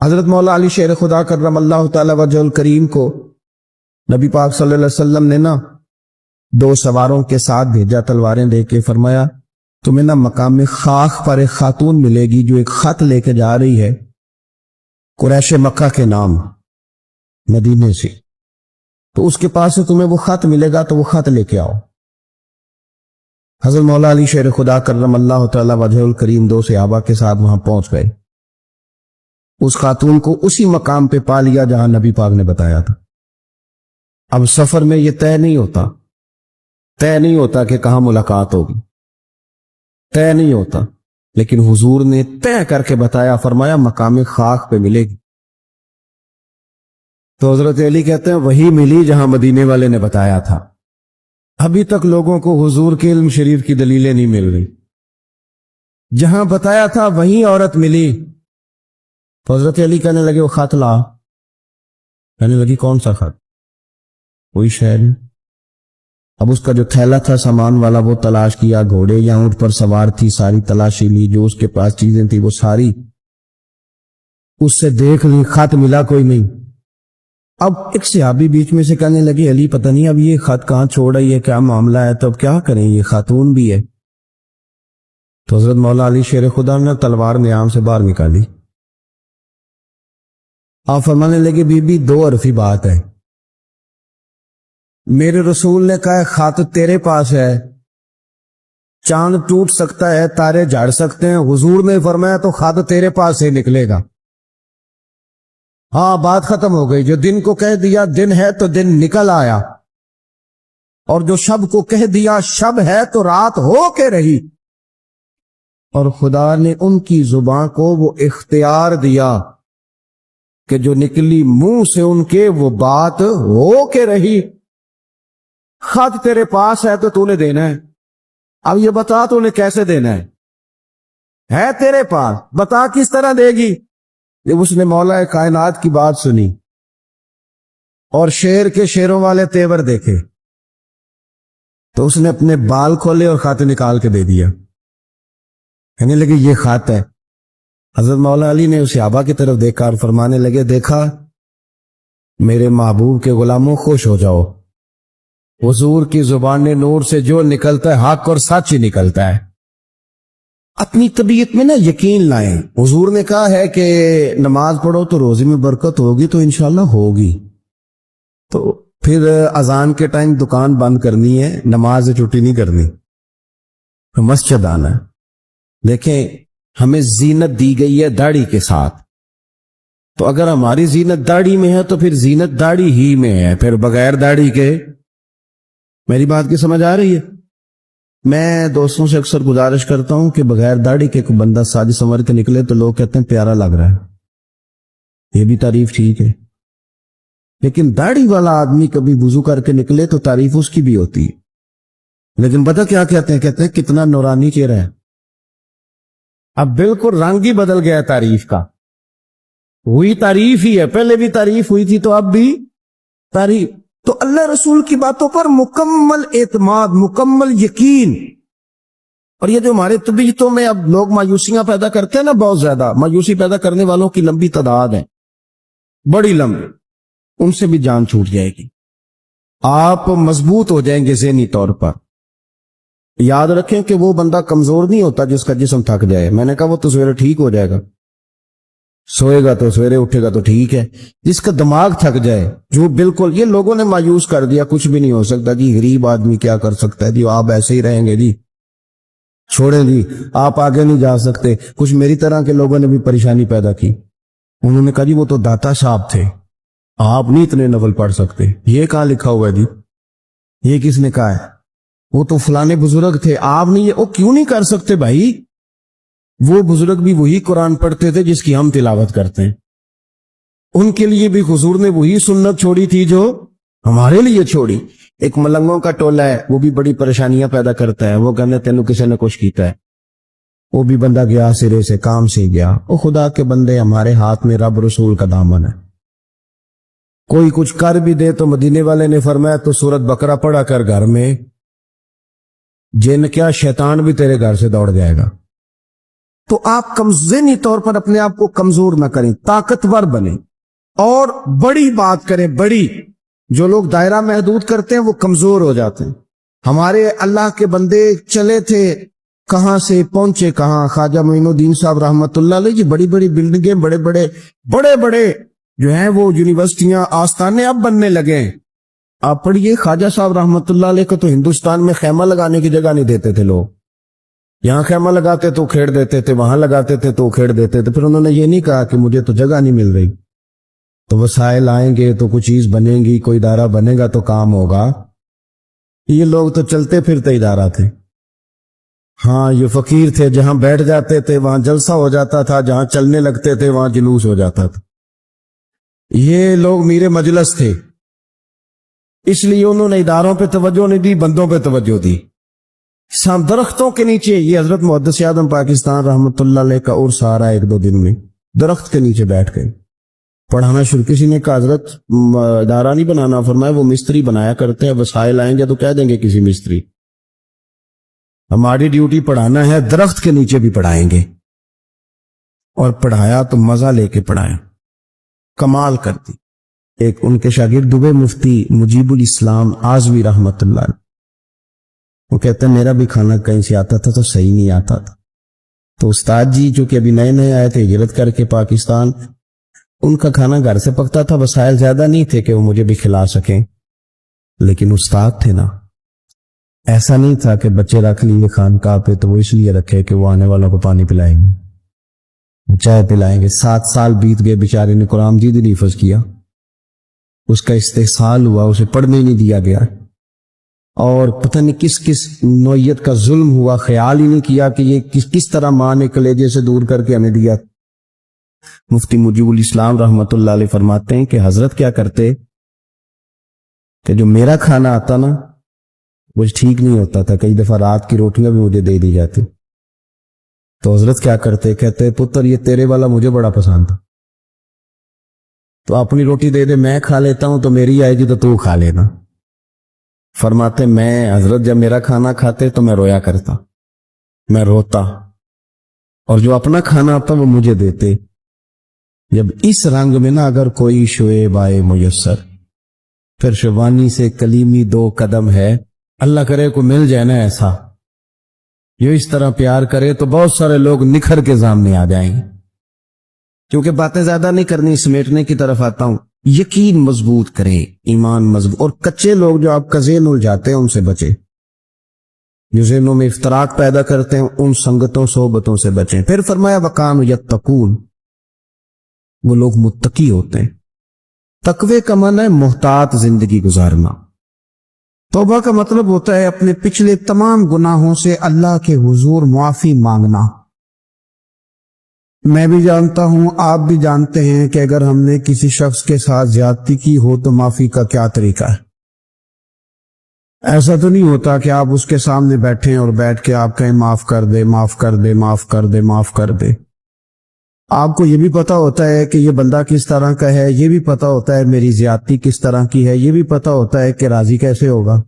حضرت مولا علی شیر خدا کرم اللہ تعالی وجہ الکریم کو نبی پاک صلی اللہ علیہ وسلم نے دو سواروں کے ساتھ بھیجا تلواریں دے کے، فرمایا تمہیں مقام خاک پر ایک خاتون ملے گی جو ایک خط لے کے جا رہی ہے قریش مکہ کے نام مدینے سے، تو اس کے پاس سے تمہیں وہ خط ملے گا تو وہ خط لے کے آؤ۔ حضرت مولا علی شیر خدا کرم اللہ تعالی وجہ الکریم دو صحابہ کے ساتھ وہاں پہنچ گئے، اس خاتون کو اسی مقام پہ پا لیا جہاں نبی پاک نے بتایا تھا۔ اب سفر میں یہ طے نہیں ہوتا کہ کہاں ملاقات ہوگی، طے نہیں ہوتا، لیکن حضور نے طے کر کے بتایا، فرمایا مقام خاک پہ ملے گی۔ تو حضرت علی کہتے ہیں وہی ملی جہاں مدینے والے نے بتایا تھا۔ ابھی تک لوگوں کو حضور کے علم شریف کی دلیلیں نہیں مل رہی، جہاں بتایا تھا وہیں عورت ملی۔ تو حضرت علی کہنے لگے وہ خط لا، کہنے لگی کون سا خط؟ کوئی شے نہیں۔ اب اس کا جو تھیلا تھا سامان والا وہ تلاش کیا، گھوڑے یا اونٹ پر سوار تھی، ساری تلاشی لی، جو اس کے پاس چیزیں تھی وہ ساری اس سے دیکھ لی، خط ملا کوئی نہیں۔ اب ایک صحابی بیچ میں سے کہنے لگے علی پتہ نہیں اب یہ خط کہاں چھوڑ رہی ہے، کیا معاملہ ہے، تو اب کیا کریں، یہ خاتون بھی ہے۔ تو حضرت مولا علی شیر خدا نے تلوار نیام سے باہر نکالی، آپ فرمانے لگے بی بی دو حرفی بات ہے، میرے رسول نے کہا خط تیرے پاس ہے، چاند ٹوٹ سکتا ہے، تارے جھڑ سکتے ہیں، حضور نے فرمایا تو خط تیرے پاس سے نکلے گا۔ ہاں بات ختم ہو گئی، جو دن کو کہہ دیا دن ہے تو دن نکل آیا، اور جو شب کو کہہ دیا شب ہے تو رات ہو کے رہی، اور خدا نے ان کی زبان کو وہ اختیار دیا کہ جو نکلی منہ سے ان کے وہ بات ہو کے رہی۔ خط تیرے پاس ہے تو نے دینا ہے، اب یہ بتا تو نے کیسے دینا ہے تیرے پاس، بتا کس طرح دے گی۔ جب اس نے مولا کائنات کی بات سنی اور شیر کے شیروں والے تیور دیکھے تو اس نے اپنے بال کھولے اور خط نکال کے دے دیا، کہنے لگے یہ خط ہے۔ حضرت مولا علی نے اس صحابہ کی طرف دیکھا اور فرمانے لگے دیکھا میرے محبوب کے غلاموں خوش ہو جاؤ، حضور کی زبان نور سے جو نکلتا ہے حق اور سچ ہی نکلتا ہے۔ اپنی طبیعت میں یقین لائیں، حضور نے کہا ہے کہ نماز پڑھو تو روزی میں برکت ہوگی، تو انشاءاللہ ہوگی، تو پھر اذان کے ٹائم دکان بند کرنی ہے، نماز سے چھٹی نہیں کرنی، مسجد آنا ہے۔ دیکھیں ہمیں زینت دی گئی ہے داڑھی کے ساتھ، تو اگر ہماری زینت داڑھی میں ہے تو پھر زینت داڑھی ہی میں ہے، پھر بغیر داڑھی کے۔ میری بات کی سمجھ آ رہی ہے؟ میں دوستوں سے اکثر گزارش کرتا ہوں کہ بغیر داڑھی کے کوئی بندہ ساج سنور کے نکلے تو لوگ کہتے ہیں پیارا لگ رہا ہے، یہ بھی تعریف ٹھیک ہے، لیکن داڑھی والا آدمی کبھی وضو کر کے نکلے تو تعریف اس کی بھی ہوتی ہے، لیکن پتہ کیا کہتے ہیں کتنا نورانی چہرہ ہے۔ اب بالکل رنگ ہی بدل گیا تعریف کا، ہوئی تعریف ہی ہے، پہلے بھی تعریف ہوئی تھی تو اب بھی تعریف۔ تو اللہ رسول کی باتوں پر مکمل اعتماد، مکمل یقین۔ اور یہ جو ہمارے طبیعتوں میں اب لوگ مایوسیاں پیدا کرتے ہیں نا، بہت زیادہ مایوسی پیدا کرنے والوں کی لمبی تعداد ہے، بڑی لمبی، ان سے بھی جان چھوٹ جائے گی، آپ مضبوط ہو جائیں گے ذہنی طور پر۔ یاد رکھیں کہ وہ بندہ کمزور نہیں ہوتا جس کا جسم تھک جائے، میں نے کہا وہ تو سویرے ٹھیک ہو جائے گا، سوئے گا تو سویرے اٹھے گا تو ٹھیک ہے۔ جس کا دماغ تھک جائے، جو بالکل یہ لوگوں نے مایوس کر دیا، کچھ بھی نہیں ہو سکتا جی، غریب آدمی کیا کر سکتا ہے جی، آپ ایسے ہی رہیں گے جی، چھوڑیں جی، آپ آگے نہیں جا سکتے۔ کچھ میری طرح کے لوگوں نے بھی پریشانی پیدا کی، انہوں نے کہا جی وہ تو داتا صاحب تھے، آپ نہیں اتنے نفل پڑھ سکتے۔ یہ کہاں لکھا ہوا ہے جی، یہ کس نے کہا ہے؟ وہ تو فلانے بزرگ تھے، آپ نہیں، وہ کیوں نہیں کر سکتے بھائی؟ وہ بزرگ بھی وہی قرآن پڑھتے تھے جس کی ہم تلاوت کرتے ہیں، ان کے لیے بھی حضور نے وہی سنت چھوڑی تھی جو ہمارے لیے چھوڑی۔ ایک ملنگوں کا ٹولہ ہے، وہ بھی بڑی پریشانیاں پیدا کرتا ہے، وہ کہنے تینوں کسی نے کچھ کیتا ہے، وہ بھی بندہ گیا سرے سے، کام سے گیا۔ وہ خدا کے بندے، ہمارے ہاتھ میں رب رسول کا دامن ہے، کوئی کچھ کر بھی دے تو مدینے والے نے فرمایا تو سورت بقرہ پڑھا کر گھر میں، جن کیا شیطان بھی تیرے گھر سے دوڑ جائے گا۔ تو آپ ذہنی طور پر اپنے آپ کو کمزور نہ کریں، طاقتور بنیں اور بڑی بات کریں، بڑی۔ جو لوگ دائرہ محدود کرتے ہیں وہ کمزور ہو جاتے ہیں۔ ہمارے اللہ کے بندے چلے تھے کہاں سے پہنچے کہاں۔ خواجہ معین الدین صاحب رحمۃ اللہ علیہ، بڑی بڑی بلڈنگیں، بڑے بڑے جو ہیں وہ یونیورسٹیاں، آستانے اب بننے لگے ہیں۔ آپ پڑھیے خواجہ صاحب رحمۃ اللہ علیہ کو تو ہندوستان میں خیمہ لگانے کی جگہ نہیں دیتے تھے لوگ۔ یہاں خیمہ لگاتے تو کھیڑ دیتے تھے، وہاں لگاتے تھے تو کھیڑ دیتے تھے۔ پھر انہوں نے یہ نہیں کہا کہ مجھے تو جگہ نہیں مل رہی، تو وسائل آئیں گے تو کچھ چیز بنے گی، کوئی ادارہ بنے گا تو کام ہوگا۔ یہ لوگ تو چلتے پھرتے ادارہ تھے۔ ہاں یہ فقیر تھے، جہاں بیٹھ جاتے تھے وہاں جلسہ ہو جاتا تھا، جہاں چلنے لگتے تھے وہاں جلوس ہو جاتا تھا۔ یہ لوگ میرے مجلس تھے، اس لیے انہوں نے اداروں پہ توجہ نہیں دی، بندوں پہ توجہ دی۔ درختوں کے نیچے، یہ حضرت محدث اعظم پاکستان رحمۃ اللہ علیہ کا عرس آ رہا ہے 1-2 دن میں، درخت کے نیچے بیٹھ گئے پڑھانا شروع۔ کسی نے کہا حضرت ادارہ نہیں بنانا، فرمایا وہ مستری بنایا کرتے ہیں، وسائل آئیں گے تو کہہ دیں گے کسی مستری، ہماری ڈیوٹی پڑھانا ہے، درخت کے نیچے بھی پڑھائیں گے۔ اور پڑھایا تو مزہ لے کے پڑھایا، کمال کرتی۔ ایک ان کے شاگرد دبے مفتی مجیب الاسلام اعظمی رحمت اللہ علیہ، وہ کہتے ہیں میرا بھی کھانا کہیں سے آتا تھا تو صحیح نہیں آتا تھا، تو استاد جی جو کہ ابھی نئے نئے آئے تھے ہجرت کر کے پاکستان، ان کا کھانا گھر سے پکتا تھا، وسائل زیادہ نہیں تھے کہ وہ مجھے بھی کھلا سکیں، لیکن استاد تھے نا، ایسا نہیں تھا کہ بچے رکھ لیے خانقاہ پہ تو وہ اس لیے رکھے کہ وہ آنے والوں کو پانی پلائیں گے، چائے پلائیں گے۔ 7 سال بیت گئے، بیچارے نے قرآن مجید نہیں حفظ کیا، اس کا استحصال ہوا، اسے پڑھنے نہیں دیا گیا، اور پتہ نہیں کس کس نوعیت کا ظلم ہوا، خیال ہی نہیں کیا کہ یہ کس طرح ماں نے کلیجے سے دور کر کے ہمیں دیا۔ مفتی مجیب الاسلام رحمت اللہ علیہ فرماتے ہیں کہ حضرت کیا کرتے کہ جو میرا کھانا آتا نا وہ ٹھیک نہیں ہوتا تھا، کئی دفعہ رات کی روٹیاں بھی مجھے دے دی جاتی، تو حضرت کیا کرتے، کہتے پتر یہ تیرے والا مجھے بڑا پسند تھا، تو اپنی روٹی دے دے، میں کھا لیتا ہوں، تو میری آئے گی تو کھا لینا۔ فرماتے میں حضرت جب میرا کھانا کھاتے تو میں رویا کرتا، میں روتا، اور جو اپنا کھانا آتا وہ مجھے دیتے۔ جب اس رنگ میں نا اگر کوئی شعیب آئے میسر، پھر شوانی سے کلیمی 2 قدم ہے، اللہ کرے کو مل جائے نا ایسا جو اس طرح پیار کرے، تو بہت سارے لوگ نکھر کے سامنے آ جائیں گے۔ کیونکہ باتیں زیادہ نہیں کرنی، سمیٹنے کی طرف آتا ہوں۔ یقین مضبوط کریں، ایمان مضبوط، اور کچے لوگ جو آپ کا ذہن الجھاتے ہیں ان سے بچیں، جو ذہنوں میں افتراق پیدا کرتے ہیں ان سنگتوں صحبتوں سے بچیں۔ پھر فرمایا وَقَانُوا يَتَّقُونَ، وہ لوگ متقی ہوتے ہیں۔ تقوی کا معنی ہے محتاط زندگی گزارنا۔ توبہ کا مطلب ہوتا ہے اپنے پچھلے تمام گناہوں سے اللہ کے حضور معافی مانگنا۔ میں بھی جانتا ہوں، آپ بھی جانتے ہیں کہ اگر ہم نے کسی شخص کے ساتھ زیادتی کی ہو تو معافی کا کیا طریقہ ہے۔ ایسا تو نہیں ہوتا کہ آپ اس کے سامنے بیٹھیں اور بیٹھ کے آپ کہیں معاف کر دے، معاف کر دے، معاف کر دے، معاف کر دے۔ آپ کو یہ بھی پتا ہوتا ہے کہ یہ بندہ کس طرح کا ہے، یہ بھی پتا ہوتا ہے میری زیادتی کس طرح کی ہے، یہ بھی پتا ہوتا ہے کہ راضی کیسے ہوگا۔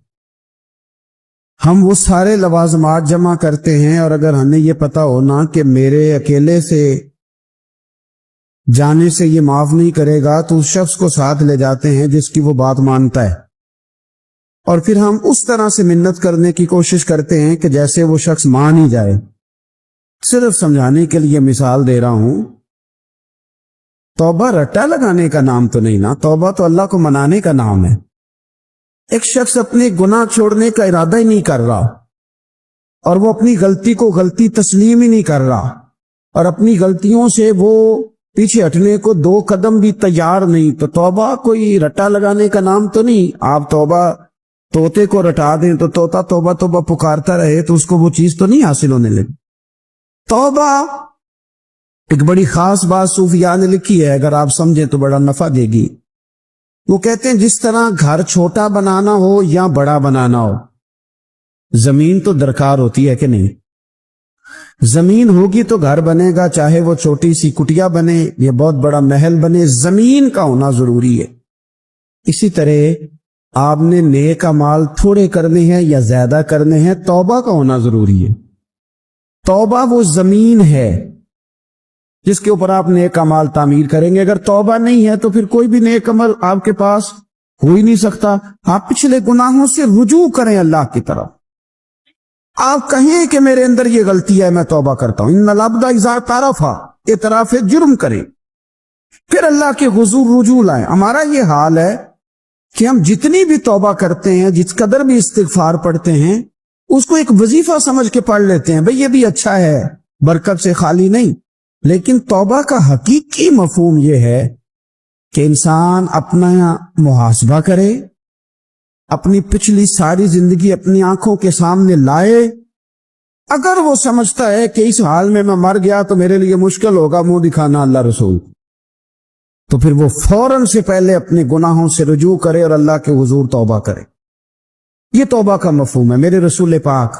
ہم وہ سارے لوازمات جمع کرتے ہیں، اور اگر ہمیں یہ پتا ہونا کہ میرے اکیلے سے جانے سے یہ معاف نہیں کرے گا، تو اس شخص کو ساتھ لے جاتے ہیں جس کی وہ بات مانتا ہے، اور پھر ہم اس طرح سے منت کرنے کی کوشش کرتے ہیں کہ جیسے وہ شخص مان ہی جائے۔ صرف سمجھانے کے لیے مثال دے رہا ہوں۔ توبہ رٹا لگانے کا نام تو نہیں نا، توبہ تو اللہ کو منانے کا نام ہے۔ ایک شخص اپنے گناہ چھوڑنے کا ارادہ ہی نہیں کر رہا، اور وہ اپنی غلطی کو غلطی تسلیم ہی نہیں کر رہا، اور اپنی غلطیوں سے وہ پیچھے ہٹنے کو 2 قدم بھی تیار نہیں، تو توبہ کوئی رٹا لگانے کا نام تو نہیں۔ آپ توبہ طوطے کو رٹا دیں تو طوطا توبہ توبہ پکارتا رہے تو اس کو وہ چیز تو نہیں حاصل ہونے لگی۔ توبہ ایک بڑی خاص بات صوفیاء نے لکھی ہے، اگر آپ سمجھیں تو بڑا نفع دے گی۔ وہ کہتے ہیں جس طرح گھر چھوٹا بنانا ہو یا بڑا بنانا ہو، زمین تو درکار ہوتی ہے کہ نہیں؟ زمین ہوگی تو گھر بنے گا، چاہے وہ چھوٹی سی کٹیا بنے یا بہت بڑا محل بنے، زمین کا ہونا ضروری ہے۔ اسی طرح آپ نے نیک اعمال تھوڑے کرنے ہیں یا زیادہ کرنے ہیں، توبہ کا ہونا ضروری ہے۔ توبہ وہ زمین ہے جس کے اوپر آپ نیک اعمال تعمیر کریں گے. اگر توبہ نہیں ہے تو پھر کوئی بھی نیک عمل آپ کے پاس ہو ہی نہیں سکتا. آپ پچھلے گناہوں سے رجوع کریں اللہ کی طرف. آپ کہیں کہ میرے اندر یہ غلطی ہے, میں توبہ کرتا ہوں. ان العبد اذا اعترف, اعتراف جرم کریں, پھر اللہ کے حضور رجوع لائیں. ہمارا یہ حال ہے کہ ہم جتنی بھی توبہ کرتے ہیں, جس قدر بھی استغفار پڑھتے ہیں, اس کو ایک وظیفہ سمجھ کے پڑھ لیتے ہیں. بھئی یہ بھی اچھا ہے, برکت سے خالی نہیں. لیکن توبہ کا حقیقی مفہوم یہ ہے کہ انسان اپنا محاسبہ کرے, اپنی پچھلی ساری زندگی اپنی آنکھوں کے سامنے لائے. اگر وہ سمجھتا ہے کہ اس حال میں مر گیا تو میرے لیے مشکل ہوگا منہ دکھانا اللہ رسول, تو پھر وہ فوراً سے پہلے اپنے گناہوں سے رجوع کرے اور اللہ کے حضور توبہ کرے. یہ توبہ کا مفہوم ہے. میرے رسول پاک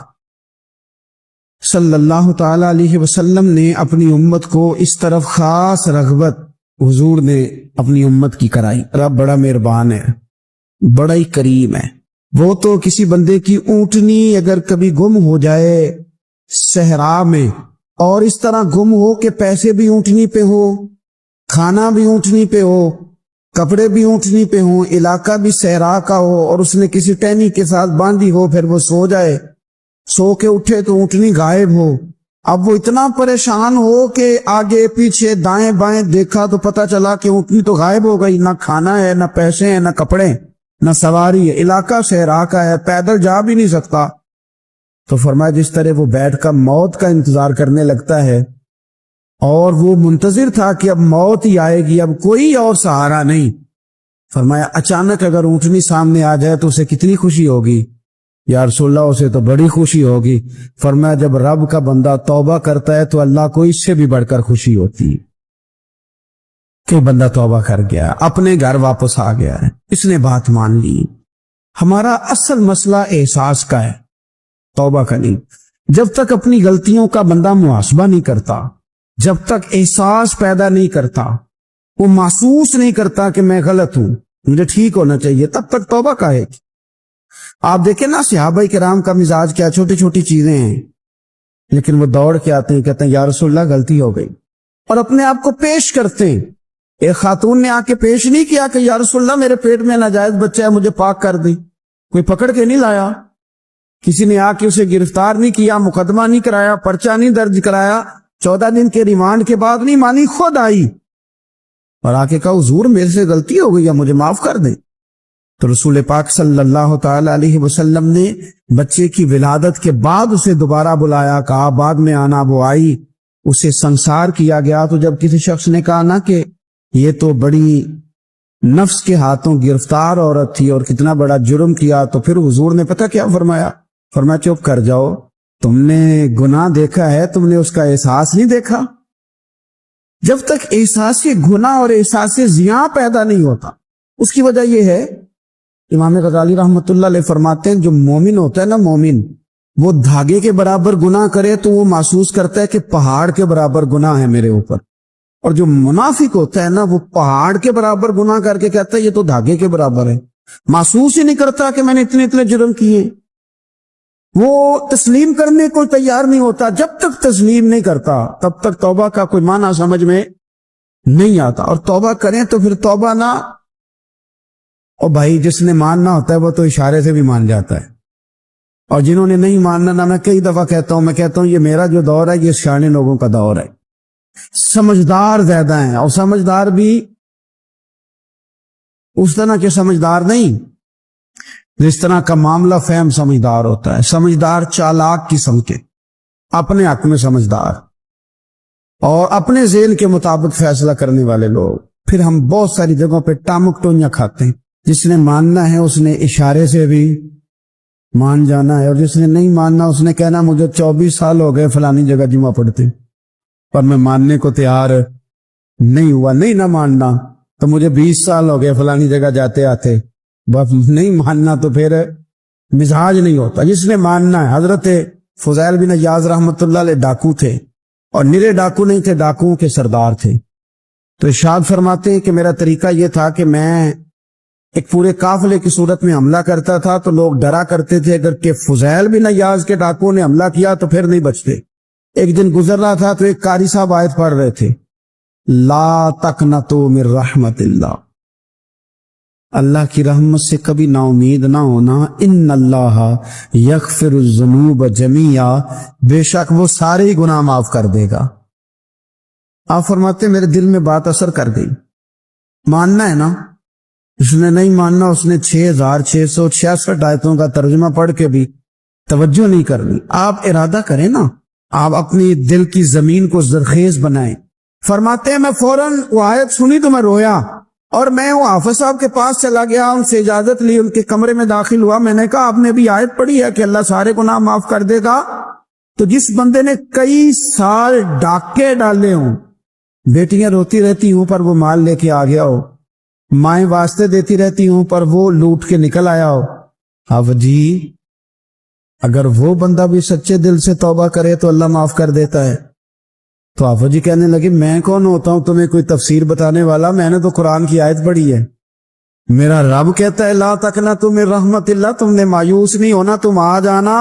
صلی اللہ تعالی علیہ وسلم نے اپنی امت کو اس طرف خاص رغبت حضور نے اپنی امت کی کرائی. رب بڑا مہربان ہے, بڑا ہی کریم ہے. وہ تو کسی بندے کی اونٹنی اگر کبھی گم ہو جائے صحرا میں, اور اس طرح گم ہو کہ پیسے بھی اونٹنی پہ ہو, کھانا بھی اونٹنی پہ ہو, کپڑے بھی اونٹنی پہ ہوں, علاقہ بھی صحرا کا ہو, اور اس نے کسی ٹہنی کے ساتھ باندھی ہو, پھر وہ سو جائے, سو کے اٹھے تو اونٹنی غائب ہو. اب وہ اتنا پریشان ہو کہ آگے پیچھے دائیں بائیں دیکھا تو پتا چلا کہ اونٹنی تو غائب ہو گئی, نہ کھانا ہے, نہ پیسے ہیں, نہ کپڑے, نہ سواری ہے, علاقہ صحرا کا ہے, پیدل جا بھی نہیں سکتا. تو فرمایا جس طرح وہ بیٹھ کر موت کا انتظار کرنے لگتا ہے, اور وہ منتظر تھا کہ اب موت ہی آئے گی, اب کوئی اور سہارا نہیں. فرمایا اچانک اگر اونٹنی سامنے آ جائے تو اسے کتنی خوشی ہوگی. یا رسول اللہ اسے تو بڑی خوشی ہوگی. فرمایا جب رب کا بندہ توبہ کرتا ہے تو اللہ کو اس سے بھی بڑھ کر خوشی ہوتی کہ بندہ توبہ کر گیا, اپنے گھر واپس آ گیا ہے, اس نے بات مان لی. ہمارا اصل مسئلہ احساس کا ہے, توبہ کا نہیں. جب تک اپنی غلطیوں کا بندہ محاسبہ نہیں کرتا, جب تک احساس پیدا نہیں کرتا, وہ محسوس نہیں کرتا کہ میں غلط ہوں, مجھے ٹھیک ہونا چاہیے, تب تک توبہ کا ہے. آپ دیکھیں نا صحابہ کرام کا مزاج کیا, چھوٹی چھوٹی چیزیں ہیں لیکن وہ دوڑ کے آتے ہیں, کہتے ہیں یا رسول اللہ غلطی ہو گئی, اور اپنے آپ کو پیش کرتے ہیں. ایک خاتون نے آ کے پیش نہیں کیا کہ یا رسول اللہ میرے پیٹ میں ناجائز بچہ ہے, مجھے پاک کر دی. کوئی پکڑ کے نہیں لایا, کسی نے آ کے اسے گرفتار نہیں کیا, مقدمہ نہیں کرایا, پرچہ نہیں درج کرایا, 14 دن کے ریمانڈ کے بعد نہیں مانی, خود آئی اور آ کے کہا حضور میرے سے غلطی ہو گئی, یا مجھے معاف کر دیں. تو رسول پاک صلی اللہ تعالی علیہ وسلم نے بچے کی ولادت کے بعد اسے دوبارہ بلایا, کہا بعد میں آنا. وہ آئی, اسے سنسار کیا گیا. تو جب کسی شخص نے کہا نا کہ یہ تو بڑی نفس کے ہاتھوں گرفتار عورت تھی اور کتنا بڑا جرم کیا, تو پھر حضور نے پتہ کیا فرمایا, فرمایا چپ کر جاؤ, تم نے گناہ دیکھا ہے, تم نے اس کا احساس نہیں دیکھا. جب تک احساس گناہ اور احساس زیاں پیدا نہیں ہوتا, اس کی وجہ یہ ہے, امام غزالی رحمۃ اللہ علیہ فرماتے ہیں جو مومن ہوتا ہے نا, مومن وہ دھاگے کے برابر گناہ کرے تو وہ محسوس کرتا ہے کہ پہاڑ کے برابر گناہ ہے میرے اوپر, اور جو منافق ہوتا ہے نا وہ پہاڑ کے برابر گناہ کر کے کہتا ہے یہ تو دھاگے کے برابر ہے, محسوس ہی نہیں کرتا کہ میں نے اتنے جرم کیے. وہ تسلیم کرنے کو تیار نہیں ہوتا. جب تک تسلیم نہیں کرتا تب تک توبہ کا کوئی معنی سمجھ میں نہیں آتا. اور توبہ کریں تو پھر توبہ نہ, اور بھائی جس نے ماننا ہوتا ہے وہ تو اشارے سے بھی مان جاتا ہے, اور جنہوں نے نہیں ماننا نا, میں کئی دفعہ کہتا ہوں یہ میرا جو دور ہے یہ سیانے لوگوں کا دور ہے. سمجھدار زیادہ ہیں, اور سمجھدار بھی اس طرح کے سمجھدار نہیں جس طرح کا معاملہ فہم سمجھدار ہوتا ہے. سمجھدار چالاک قسم کے, اپنے حق میں سمجھدار اور اپنے ذہن کے مطابق فیصلہ کرنے والے لوگ. پھر ہم بہت ساری جگہوں پہ ٹامک ٹونیاں کھاتے ہیں. جس نے ماننا ہے اس نے اشارے سے بھی مان جانا ہے, اور جس نے نہیں ماننا اس نے کہنا مجھے 24 سال ہو گئے فلانی جگہ جمعہ پڑھتے پر میں ماننے کو تیار نہیں ہوا. نہیں نہ ماننا تو مجھے 20 سال ہو گئے فلانی جگہ جاتے آتے, بس نہیں ماننا تو پھر مزاج نہیں ہوتا. جس نے ماننا ہے, حضرت فضیل بن عیاض رحمۃ اللہ علیہ ڈاکو تھے, اور نرے ڈاکو نہیں تھے, ڈاکوؤں کے سردار تھے. تو ارشاد فرماتے ہیں کہ میرا طریقہ یہ تھا کہ میں ایک پورے قافلے کی صورت میں حملہ کرتا تھا تو لوگ ڈرا کرتے تھے اگر کہ فضیل بن عیاض کے ڈاکوؤں نے حملہ کیا تو پھر نہیں بچتے, ایک دن گزر رہا تھا تو ایک قاری صاحب آیت پڑھ رہے تھے، لا تقنطوا من رحمت اللہ، اللہ کی رحمت سے کبھی نا امید نہ ہونا، ان اللہ یغفر الذنوب جمیعا، بے شک وہ سارے گناہ معاف کر دے گا۔ آپ فرماتے ہیں میرے دل میں بات اثر کر گئی، ماننا ہے نا؟ اس نے نہیں ماننا، اس نے 6666 آیتوں کا ترجمہ پڑھ کے بھی توجہ نہیں کرنی۔ آپ ارادہ کریں نا، آپ اپنی دل کی زمین کو زرخیز بنائیں۔ فرماتے ہیں میں فوراً وہ آیت سنی تو میں رویا، اور میں وہ حافظ صاحب کے پاس چلا گیا، ان سے اجازت لی، ان کے کمرے میں داخل ہوا۔ میں نے کہا آپ نے بھی آیت پڑھی ہے کہ اللہ سارے گناہ معاف کر دے گا؟ تو جس بندے نے کئی سال ڈاکے ڈالے ہوں، بیٹیاں روتی رہتی ہوں پر وہ مال لے کے آ گیا ہو، مائیں واسطے دیتی رہتی ہوں پر وہ لوٹ کے نکل آیا ہو، اب جی اگر وہ بندہ بھی سچے دل سے توبہ کرے تو اللہ معاف کر دیتا ہے۔ تو آفا جی کہنے لگے میں کون ہوتا ہوں تمہیں کوئی تفسیر بتانے والا، میں نے تو قرآن کی آیت پڑھی ہے، میرا رب کہتا ہے لا تقنطوا من رحمت اللہ، تم نے مایوس نہیں ہونا، تم آ جانا،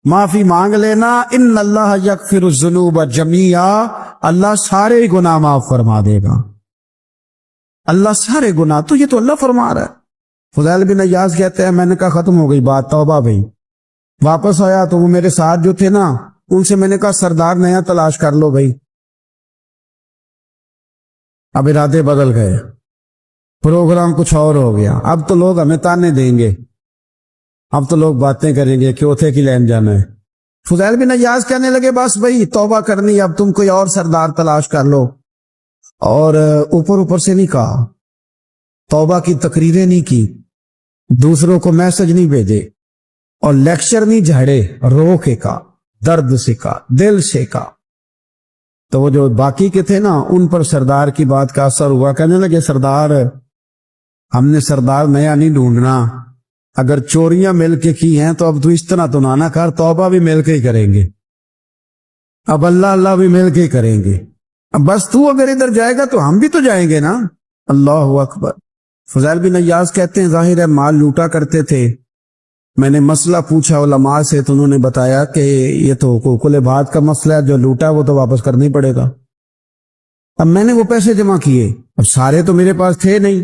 معافی مانگ لینا، ان اللہ یغفر الذنوب جمیعا، اللہ سارے گناہ معاف فرما دے گا، اللہ سارے گناہ۔ تو یہ تو اللہ فرما رہا ہے۔ فضیل بن عیاض کہتے ہیں میں نے کہا ختم ہو گئی بات، توبہ بھائی۔ واپس آیا تو وہ میرے ساتھ جو تھے نا ان سے میں نے کہا سردار نیا تلاش کر لو بھائی۔ اب ارادے بدل گئے، پروگرام کچھ اور ہو گیا، اب تو لوگ ہمیں تانے دیں گے، اب تو لوگ باتیں کریں گے کہ اوتھے کی لین جانا ہے۔ فضیل بن عیاض کہنے لگے بس بھائی توبہ کرنی، اب تم کوئی اور سردار تلاش کر لو، اور اوپر سے نہیں کہا، توبہ کی تقریریں نہیں کی، دوسروں کو میسج نہیں بھیجے، اور لیکچر نہیں جھاڑے، رو کے کہا، درد سے کہا، دل سے کہا۔ تو وہ جو باقی کے تھے نا ان پر سردار کی بات کا اثر ہوا، کہنے لگے سردار ہم نے سردار نیا نہیں ڈھونڈنا، اگر چوریاں مل کے کی ہیں تو اب تو اس طرح تو نہ کر، توبہ بھی مل کے ہی کریں گے، اب اللہ بھی مل کے ہی کریں گے، اب بس تو اگر ادھر جائے گا تو ہم بھی تو جائیں گے نا۔ اللہ اکبر۔ فضیل بن عیاض کہتے ہیں ظاہر ہے مال لوٹا کرتے تھے، میں نے مسئلہ پوچھا علماء سے تو انہوں نے بتایا کہ یہ تو حقوق العباد کا مسئلہ ہے، جو لوٹا وہ تو واپس کرنا ہی پڑے گا۔ اب میں نے وہ پیسے جمع کیے، اب سارے تو میرے پاس تھے نہیں،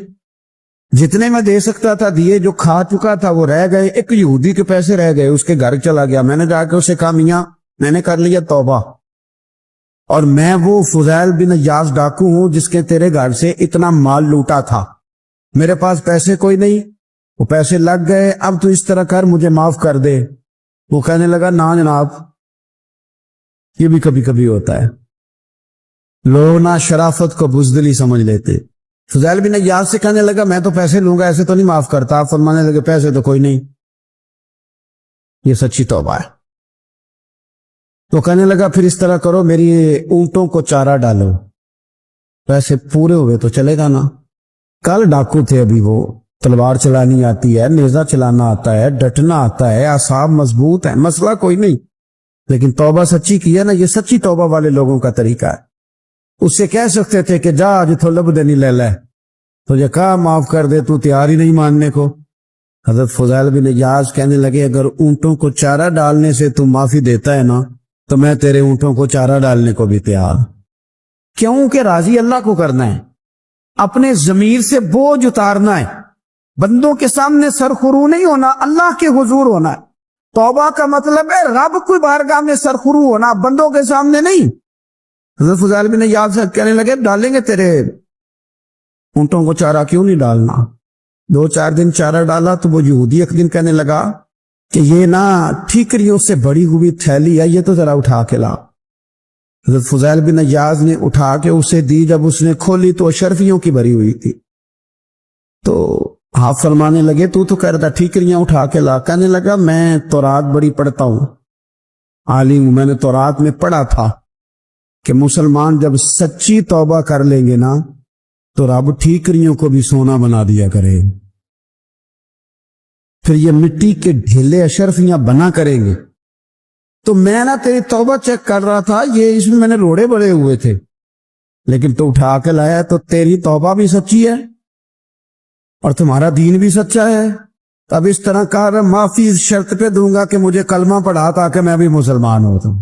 جتنے میں دے سکتا تھا دیے، جو کھا چکا تھا وہ رہ گئے، ایک یہودی کے پیسے رہ گئے، اس کے گھر چلا گیا، میں نے جا کے اسے کہا میاں میں نے کر لیا توبہ، اور میں وہ فضیل بن عیاض ڈاکو ہوں جس کے تیرے گھر سے اتنا مال لوٹا تھا، میرے پاس پیسے کوئی نہیں، وہ پیسے لگ گئے، اب تو اس طرح کر مجھے معاف کر دے۔ وہ کہنے لگا نا جناب، یہ بھی کبھی کبھی ہوتا ہے، لوگ نہ شرافت کو بزدلی سمجھ لیتے۔ فضیل بن عیاض سے کہنے لگا میں تو پیسے لوں گا، ایسے تو نہیں معاف کرتا۔ آپ فرمانے لگے پیسے تو کوئی نہیں، یہ سچی توبہ ہے۔ تو کہنے لگا پھر اس طرح کرو، میری اونٹوں کو چارہ ڈالو، پیسے پورے ہوئے تو چلے گا نا۔ کل ڈاکو تھے، ابھی وہ تلوار چلانی آتی ہے، نیزہ چلانا آتا ہے، ڈٹنا آتا ہے، اعصاب مضبوط ہیں، مسئلہ کوئی نہیں، لیکن توبہ سچی کی ہے نا، یہ سچی توبہ والے لوگوں کا طریقہ ہے۔ اس سے کہہ سکتے تھے کہ جا آج تو لب دینی لے لے، تو یہ کہا معاف کر دے، تو تیار ہی نہیں ماننے کو۔ حضرت فضیل بن عیاض کہنے لگے اگر اونٹوں کو چارہ ڈالنے سے تو معافی دیتا ہے نا تو میں تیرے اونٹوں کو چارہ ڈالنے کو بھی تیار، کیوں کہ راضی اللہ کو کرنا ہے، اپنے ضمیر سے بوجھ اتارنا ہے، بندوں کے سامنے سرخرو نہیں ہونا، اللہ کے حضور ہونا ہے۔ توبہ کا مطلب ہے رب کی بارگاہ میں سرخرو ہونا، بندوں کے سامنے نہیں۔ حضرت فضیل بن عیاض سے کہنے لگے ڈالیں گے تیرے اونٹوں کو چارہ، کیوں نہیں ڈالنا؟ 2-4 دن چارہ ڈالا تو وہ یہودی ایک دن کہنے لگا کہ یہ نا ٹھیکریوں سے بڑی ہوئی تھیلی ہے، یہ تو ذرا اٹھا کے لا۔ حضرت فضیل بن عیاض نے اٹھا کے اسے دی، جب اس نے کھولی تو اشرفیوں کی بھری ہوئی تھی۔ تو آپ فرمانے لگے تو کہہ رہا تھا ٹھیکریاں اٹھا کے لا۔ کہنے لگا میں تورات بڑی پڑھتا ہوں، عالم ہوں، میں نے تورات میں پڑھا تھا کہ مسلمان جب سچی توبہ کر لیں گے نا تو رب ٹھیکریوں کو بھی سونا بنا دیا کرے، پھر یہ مٹی کے ڈھیلے اشرفیاں بنا کریں گے۔ تو میں نا تیری توبہ چیک کر رہا تھا، یہ اس میں نے روڑے بڑے ہوئے تھے، لیکن تو اٹھا کے لایا، تو تیری توبہ بھی سچی ہے اور تمہارا دین بھی سچا ہے۔ تب اس طرح کہا معافی اس شرط پہ دوں گا کہ مجھے کلمہ پڑھا تاکہ میں بھی مسلمان ہوتا ہوں۔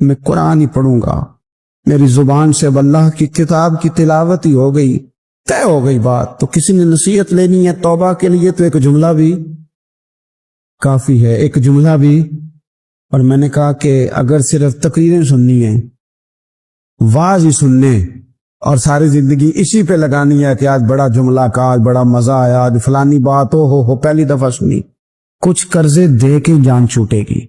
میں قرآن ہی پڑھوں گا، میری زبان سے اب اللہ کی کتاب کی تلاوت ہی ہو گئی، طے ہو گئی بات۔ تو کسی نے نصیحت لینی ہے توبہ کے لیے تو ایک جملہ بھی کافی ہے، ایک جملہ بھی۔ اور میں نے کہا کہ اگر صرف تقریریں سننی ہیں، واز ہی سننے اور ساری زندگی اسی پہ لگانی ہے کہ آج بڑا جملہ کا، آج بڑا مزہ آیا، آج فلانی بات ہو پہلی دفعہ سنی، کچھ قرضے دے کے جان چھوٹے گی،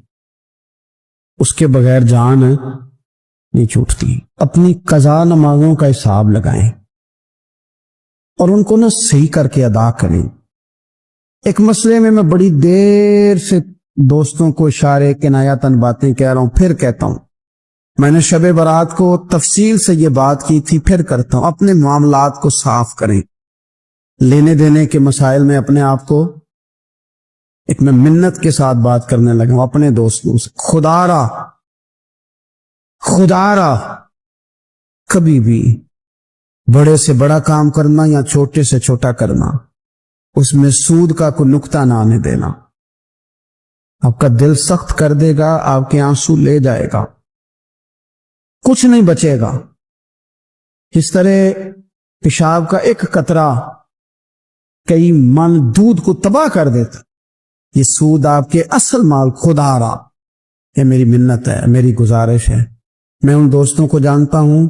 اس کے بغیر جان نہیں چھوٹتی۔ اپنی قضا نمازوں کا حساب لگائیں اور ان کو صحیح کر کے ادا کریں۔ ایک مسئلے میں بڑی دیر سے دوستوں کو اشارے کنایاتن باتیں کہہ رہا ہوں، پھر کہتا ہوں، میں نے شب برات کو تفصیل سے یہ بات کی تھی، پھر کرتا ہوں، اپنے معاملات کو صاف کریں۔ لینے دینے کے مسائل میں اپنے آپ کو ایک میں منت کے ساتھ بات کرنے لگا ہوں اپنے دوستوں سے، خدا را کبھی بھی بڑے سے بڑا کام کرنا یا چھوٹے سے چھوٹا کرنا، اس میں سود کا کوئی نقطہ نہ آنے دینا۔ آپ کا دل سخت کر دے گا، آپ کے آنسو لے جائے گا، کچھ نہیں بچے گا۔ اس طرح پیشاب کا ایک قطرہ کئی من دودھ کو تباہ کر دیتا۔ یہ سود آپ کے اصل مال، خدا را یہ میری منت ہے، میری گزارش ہے۔ میں ان دوستوں کو جانتا ہوں،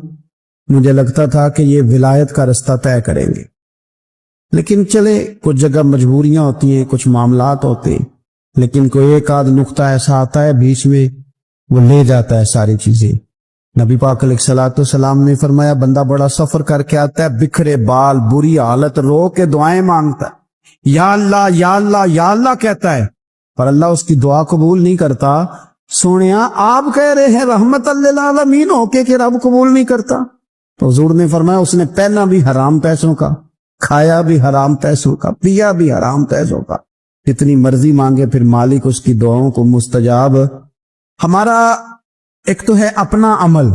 مجھے لگتا تھا کہ یہ ولایت کا رستہ طے کریں گے، لیکن چلے کچھ جگہ مجبوریاں ہوتی ہیں، کچھ معاملات ہوتے ہیں، لیکن کوئی ایک آدھ نقطہ ایسا آتا ہے بیچ میں، وہ لے جاتا ہے ساری چیزیں۔ نبی پاک علیہ الصلوۃ والسلام نے فرمایا، بندہ بڑا سفر کر کے آتا ہے، بکھرے بال، بری حالت، رو کے دعائیں مانگتا ہے، یا اللہ یا اللہ یا اللہ کہتا ہے، پر اللہ اس کی دعا قبول نہیں کرتا۔ سونیا آپ کہہ رہے ہیں رحمت للعالمین ہو کے کہ رب قبول نہیں کرتا؟ تو حضور نے فرمایا اس نے پہنا بھی حرام پیسوں کا، کھایا بھی حرام پیسوں کا، پیا بھی حرام پیسوں کا، جتنی مرضی مانگے پھر مالک اس کی دعاؤں کو مستجاب۔ ہمارا ایک تو ہے اپنا عمل،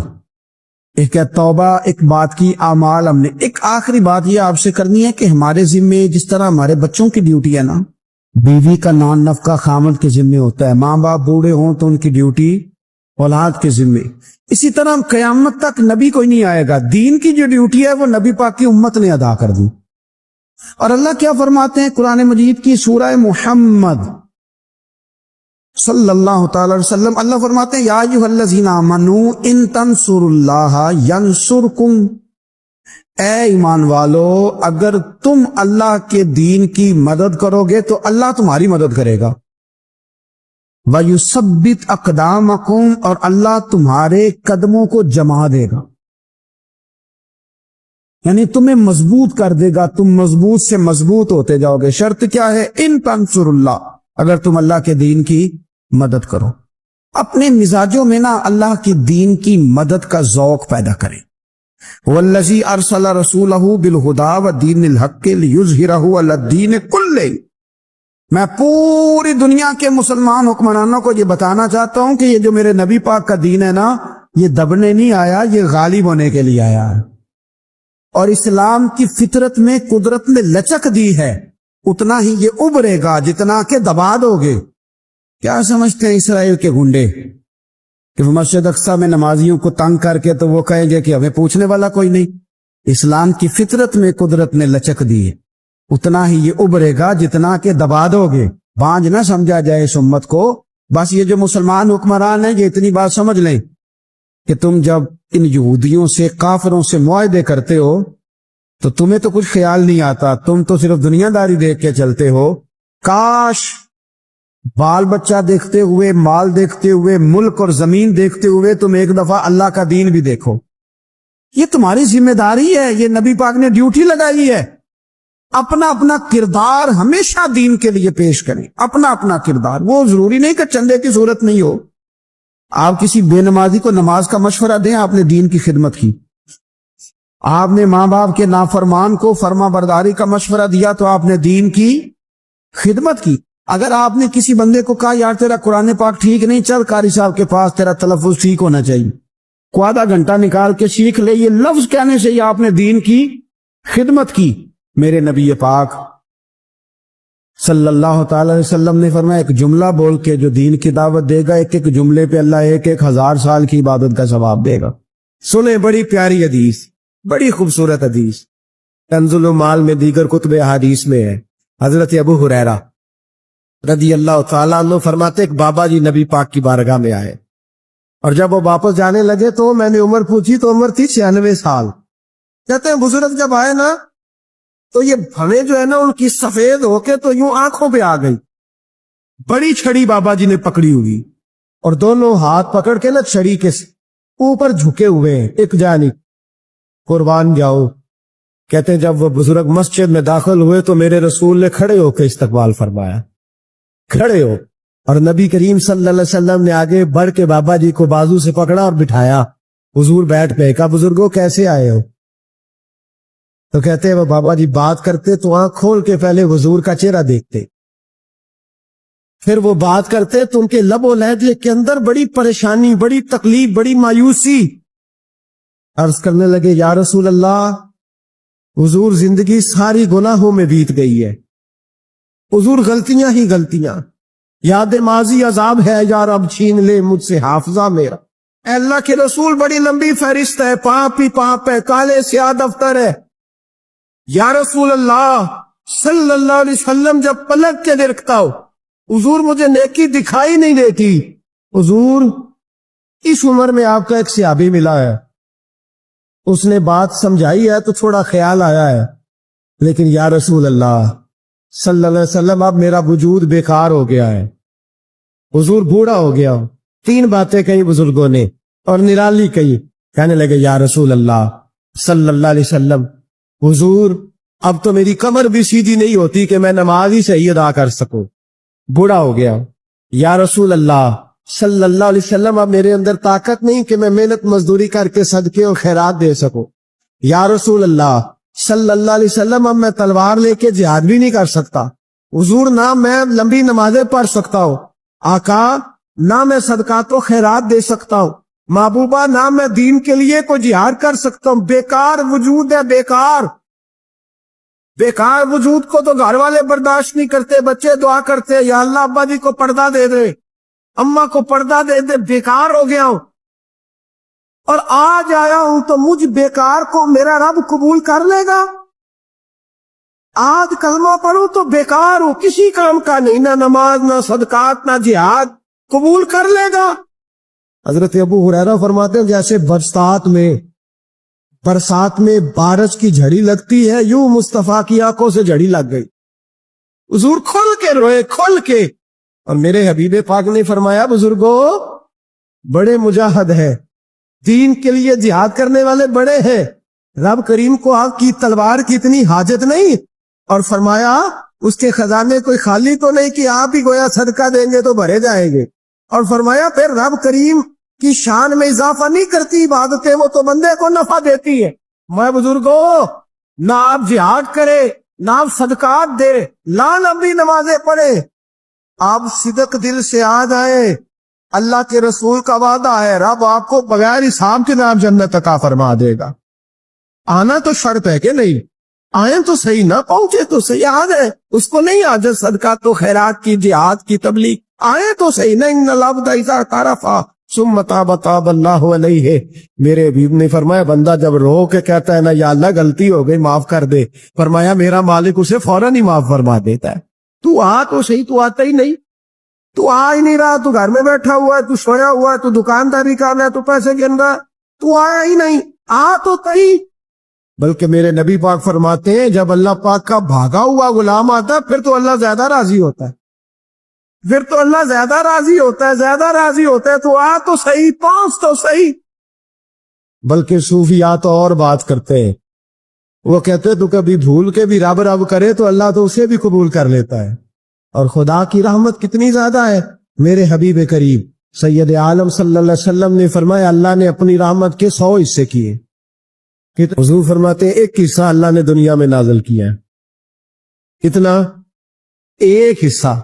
ایک ہے توبہ، ایک بات کی اعمال۔ ہم نے ایک آخری بات یہ آپ سے کرنی ہے کہ ہمارے ذمے جس طرح ہمارے بچوں کی ڈیوٹی ہے نا، بیوی کا نان نفقہ خامد کے ذمے ہوتا ہے، ماں باپ بوڑھے ہوں تو ان کی ڈیوٹی اولاد کے ذمے، اسی طرح قیامت تک نبی کوئی نہیں آئے گا، دین کی جو ڈیوٹی ہے وہ نبی پاک کی امت نے ادا کر دی۔ اور اللہ کیا فرماتے ہیں قرآن مجید کی سورہ محمد صلی اللہ تعالی علیہ وسلم، اللہ فرماتے ہیں، یا ایھا الذین آمنوا ان تنصروا اللہ ینصرکم، اے ایمان والو اگر تم اللہ کے دین کی مدد کرو گے تو اللہ تمہاری مدد کرے گا، وَيُثَبِّتْ أَقْدَامَكُمْ، اور اللہ تمہارے قدموں کو جما دے گا، یعنی تمہیں مضبوط کر دے گا، تم مضبوط سے مضبوط ہوتے جاؤ گے۔ شرط کیا ہے؟ ان تنصر اللہ، اگر تم اللہ کے دین کی مدد کرو۔ اپنے مزاجوں میں نا اللہ کی دین کی مدد کا ذوق پیدا کریں۔ وَالَّذِي أَرْسَلَ رَسُولَهُ بِالْهُدَىٰ وَدِينِ الْحَقِّ لِيُظْهِرَهُ عَلَى الدِّينِ كُلِّهِ، میں پوری دنیا کے مسلمان حکمرانوں کو یہ بتانا چاہتا ہوں کہ یہ جو میرے نبی پاک کا دین ہے نا، یہ دبنے نہیں آیا، یہ غالب ہونے کے لیے آیا ہے۔ اور اسلام کی فطرت میں قدرت نے لچک دی ہے، اتنا ہی یہ ابھرے گا جتنا کہ دبا دو گے۔ کیا سمجھتے ہیں اسرائیل کے گنڈے کہ وہ مسجد اقصیٰ میں نمازیوں کو تنگ کر کے تو وہ کہیں گے کہ ہمیں پوچھنے والا کوئی نہیں؟ اسلام کی فطرت میں قدرت نے لچک دی ہے، اتنا ہی یہ ابھرے گا جتنا کہ دبا دو گے۔ بانج نہ سمجھا جائے اس امت کو، بس یہ جو مسلمان حکمران ہیں یہ اتنی بات سمجھ لیں کہ تم جب ان یہودیوں سے، کافروں سے معاہدے کرتے ہو تو تمہیں تو کچھ خیال نہیں آتا، تم تو صرف دنیا داری دیکھ کے چلتے ہو۔ کاش بال بچہ دیکھتے ہوئے، مال دیکھتے ہوئے، ملک اور زمین دیکھتے ہوئے تم ایک دفعہ اللہ کا دین بھی دیکھو۔ یہ تمہاری ذمہ داری ہے، یہ نبی پاک نے ڈیوٹی لگائی ہے۔ اپنا اپنا کردار ہمیشہ دین کے لیے پیش کریں، اپنا اپنا کردار۔ وہ ضروری نہیں کہ چندے کی صورت نہیں ہو، آپ کسی بے نمازی کو نماز کا مشورہ دیں، آپ نے دین کی خدمت کی۔ آپ نے ماں باپ کے نافرمان کو فرما برداری کا مشورہ دیا تو آپ نے دین کی خدمت کی۔ اگر آپ نے کسی بندے کو کہا یار تیرا قرآن پاک ٹھیک نہیں، چل قاری صاحب کے پاس، تیرا تلفظ ٹھیک ہونا چاہیے، کو آدھا گھنٹہ نکال کے سیکھ لے، یہ لفظ کہنے سے ہی آپ نے دین کی خدمت کی۔ میرے نبی پاک صلی اللہ تعالی علیہ وسلم نے فرمایا ایک جملہ بول کے جو دین کی دعوت دے گا، ایک ایک جملے پہ اللہ 1,000 سال کی عبادت کا ثواب دے گا۔ سنیں، بڑی پیاری حدیث، بڑی خوبصورت حدیث، کنز المال میں دیگر کتب احادیث میں ہے۔ حضرت ابو ہریرہ رضی اللہ تعالیٰ عنہ فرماتے ایک بابا جی نبی پاک کی بارگاہ میں آئے، اور جب وہ واپس جانے لگے تو میں نے عمر پوچھی تو عمر تھی 96 سال۔ کہتے ہیں بزرگ جب آئے نا تو یہ بھویں جو ہے نا ان کی سفید ہو کے تو یوں آنکھوں پہ آ گئی، بڑی چھڑی بابا جی نے پکڑی ہوئی، اور دونوں ہاتھ پکڑ کے نا چھڑی کے اوپر جھکے ہوئے ہیں، ایک جانب، قربان جاؤ۔ کہتے ہیں جب وہ بزرگ مسجد میں داخل ہوئے تو میرے رسول نے کھڑے ہو کے استقبال فرمایا، کھڑے ہو، اور نبی کریم صلی اللہ علیہ وسلم نے آگے بڑھ کے بابا جی کو بازو سے پکڑا اور بٹھایا۔ حضور بیٹھ پہ، کہا بزرگوں کیسے آئے ہو؟ تو کہتے ہیں وہ بابا جی بات کرتے تو آنکھ کھول کے پہلے حضور کا چہرہ دیکھتے، پھر وہ بات کرتے تو ان کے لب و لہجے کے اندر بڑی پریشانی، بڑی تکلیف، بڑی مایوسی۔ عرض کرنے لگے یا رسول اللہ، حضور زندگی ساری گناہوں میں بیت گئی ہے، حضور غلطیاں ہی غلطیاں، یاد ماضی عذاب ہے، یا رب چھین لے مجھ سے حافظہ میرا۔ اے اللہ کے رسول بڑی لمبی فہرست ہے، پاپ ہی پاپ ہے، کالے سیاہ دفتر ہے۔ یا رسول اللہ صلی اللہ علیہ وسلم جب پلٹ کے دیکھتا ہو حضور مجھے نیکی دکھائی نہیں دیتی۔ حضور اس عمر میں آپ کا ایک صحابی ملا ہے، اس نے بات سمجھائی ہے تو تھوڑا خیال آیا ہے، لیکن یا رسول اللہ صلی اللہ علیہ وسلم اب میرا وجود بیکار ہو گیا ہے، حضور بوڑھا ہو گیا ہوں۔ 3 باتیں کہی بزرگوں نے اور نرالی کہی، کہنے لگے یا رسول اللہ صلی اللہ علیہ وسلم، حضور اب تو میری کمر بھی سیدھی نہیں ہوتی کہ میں نماز ہی صحیح ادا کر سکوں، بوڑھا ہو گیا ہوں۔ یا رسول اللہ صلی اللہ علیہ وسلم اب میرے اندر طاقت نہیں کہ میں محنت مزدوری کر کے صدقے اور خیرات دے سکوں۔ یا رسول اللہ صلی اللہ علیہ وسلم اب میں تلوار لے کے جہاد بھی نہیں کر سکتا، حضور نہ میں لمبی نمازیں پڑھ سکتا ہوں، آقا نہ میں صدقات و خیرات دے سکتا ہوں، محبوبہ نہ میں دین کے لیے کوئی جہاد کر سکتا ہوں، بیکار وجود ہے، بیکار وجود کو تو گھر والے برداشت نہیں کرتے، بچے دعا کرتے یا اللہ ابا جی کو پردہ دے دے، اماں کو پردہ دے دے، بیکار ہو گیا ہوں، اور آج آیا ہوں تو مجھ بیکار کو میرا رب قبول کر لے گا؟ آج کلمہ پڑھوں تو بیکار ہوں، کسی کام کا نہیں، نہ نماز نہ صدقات نہ جہاد، قبول کر لے گا؟ حضرت ابو ہریرہ فرماتے ہیں جیسے برسات میں بارش کی جھڑی لگتی ہے، یوں مصطفیٰ کی آنکھوں سے جھڑی لگ گئی، حضور کھل کے روئے، کھل کے۔ اور میرے حبیب پاک نے فرمایا بزرگوں بڑے مجاہد ہیں، دین کے لیے جہاد کرنے والے بڑے ہیں، رب کریم کو آپ کی تلوار کی اتنی حاجت نہیں، اور فرمایا اس کے خزانے کوئی خالی تو نہیں کہ آپ ہی گویا صدقہ دیں گے تو بھرے جائیں گے، اور فرمایا پھر رب کریم کی شان میں اضافہ نہیں کرتی عبادتیں، وہ تو بندے کو نفع دیتی ہے۔ میں بزرگوں نہ آپ جہاد کرے، نہ آپ صدقات دے، نہ لمبی نمازیں پڑھے، آپ صدق دل سے آ جائیں، اللہ کے رسول کا وعدہ ہے رب آپ کو بغیر حساب کے نام جنت عطا فرما دے گا۔ آنا تو شرط ہے کہ نہیں، آئیں تو صحیح، نہ پہنچے تو صحیح، آ جائیں، اس کو نہیں عاجز صدقات و خیرات کی، جہاد کی تبلیغ، آئیں تو صحیح، نہیں ان العبد اذا اعترف ثم تاب تاب اللہ علیہ۔ میرے حبیب نے فرمایا بندہ جب رو کے کہتا ہے نا یا اللہ غلطی ہو گئی معاف کر دے، فرمایا میرا مالک اسے فوراً ہی معاف فرما دیتا ہے۔ تو آ تو صحیح، تو آتا ہی نہیں، تو آ ہی نہیں رہا، تو گھر میں بیٹھا ہوا ہے، تو سویا ہوا ہے، تو دکانداری کر رہا ہے، تو پیسے گن رہا ہے، تو آیا ہی نہیں، آ تو صحیح۔ بلکہ میرے نبی پاک فرماتے ہیں جب اللہ پاک کا بھاگا ہوا غلام آتا ہے پھر تو اللہ زیادہ راضی ہوتا ہے، پھر تو اللہ زیادہ راضی ہوتا ہے، زیادہ راضی ہوتا ہے، تو آ تو صحیح، پہنچ تو صحیح۔ بلکہ صوفیات اور بات کرتے ہیں، وہ کہتے تو کبھی بھول کے بھی رب رب کرے تو اللہ تو اسے بھی قبول کر لیتا ہے، اور خدا کی رحمت کتنی زیادہ ہے۔ میرے حبیب کریم سید عالم صلی اللہ علیہ وسلم نے فرمایا اللہ نے اپنی رحمت کے 100 حصے کیے، کہ حضور فرماتے ہیں ایک حصہ اللہ نے دنیا میں نازل کیا ہے، کتنا؟ ایک حصہ۔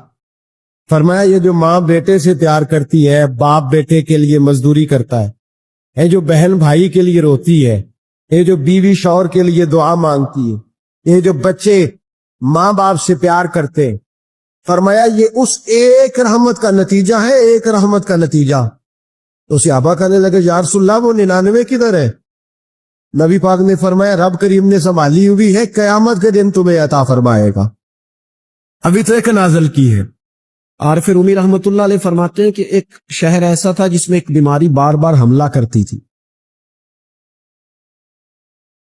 فرمایا یہ جو ماں بیٹے سے پیار کرتی ہے، باپ بیٹے کے لیے مزدوری کرتا ہے، یہ جو بہن بھائی کے لیے روتی ہے، یہ جو بیوی شوہر کے لیے دعا مانگتی ہے، یہ جو بچے ماں باپ سے پیار کرتے ہیں، فرمایا یہ اس ایک رحمت کا نتیجہ ہے، ایک رحمت کا نتیجہ۔ تو صحابہ کہنے لگے یا رسول اللہ وہ 99 کدھر ہے؟ نبی پاک نے فرمایا رب کریم نے سنبھالی ہوئی ہے، قیامت کے دن تمہیں عطا فرمائے گا۔ ابھی تو ایک نازل کی ہے۔ عارف رومی رحمت اللہ علیہ فرماتے ہیں کہ ایک شہر ایسا تھا جس میں ایک بیماری بار بار حملہ کرتی تھی،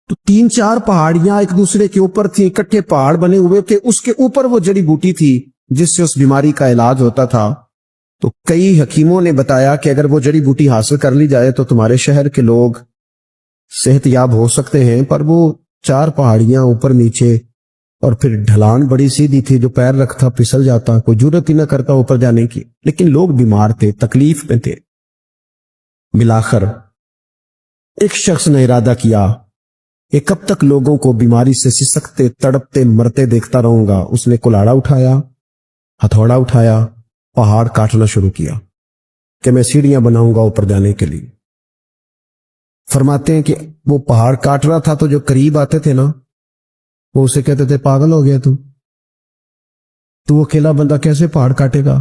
تو 3-4 پہاڑیاں ایک دوسرے کے اوپر تھیں، اکٹھے پہاڑ بنے ہوئے تھے، اس کے اوپر وہ جڑی بوٹی تھی جس سے اس بیماری کا علاج ہوتا تھا۔ تو کئی حکیموں نے بتایا کہ اگر وہ جڑی بوٹی حاصل کر لی جائے تو تمہارے شہر کے لوگ صحت یاب ہو سکتے ہیں، پر وہ 4 پہاڑیاں اوپر نیچے اور پھر ڈھلان بڑی سیدھی تھی، جو پیر رکھتا پھسل جاتا، کوئی جرت ہی نہ کرتا اوپر جانے کی، لیکن لوگ بیمار تھے، تکلیف میں تھے۔ بالآخر ایک شخص نے ارادہ کیا کہ کب تک لوگوں کو بیماری سے سسکتے تڑپتے مرتے دیکھتا رہوں گا۔ اس نے کلاڑا اٹھایا، ہتھوڑا اٹھایا، پہاڑ کاٹنا شروع کیا کہ میں سیڑھیاں بناؤں گا اوپر جانے کے لیے۔ فرماتے ہیں کہ وہ پہاڑ کاٹ رہا تھا تو جو قریب آتے تھے نا وہ اسے کہتے تھے پاگل ہو گیا تو وہ اکیلا بندہ کیسے پہاڑ کاٹے گا،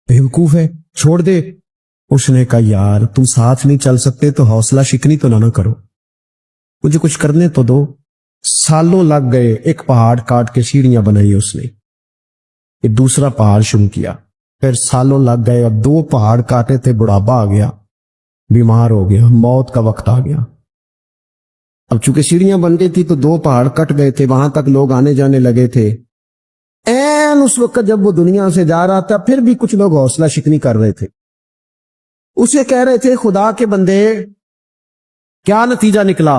بیوقوف ہے، چھوڑ دے۔ اس نے کہا یار تم ساتھ نہیں چل سکتے تو حوصلہ شکنی تو نہ کرو، مجھے کچھ کرنے تو دو۔ سالوں لگ گئے، ایک پہاڑ کاٹ کے سیڑھیاں بنائی اس نے، ایک دوسرا پہاڑ شروع کیا، پھر سالوں لگ گئے، اب 2 پہاڑ کاٹے تھے، بڑھاپا آ گیا، بیمار ہو گیا، موت کا وقت آ گیا۔ اب چونکہ سیڑھیاں بن گئی تھی تو 2 پہاڑ کٹ گئے تھے، وہاں تک لوگ آنے جانے لگے تھے۔ این اس وقت جب وہ دنیا سے جا رہا تھا پھر بھی کچھ لوگ حوصلہ شکنی کر رہے تھے، اسے کہہ رہے تھے خدا کے بندے کیا نتیجہ نکلا۔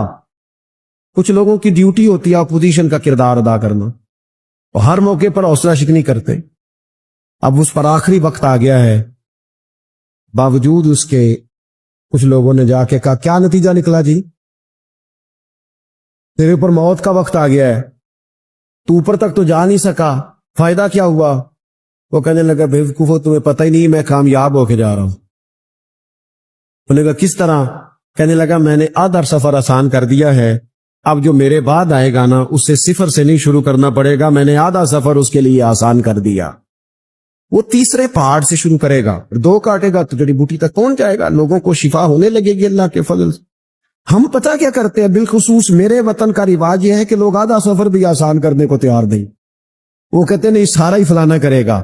کچھ لوگوں کی ڈیوٹی ہوتی ہے اپوزیشن کا کردار ادا کرنا، اور ہر موقع پر حوصلہ شکنی کرتے۔ اب اس پر آخری وقت آ گیا ہے، باوجود اس کے کچھ لوگوں نے جا کے کہا کیا نتیجہ نکلا جی، تیرے اوپر موت کا وقت آ گیا ہے، تو اوپر تک تو جا نہیں سکا، فائدہ کیا ہوا؟ وہ کہنے لگا بیوقوفو تمہیں پتہ ہی نہیں میں کامیاب ہو کے جا رہا ہوں۔ انہوں نے کہا کس طرح؟ کہنے لگا میں نے آدھا سفر آسان کر دیا ہے، اب جو میرے بعد آئے گا نا اس سے 0 سے نہیں شروع کرنا پڑے گا، میں نے آدھا سفر اس کے لیے آسان کر دیا۔ وہ تیسرے پہاڑ سے شروع کرے گا، 2 کاٹے گا تو جڑی بوٹی تک پہنچ جائے گا، لوگوں کو شفا ہونے لگے گی اللہ کے فضل سے۔ ہم پتہ کیا کرتے ہیں، بالخصوص میرے وطن کا رواج یہ ہے کہ لوگ آدھا سفر بھی آسان کرنے کو تیار نہیں، وہ کہتے ہیں نہیں سارا ہی فلانا کرے گا۔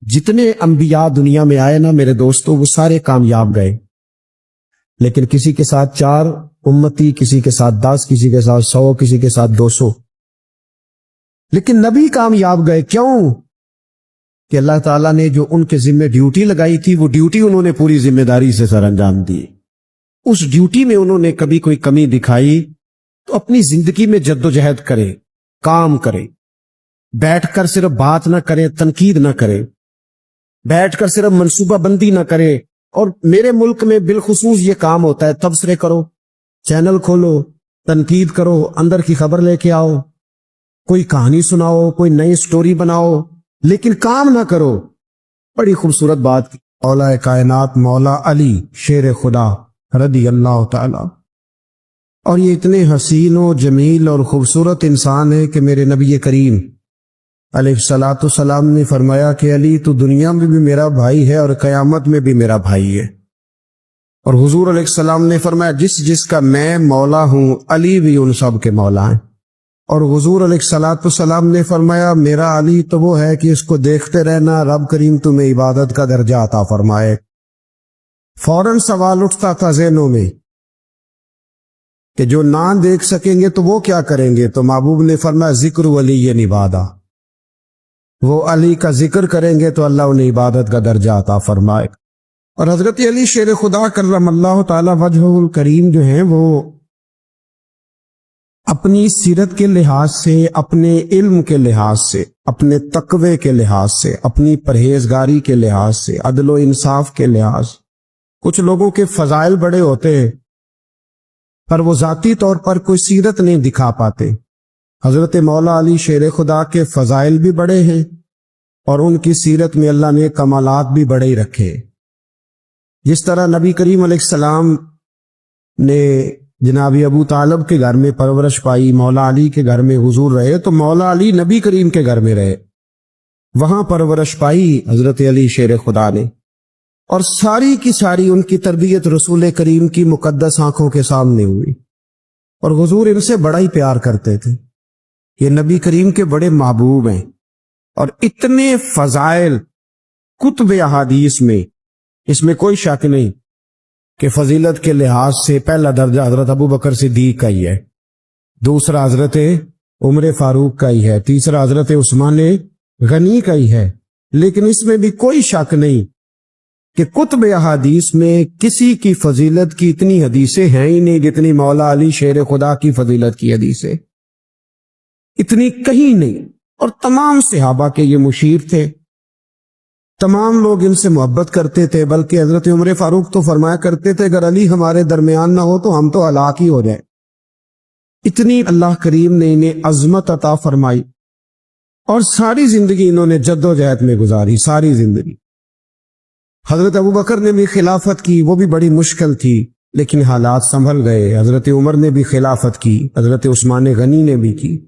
جتنے انبیاء دنیا میں آئے نا میرے دوستوں وہ سارے کامیاب گئے، لیکن کسی کے ساتھ 4 امتی، کسی کے ساتھ 10، کسی کے ساتھ 100، کسی کے ساتھ 200، لیکن نبی کامیاب گئے۔ کیوں؟ کہ اللہ تعالیٰ نے جو ان کے ذمہ ڈیوٹی لگائی تھی وہ ڈیوٹی انہوں نے پوری ذمہ داری سے سر انجام دی۔ اس ڈیوٹی میں انہوں نے کبھی کوئی کمی دکھائی تو اپنی زندگی میں جدوجہد کرے، کام کرے، بیٹھ کر صرف بات نہ کرے، تنقید نہ کرے، بیٹھ کر صرف منصوبہ بندی نہ کرے۔ اور میرے ملک میں بالخصوص یہ کام ہوتا ہے، تبصرے کرو، چینل کھولو، تنقید کرو، اندر کی خبر لے کے آؤ، کوئی کہانی سناؤ، کوئی نئی سٹوری بناؤ، لیکن کام نہ کرو۔ بڑی خوبصورت بات کی مولا کائنات مولا علی شیر خدا رضی اللہ تعالی، اور یہ اتنے حسین و جمیل اور خوبصورت انسان ہے کہ میرے نبی کریم علیہ الصلوۃ والسلام نے فرمایا کہ علی تو دنیا میں بھی میرا بھائی ہے اور قیامت میں بھی میرا بھائی ہے۔ اور حضور علیہ السلام نے فرمایا جس کا میں مولا ہوں علی بھی ان سب کے مولا ہیں۔ اور حضور علیہ الصلوۃ والسلام نے فرمایا میرا علی تو وہ ہے کہ اس کو دیکھتے رہنا رب کریم تمہیں عبادت کا درجہ عطا فرمائے۔ فوراً سوال اٹھتا تھا ذہنوں میں کہ جو نہ دیکھ سکیں گے تو وہ کیا کریں گے؟ تو محبوب نے فرمایا ذکر ولی عبادہ، وہ علی کا ذکر کریں گے تو اللہ انہیں عبادت کا درجہ عطا فرمائے۔ اور حضرت علی شیر خدا کرم اللہ تعالی وجہہ الکریم جو ہیں وہ اپنی سیرت کے لحاظ سے، اپنے علم کے لحاظ سے، اپنے تقوی کے لحاظ سے، اپنی پرہیزگاری کے لحاظ سے، عدل و انصاف کے لحاظ، کچھ لوگوں کے فضائل بڑے ہوتے ہیں پر وہ ذاتی طور پر کوئی سیرت نہیں دکھا پاتے۔ حضرت مولا علی شیر خدا کے فضائل بھی بڑے ہیں اور ان کی سیرت میں اللہ نے کمالات بھی بڑے ہی رکھے۔ جس طرح نبی کریم علیہ السلام نے جناب ابو طالب کے گھر میں پرورش پائی، مولا علی کے گھر میں حضور رہے، تو مولا علی نبی کریم کے گھر میں رہے۔ وہاں پرورش پائی حضرت علی شیر خدا نے، اور ساری کی ساری ان کی تربیت رسول کریم کی مقدس آنکھوں کے سامنے ہوئی، اور حضور ان سے بڑا ہی پیار کرتے تھے۔ یہ نبی کریم کے بڑے محبوب ہیں، اور اتنے فضائل کتب احادیث میں، اس میں کوئی شک نہیں کہ فضیلت کے لحاظ سے پہلا درجہ حضرت ابو بکر صدیق کا ہی ہے، دوسرا حضرت عمر فاروق کا ہی ہے، تیسرا حضرت عثمان غنی کا ہی ہے، لیکن اس میں بھی کوئی شک نہیں کہ کتب احادیث میں کسی کی فضیلت کی اتنی حدیثیں ہیں ہی نہیں جتنی مولا علی شیر خدا کی فضیلت کی حدیثیں، اتنی کہیں نہیں۔ اور تمام صحابہ کے یہ مشیر تھے، تمام لوگ ان سے محبت کرتے تھے، بلکہ حضرت عمر فاروق تو فرمایا کرتے تھے اگر علی ہمارے درمیان نہ ہو تو ہم تو ہلاک ہی ہو جائیں۔ اتنی اللہ کریم نے انہیں عظمت عطا فرمائی، اور ساری زندگی انہوں نے جد و جہد میں گزاری، ساری زندگی۔ حضرت ابو بکر نے بھی خلافت کی، وہ بھی بڑی مشکل تھی، لیکن حالات سنبھل گئے۔ حضرت عمر نے بھی خلافت کی، حضرت عثمان غنی نے بھی کی،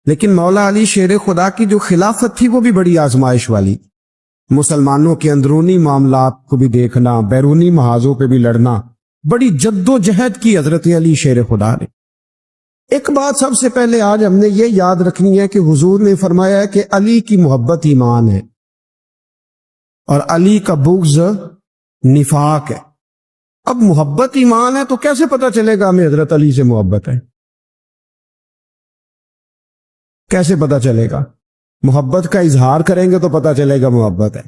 لیکن مولا علی شیر خدا کی جو خلافت تھی وہ بھی بڑی آزمائش والی، مسلمانوں کے اندرونی معاملات کو بھی دیکھنا، بیرونی محاذوں پہ بھی لڑنا، بڑی جد و جہد کی حضرت علی شیر خدا نے۔ ایک بات سب سے پہلے آج ہم نے یہ یاد رکھنی ہے کہ حضور نے فرمایا ہے کہ علی کی محبت ایمان ہے، اور علی کا بغض نفاق ہے۔ اب محبت ایمان ہے تو کیسے پتا چلے گا ہمیں حضرت علی سے محبت ہے؟ کیسے پتا چلے گا؟ محبت کا اظہار کریں گے تو پتا چلے گا محبت ہے،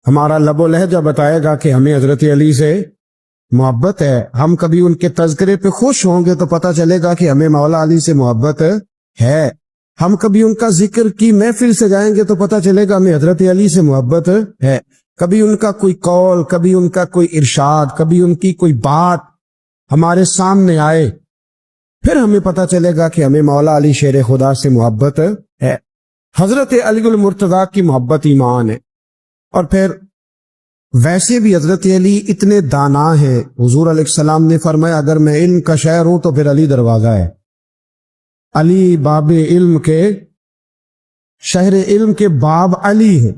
ہمارا لب و لہجہ بتائے گا کہ ہمیں حضرت علی سے محبت ہے، ہم کبھی ان کے تذکرے پہ خوش ہوں گے تو پتا چلے گا کہ ہمیں مولا علی سے محبت ہے، ہم کبھی ان کا ذکر کی محفل سے جائیں گے تو پتا چلے گا ہمیں حضرت علی سے محبت ہے، کبھی ان کا کوئی قول، کبھی ان کا کوئی ارشاد، کبھی ان کی کوئی بات ہمارے سامنے آئے، پھر ہمیں پتا چلے گا کہ ہمیں مولا علی شیر خدا سے محبت ہے۔ حضرت علی المرتضیٰ کی محبت ایمان ہے۔ اور پھر ویسے بھی حضرت علی اتنے دانا ہیں، حضور علیہ السلام نے فرمایا اگر میں علم کا شہر ہوں تو پھر علی دروازہ ہے، علی باب علم کے، شہر علم کے باب علی ہے۔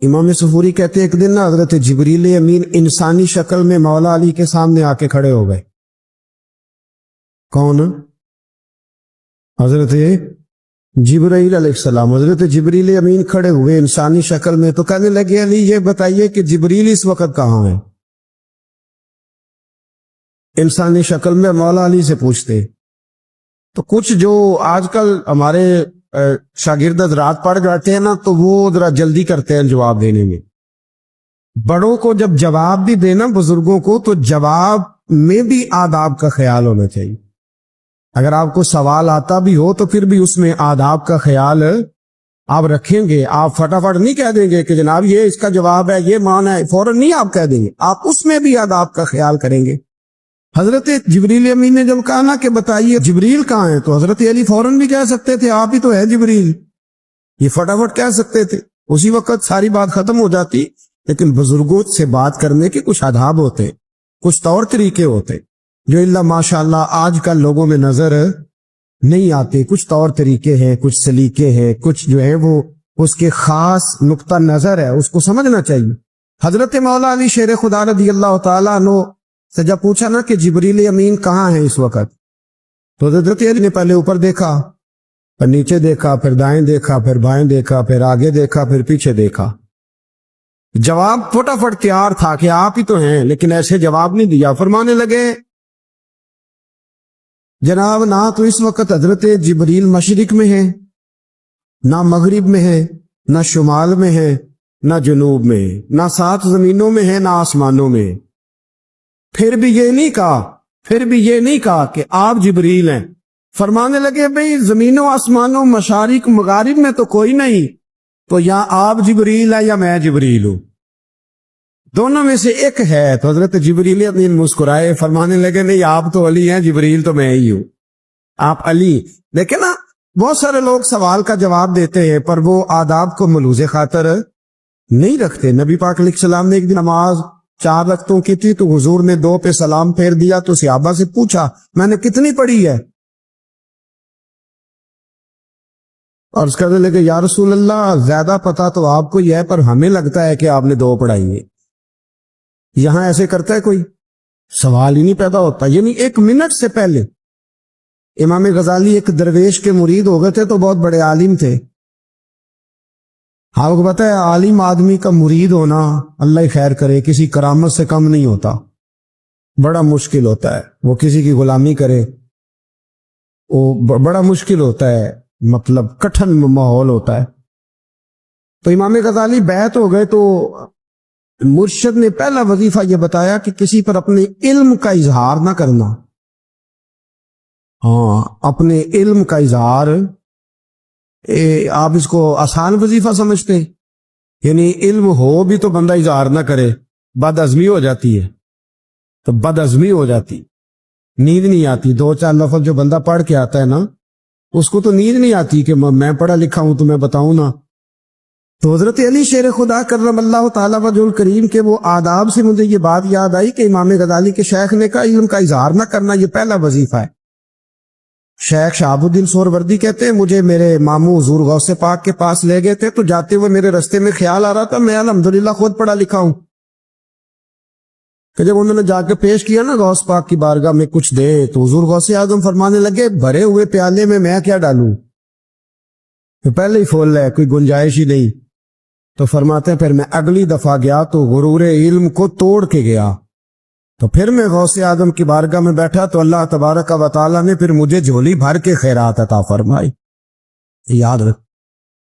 امام صفوری کہتے ہیں ایک دن نا حضرت جبریل امین انسانی شکل میں مولا علی کے سامنے آ کے کھڑے ہو گئے۔ کون؟ حضرت جبرائیل علیہ السلام۔ حضرت جبریل امین کھڑے ہوئے انسانی شکل میں، تو کہنے لگے علی یہ بتائیے کہ جبریل اس وقت کہاں ہے؟ انسانی شکل میں مولا علی سے پوچھتے۔ تو کچھ جو آج کل ہمارے شاگرد حضرات پڑھ جاتے ہیں نا تو وہ ذرا جلدی کرتے ہیں جواب دینے میں۔ بڑوں کو جب جواب بھی دینا بزرگوں کو تو جواب میں بھی آداب کا خیال ہونا چاہیے۔ اگر آپ کو سوال آتا بھی ہو تو پھر بھی اس میں آداب کا خیال آپ رکھیں گے، آپ فٹافٹ نہیں کہہ دیں گے کہ جناب یہ اس کا جواب ہے، یہ معنی ہے، فوراً نہیں آپ کہہ دیں گے، آپ اس میں بھی آداب کا خیال کریں گے۔ حضرت جبریل امین نے جب کہا نا کہ بتائیے جبریل کہاں ہے، تو حضرت علی فوراً بھی کہہ سکتے تھے آپ ہی تو ہے جبریل، یہ فٹافٹ کہہ سکتے تھے، اسی وقت ساری بات ختم ہو جاتی۔ لیکن بزرگوں سے بات کرنے کے کچھ آداب ہوتے، کچھ طور طریقے ہوتے جو اللہ ماشاءاللہ آج کل لوگوں میں نظر نہیں آتے، کچھ طور طریقے ہیں، کچھ سلیقے ہیں، کچھ جو ہے وہ اس کے خاص نقطہ نظر ہے، اس کو سمجھنا چاہیے۔ حضرت مولا علی شیر خدا رضی اللہ تعالیٰ عنہ سے جب پوچھا نا کہ جبریل امین کہاں ہے اس وقت، تو حضرت علی نے پہلے اوپر دیکھا، پھر نیچے دیکھا، پھر دائیں دیکھا، پھر بائیں دیکھا، پھر آگے دیکھا، پھر پیچھے دیکھا۔ جواب فٹافٹ تیار تھا کہ آپ ہی تو ہیں، لیکن ایسے جواب نہیں دیا۔ فرمانے لگے جناب نہ تو اس وقت حضرت جبریل مشرق میں ہے، نہ مغرب میں ہے، نہ شمال میں ہے، نہ جنوب میں، نہ 7 زمینوں میں ہے، نہ آسمانوں میں۔ پھر بھی یہ نہیں کہا کہ آپ جبریل ہیں۔ فرمانے لگے بھئی زمینوں آسمانوں مشارق مغارب میں تو کوئی نہیں، تو یا آپ جبریل ہے یا میں جبریل ہوں، دونوں میں سے ایک ہے۔ تو حضرت جبریل امین مسکرائے، فرمانے لگے نہیں آپ تو علی ہیں، جبریل تو میں ہی ہوں، آپ علی۔ لیکن نا بہت سارے لوگ سوال کا جواب دیتے ہیں پر وہ آداب کو ملوز خاطر نہیں رکھتے۔ نبی پاک علیہ السلام نے ایک دن نماز 4 رکعتوں کی تھی تو حضور نے 2 پہ سلام پھیر دیا، تو صحابہ سے پوچھا میں نے کتنی پڑھی ہے؟ اور اس کہنے لگے یا رسول اللہ زیادہ پتا تو آپ کو یہ ہے پر ہمیں لگتا ہے کہ آپ نے 2 پڑھائی ہے. یہاں ایسے کرتا ہے کوئی؟ سوال ہی نہیں پیدا ہوتا. یعنی 1 منٹ سے پہلے امام غزالی ایک درویش کے مرید ہو گئے تھے تو بہت بڑے عالم تھے. آپ کو پتا ہے عالم آدمی کا مرید ہونا اللہ خیر کرے کسی کرامت سے کم نہیں ہوتا. بڑا مشکل ہوتا ہے وہ کسی کی غلامی کرے, وہ بڑا مشکل ہوتا ہے, مطلب کٹھن ماحول ہوتا ہے. تو امام غزالی بیعت ہو گئے تو مرشد نے پہلا وظیفہ یہ بتایا کہ کسی پر اپنے علم کا اظہار نہ کرنا. ہاں اپنے علم کا اظہار, آپ اس کو آسان وظیفہ سمجھتے ہیں؟ یعنی علم ہو بھی تو بندہ اظہار نہ کرے, بد عزمی ہو جاتی ہے. تو بد عزمی ہو جاتی, نیند نہیں آتی. 2-4 لفظ جو بندہ پڑھ کے آتا ہے نا اس کو تو نیند نہیں آتی کہ میں پڑھا لکھا ہوں تو میں بتاؤں نا. تو حضرت علی شیر خدا کرم اللہ تعالیٰ وجہ الکریم کے وہ آداب سے مجھے یہ بات یاد آئی کہ امام غزالی کے شیخ نے کہا علم کا اظہار نہ کرنا یہ پہلا وظیفہ ہے. شیخ شہاب الدین سہروردی کہتے ہیں مجھے میرے ماموں حضور غوث پاک کے پاس لے گئے تھے تو جاتے ہوئے میرے رستے میں خیال آ رہا تھا میں الحمدللہ خود پڑھا لکھا ہوں, کہ جب انہوں نے جا کے پیش کیا نا غوث پاک کی بارگاہ میں کچھ دے تو حضور غوث اعظم فرمانے لگے بھرے ہوئے پیالے میں کیا ڈالوں, تو پہلے ہی فول ہے کوئی گنجائش ہی نہیں. تو فرماتے ہیں پھر میں اگلی دفعہ گیا تو غرور علم کو توڑ کے گیا, تو پھر میں غوث اعظم کی بارگاہ میں بیٹھا تو اللہ تبارک و تعالیٰ نے پھر مجھے جھولی بھر کے خیرات عطا فرمائی. یاد رکھ.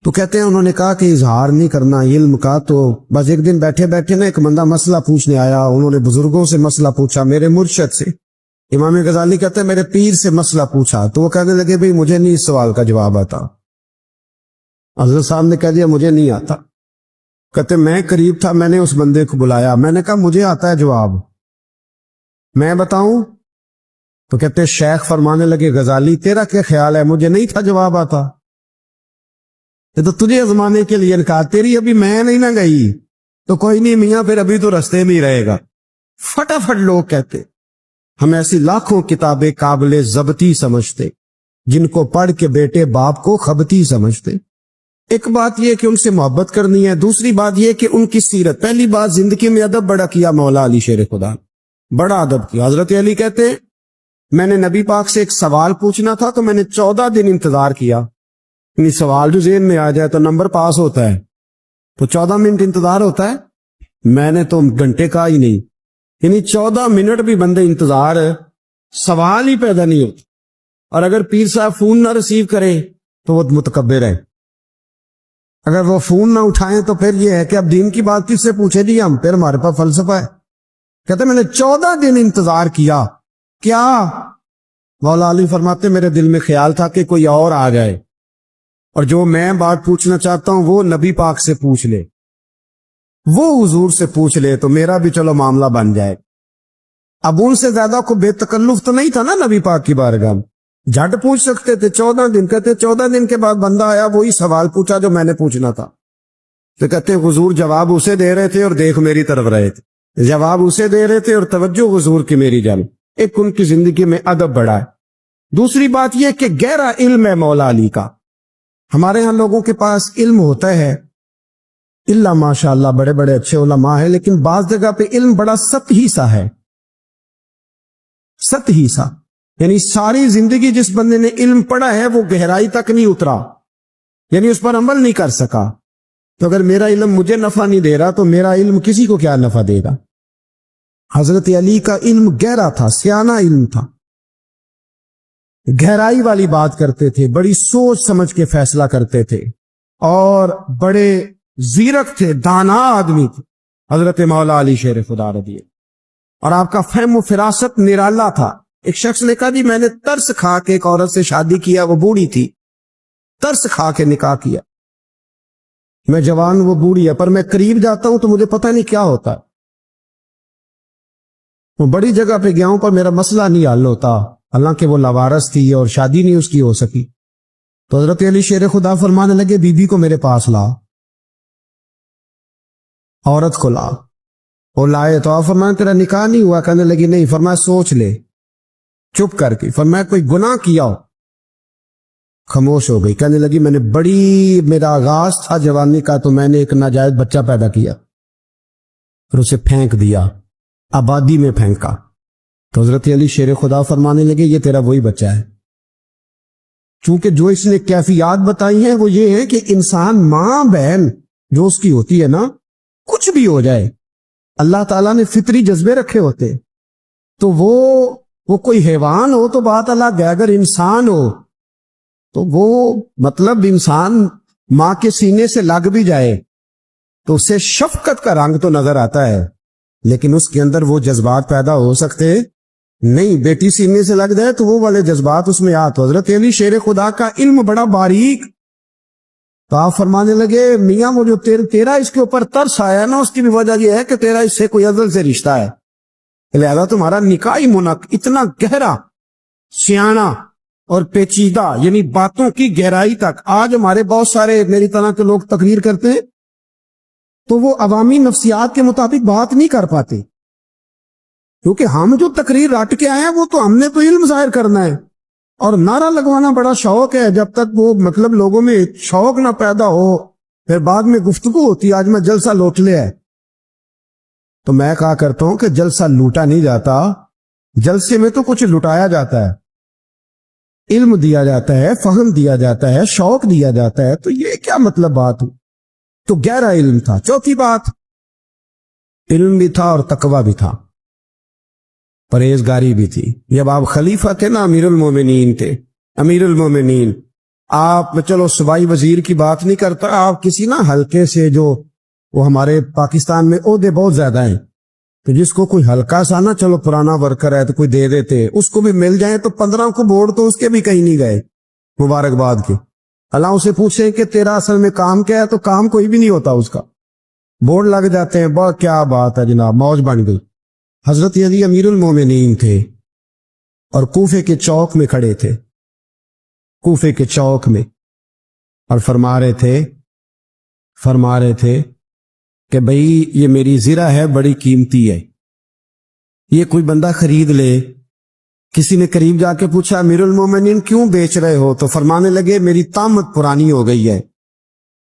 تو کہتے ہیں انہوں نے کہا کہ اظہار نہیں کرنا علم کا. تو بس ایک دن بیٹھے بیٹھے نا ایک بندہ مسئلہ پوچھنے آیا, انہوں نے بزرگوں سے مسئلہ پوچھا, میرے مرشد سے. امام غزالی کہتے ہیں میرے پیر سے مسئلہ پوچھا تو وہ کہنے لگے بھئی مجھے نہیں اس سوال کا جواب آتا. حضرت صاحب نے کہہ دیا مجھے نہیں آتا. کہتے میں قریب تھا, میں نے اس بندے کو بلایا, میں نے کہا مجھے آتا ہے جواب, میں بتاؤں؟ تو کہتے شیخ فرمانے لگے غزالی تیرا کیا خیال ہے مجھے نہیں تھا جواب آتا, یہ تو تجھے آزمانے کے لیے کہا, تیری ابھی میں نہیں نہ گئی تو کوئی نہیں میاں پھر ابھی تو رستے میں ہی رہے گا. فٹافٹ لوگ کہتے ہم ایسی لاکھوں کتابیں قابل ضبطی سمجھتے جن کو پڑھ کے بیٹے باپ کو خبتی سمجھتے. ایک بات یہ کہ ان سے محبت کرنی ہے, دوسری بات یہ کہ ان کی سیرت. پہلی بات زندگی میں ادب بڑا کیا مولا علی شیر خدا, بڑا ادب کیا. حضرت علی کہتے ہیں میں نے نبی پاک سے ایک سوال پوچھنا تھا تو میں نے 14 دن انتظار کیا. یعنی سوال جو ذہن میں آ جائے تو نمبر پاس ہوتا ہے, تو 14 منٹ انتظار ہوتا ہے, میں نے تو گھنٹے کا ہی نہیں. یعنی 14 منٹ بھی بندے انتظار, سوال ہی پیدا نہیں ہوتا. اور اگر پیر صاحب فون نہ ریسیو کرے تو وہ متکبر ہے, اگر وہ فون نہ اٹھائیں تو پھر یہ ہے کہ اب دین کی بات کس سے پوچھے جی ہم, پھر ہمارے پاس فلسفہ ہے. کہتے میں نے 14 دن انتظار کیا. کیا؟ مولا علی فرماتے میرے دل میں خیال تھا کہ کوئی اور آ جائے اور جو میں بات پوچھنا چاہتا ہوں وہ نبی پاک سے پوچھ لے, وہ حضور سے پوچھ لے تو میرا بھی چلو معاملہ بن جائے. اب ان سے زیادہ کو بے تکلف تو نہیں تھا نا نبی پاک کی بارگاہ میں, جھٹ پوچھ سکتے تھے. 14 دن کہتے 14 دن کے بعد بندہ آیا, وہی سوال پوچھا جو میں نے پوچھنا تھا. تو کہتے حضور جواب اسے دے رہے تھے اور دیکھ میری طرف رہے تھے, جواب اسے دے رہے تھے اور توجہ حضور کی میری جانب. ایک ان کی زندگی میں ادب بڑھا ہے. دوسری بات یہ کہ گہرا علم ہے مولا علی کا. ہمارے ہاں لوگوں کے پاس علم ہوتا ہے اللہ ماشاء اللہ بڑے بڑے اچھے علماء ہیں, لیکن بعض جگہ پہ علم بڑا سطحی سا ہے, سطحی سا. یعنی ساری زندگی جس بندے نے علم پڑھا ہے وہ گہرائی تک نہیں اترا, یعنی اس پر عمل نہیں کر سکا. تو اگر میرا علم مجھے نفع نہیں دے رہا تو میرا علم کسی کو کیا نفع دے گا. حضرت علی کا علم گہرا تھا, سیانہ علم تھا, گہرائی والی بات کرتے تھے, بڑی سوچ سمجھ کے فیصلہ کرتے تھے اور بڑے زیرک تھے, دانا آدمی تھے حضرت مولا علی شیر خدا رضی. اور آپ کا فہم و فراست نرالا تھا. ایک شخص نے کہا جی میں نے ترس کھا کے ایک عورت سے شادی کیا, وہ بوڑھی تھی, ترس کھا کے نکاح کیا. میں جوان, وہ بوڑھی ہے, پر میں قریب جاتا ہوں تو مجھے پتہ نہیں کیا ہوتا. وہ بڑی جگہ پہ گیا ہوں پر میرا مسئلہ نہیں حل ہوتا, حالانکہ وہ لاوارث تھی اور شادی نہیں اس کی ہو سکی. تو حضرت علی شیر خدا فرمانے لگے بی بی کو میرے پاس لا, عورت کو لا. وہ لائے تو آپ فرمایا تیرا نکاح نہیں ہوا؟ کہنے لگی نہیں. فرمایا سوچ لے چپ کر کے. فرمایا کوئی گناہ کیا ہو؟ خاموش ہو گئی. کہنے لگی میں نے میرا آغاز تھا جوانی کا تو میں نے ایک ناجائز بچہ پیدا کیا اور اسے پھینک دیا, آبادی میں پھینکا. تو حضرت علی شیر خدا فرمانے لگے یہ تیرا وہی بچہ ہے. چونکہ جو اس نے کیفیات بتائی ہیں وہ یہ ہے کہ انسان ماں بہن جو اس کی ہوتی ہے نا, کچھ بھی ہو جائے, اللہ تعالیٰ نے فطری جذبے رکھے ہوتے. تو وہ کوئی حیوان ہو تو بات الگ ہے, اگر انسان ہو تو وہ مطلب انسان ماں کے سینے سے لگ بھی جائے تو اسے شفقت کا رنگ تو نظر آتا ہے, لیکن اس کے اندر وہ جذبات پیدا ہو سکتے نہیں. بیٹی سینے سے لگ جائے تو وہ والے جذبات اس میں آتے. حضرت علی شیر خدا کا علم بڑا باریک. تو آپ فرمانے لگے میاں وہ جو تیرا اس کے اوپر ترس آیا نا, اس کی بھی وجہ یہ ہے کہ تیرا اس سے کوئی ازل سے رشتہ ہے, لہذا تمہارا نکاحی منق اتنا گہرا, سیاںا اور پیچیدہ, یعنی باتوں کی گہرائی تک. آج ہمارے بہت سارے میری طرح کے لوگ تقریر کرتے ہیں تو وہ عوامی نفسیات کے مطابق بات نہیں کر پاتے, کیونکہ ہم جو تقریر رٹ کے آئے ہیں وہ تو ہم نے تو علم ظاہر کرنا ہے, اور نعرہ لگوانا بڑا شوق ہے. جب تک وہ مطلب لوگوں میں شوق نہ پیدا ہو پھر بعد میں گفتگو ہوتی ہے آج میں جلسہ لوٹ لیا ہے. تو میں کہا کرتا ہوں کہ جلسہ لوٹا نہیں جاتا, جلسے میں تو کچھ لٹایا جاتا ہے, علم دیا جاتا ہے, فہم دیا جاتا ہے, شوق دیا جاتا ہے. تو یہ کیا مطلب بات ہو؟ تو گہرا علم تھا. چوتھی بات, علم بھی تھا اور تقوی بھی تھا, پرہیزگاری بھی تھی. جب آپ خلیفہ تھے نا, امیر المومنین تھے, امیر المومنین, آپ چلو صوبائی وزیر کی بات نہیں کرتا, آپ کسی نا ہلکے سے جو وہ ہمارے پاکستان میں عہدے بہت زیادہ ہیں, تو جس کو کوئی ہلکا سا نا چلو پرانا ورکر ہے تو کوئی دے دیتے, اس کو بھی مل جائیں تو 15 کو بورڈ تو اس کے بھی کہیں نہیں گئے مبارکباد کے. اللہ اسے پوچھیں کہ تیرا اصل میں کام کیا ہے تو کام کوئی بھی نہیں ہوتا اس کا, بورڈ لگ جاتے ہیں. بہت کیا بات ہے جناب, موج بن گئی. حضرت علی امیر المومنین تھے اور کوفے کے چوک میں کھڑے تھے, کوفے کے چوک میں, اور فرما رہے تھے کہ بھئی یہ میری زرہ ہے, بڑی قیمتی ہے, یہ کوئی بندہ خرید لے. کسی نے قریب جا کے پوچھا امیر المومنین کیوں بیچ رہے ہو؟ تو فرمانے لگے میری طامت پرانی ہو گئی ہے,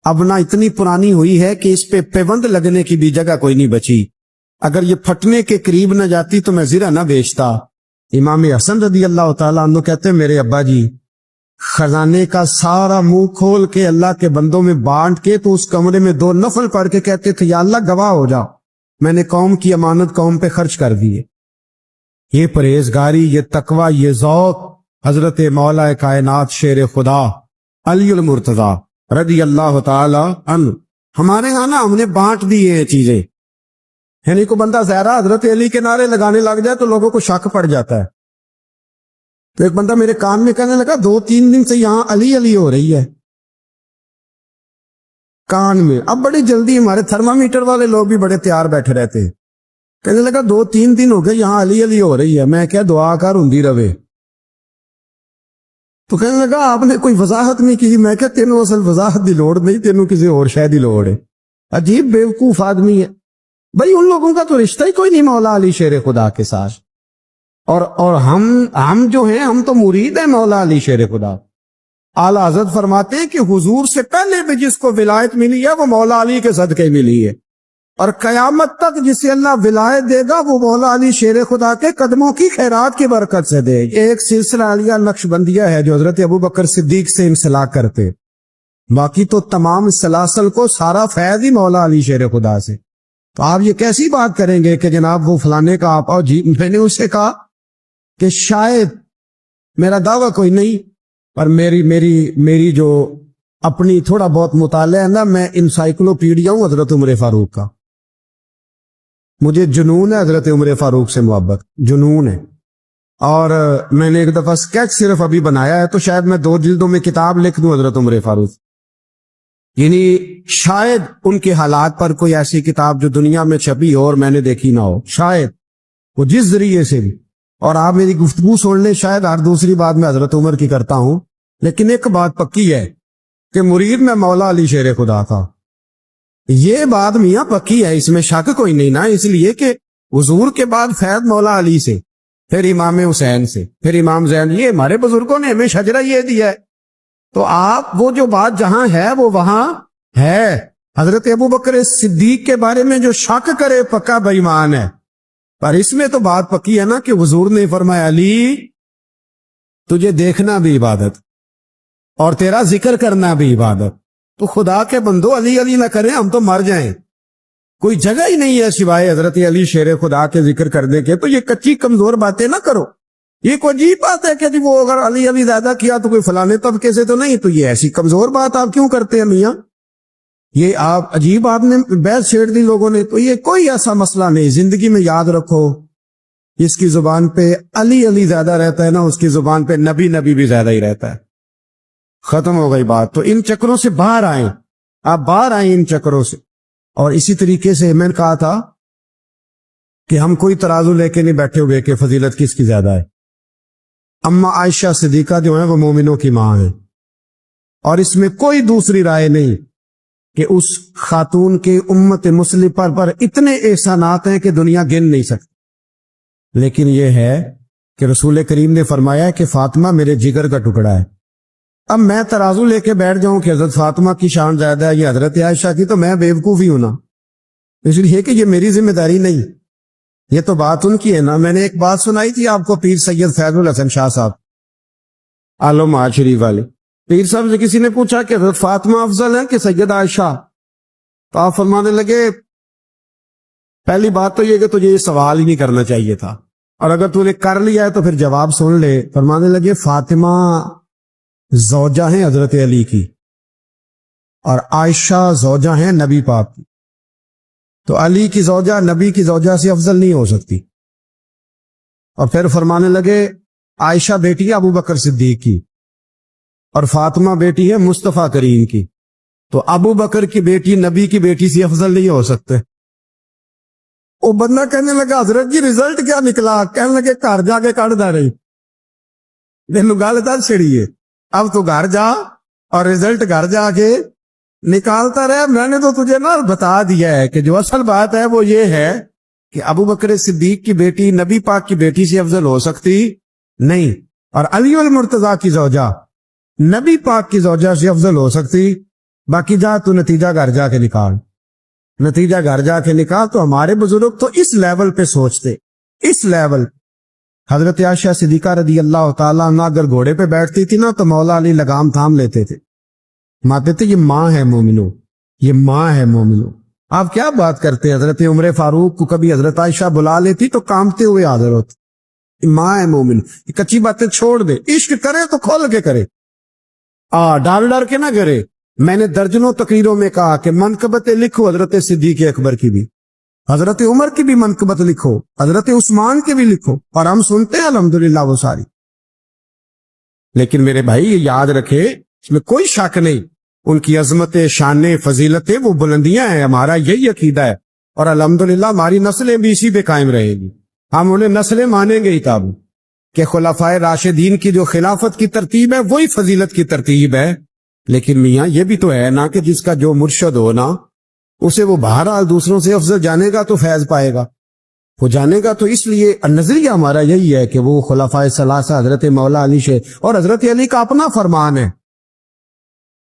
اب نہ اتنی پرانی ہوئی ہے کہ اس پہ پیوند لگنے کی بھی جگہ کوئی نہیں بچی, اگر یہ پھٹنے کے قریب نہ جاتی تو میں زرہ نہ بیچتا. امام حسن رضی اللہ تعالیٰ عنہ کہتے ہیں میرے ابا جی خزانے کا سارا منہ کھول کے اللہ کے بندوں میں بانٹ کے تو اس کمرے میں 2 نفل پڑھ کے کہتے تھے یا اللہ گواہ ہو جاؤ میں نے قوم کی امانت قوم پہ خرچ کر دیے. یہ پرہیزگاری, یہ تقوی, یہ ذوق حضرت مولا کائنات شیر خدا علی المرتضی رضی اللہ تعالی عنہ. ہمارے ہاں نا ہم نے بانٹ دی یہ چیزیں, یعنی کو بندہ زہرا حضرت علی کے نعرے لگانے لگ جائے تو لوگوں کو شک پڑ جاتا ہے. تو ایک بندہ میرے کان میں کہنے لگا 2-3 دن سے یہاں علی علی ہو رہی ہے کان میں. اب بڑی جلدی ہمارے تھرمامیٹر والے لوگ بھی بڑے تیار بیٹھے رہتے ہیں. کہنے لگا 2-3 دن ہو گئے یہاں علی علی ہو رہی ہے. میں کیا دعا کر ہندی رہے. تو کہنے لگا آپ نے کوئی وضاحت نہیں کی. میں کیا تینوں اصل وضاحت دی لوڑ نہیں, تینوں کسی اور شے دی لوڑ ہے. عجیب بیوقوف آدمی ہے بھائی. ان لوگوں کا تو رشتہ ہی کوئی نہیں مولا علی شیر خدا کے ساتھ, اور ہم جو ہیں ہم تو مرید ہیں مولا علی شیر خدا. اعلی حضرت فرماتے ہیں کہ حضور سے پہلے بھی جس کو ولایت ملی ہے وہ مولا علی کے صدقے ملی ہے, اور قیامت تک جسے اللہ ولایت دے گا وہ مولا علی شیر خدا کے قدموں کی خیرات کی برکت سے دے. ایک سلسلہ علیہ نقشبندیہ ہے جو حضرت ابو بکر صدیق سے انسلاک کرتے, باقی تو تمام سلاسل کو سارا فیض ہی مولا علی شیر خدا سے. تو آپ یہ کیسی بات کریں گے کہ جناب وہ فلانے کا آپ, اور جی میں نے اسے کہا کہ شاید میرا دعویٰ کوئی نہیں, پر میری جو اپنی تھوڑا بہت مطالعہ ہے نا, میں انسائکلوپیڈیا ہوں حضرت عمر فاروق کا. مجھے جنون ہے حضرت عمر فاروق سے محبت, جنون ہے. اور میں نے ایک دفعہ سکیچ صرف ابھی بنایا ہے, تو شاید میں 2 جلدوں میں کتاب لکھ دوں حضرت عمر فاروق. یعنی شاید ان کے حالات پر کوئی ایسی کتاب جو دنیا میں چھپی ہو اور میں نے دیکھی نہ ہو, شاید وہ جس ذریعے سے بھی. اور آپ میری گفتگو سن لیں, شاید ہر دوسری بات میں حضرت عمر کی کرتا ہوں, لیکن ایک بات پکی ہے کہ مرید میں مولا علی شیر خدا تھا. یہ بات میاں پکی ہے, اس میں شک کوئی نہیں نا, اس لیے کہ حضور کے بعد فیض مولا علی سے, پھر امام حسین سے, پھر امام زین. یہ ہمارے بزرگوں نے ہمیں شجرہ یہ دیا ہے. تو آپ وہ جو بات جہاں ہے وہ وہاں ہے. حضرت ابو بکر صدیق کے بارے میں جو شک کرے پکا بے ایمان ہے. پر اس میں تو بات پکی ہے نا کہ حضور نے فرمایا علی تجھے دیکھنا بھی عبادت اور تیرا ذکر کرنا بھی عبادت. تو خدا کے بندو علی علی نہ کریں, ہم تو مر جائیں. کوئی جگہ ہی نہیں ہے سوائے حضرت علی شیر خدا کے ذکر کرنے کے. تو یہ کچی کمزور باتیں نہ کرو. یہ کوئی عجیب بات ہے کہ جی وہ اگر علی علی زیادہ کیا تو کوئی فلانے طبقے سے تو نہیں. تو یہ ایسی کمزور بات آپ کیوں کرتے ہیں میاں؟ یہ آپ عجیب آپ نے بحث چھیڑ دی لوگوں نے. تو یہ کوئی ایسا مسئلہ نہیں. زندگی میں یاد رکھو جس کی زبان پہ علی علی زیادہ رہتا ہے نا, اس کی زبان پہ نبی نبی بھی زیادہ ہی رہتا ہے. ختم ہو گئی بات. تو ان چکروں سے باہر آئیں, آپ باہر آئیں ان چکروں سے. اور اسی طریقے سے میں نے کہا تھا کہ ہم کوئی ترازو لے کے نہیں بیٹھے ہوئے کہ فضیلت کس کی زیادہ ہے. اما عائشہ صدیقہ جو ہیں وہ مومنوں کی ماں ہیں, اور اس میں کوئی دوسری رائے نہیں کہ اس خاتون کے امت مسلمہ پر اتنے احسانات ہیں کہ دنیا گن نہیں سکتی. لیکن یہ ہے کہ رسول کریم نے فرمایا کہ فاطمہ میرے جگر کا ٹکڑا ہے. اب میں ترازو لے کے بیٹھ جاؤں کہ حضرت فاطمہ کی شان زیادہ ہے یا حضرت عائشہ کی, تو میں بیوقوف ہی ہوں نا. اس لیے کہ یہ میری ذمہ داری نہیں, یہ تو بات ان کی ہے نا. میں نے ایک بات سنائی تھی آپ کو, پیر سید فیض الحسن شاہ صاحب عالم آج شریف والے پیر صاحب سے کسی نے پوچھا کہ حضرت فاطمہ افضل ہے کہ سید عائشہ؟ تو آپ فرمانے لگے پہلی بات تو یہ کہ تجھے یہ سوال ہی نہیں کرنا چاہیے تھا, اور اگر تو نے کر لیا ہے تو پھر جواب سن لے. فرمانے لگے فاطمہ زوجہ ہیں حضرت علی کی, اور عائشہ زوجہ ہیں نبی پاک کی. تو علی کی زوجہ نبی کی زوجہ سے افضل نہیں ہو سکتی. اور پھر فرمانے لگے عائشہ بیٹی ہے ابو بکر صدیق کی, اور فاطمہ بیٹی ہے مصطفیٰ کریم کی. تو ابو بکر کی بیٹی نبی کی بیٹی سے افضل نہیں ہو سکتے. وہ بندہ کہنے لگا حضرت جی رزلٹ کیا نکلا؟ کہنے لگے گھر جا کے کٹ دا رہی تینوں گل دس چھڑیے. اب تو گھر جا اور رزلٹ گھر جا کے نکالتا رہے. میں نے تو تجھے نا بتا دیا ہے کہ جو اصل بات ہے وہ یہ ہے کہ ابو بکر صدیق کی بیٹی نبی پاک کی بیٹی سے افضل ہو سکتی نہیں, اور علی المرتضیٰ کی زوجہ نبی پاک کی زوجہ سے افضل ہو سکتی. باقی جا تو نتیجہ گھر جا کے نکال, نتیجہ گھر جا کے نکال. تو ہمارے بزرگ تو اس لیول پہ سوچتے, اس لیول. حضرت عائشہ صدیقہ رضی اللہ تعالیٰ عنہ اگر گھوڑے پہ بیٹھتی تھی نا تو مولا علی لگام تھام لیتے تھے, ماتے تھے یہ ماں ہے مومنوں, یہ ماں ہے مومنوں. آپ کیا بات کرتے ہیں؟ حضرت عمر فاروق کو کبھی حضرت عائشہ بلا لیتی تو کامتے ہوئے حاضر ہوتے. ماں ہے مومن. یہ کچی باتیں چھوڑ دے, عشق کرے تو کھول کے کرے, ڈر ڈر کے نہ کرے. میں نے درجنوں تقریروں میں کہا کہ منقبتیں لکھو حضرت صدیق اکبر کی بھی, حضرت عمر کی بھی منقبت لکھو, حضرت عثمان کی بھی لکھو, اور ہم سنتے ہیں الحمدللہ وہ ساری. لیکن میرے بھائی یہ یاد رکھے, اس میں کوئی شک نہیں, ان کی عظمت شان فضیلتیں وہ بلندیاں ہیں. ہمارا یہی عقیدہ ہے, اور الحمدللہ ہماری نسلیں بھی اسی پہ قائم رہے گی. ہم انہیں نسلیں مانیں گے ہی تب کہ خلفائے راشدین کی جو خلافت کی ترتیب ہے وہی فضیلت کی ترتیب ہے. لیکن میاں یہ بھی تو ہے نا کہ جس کا جو مرشد ہو نا اسے وہ بہرحال دوسروں سے افضل جانے گا تو فیض پائے گا, وہ جانے گا. تو اس لیے نظریہ ہمارا یہی ہے کہ وہ خلفائے ثلاثہ حضرت مولا علی سے, اور حضرت علی کا اپنا فرمان ہے.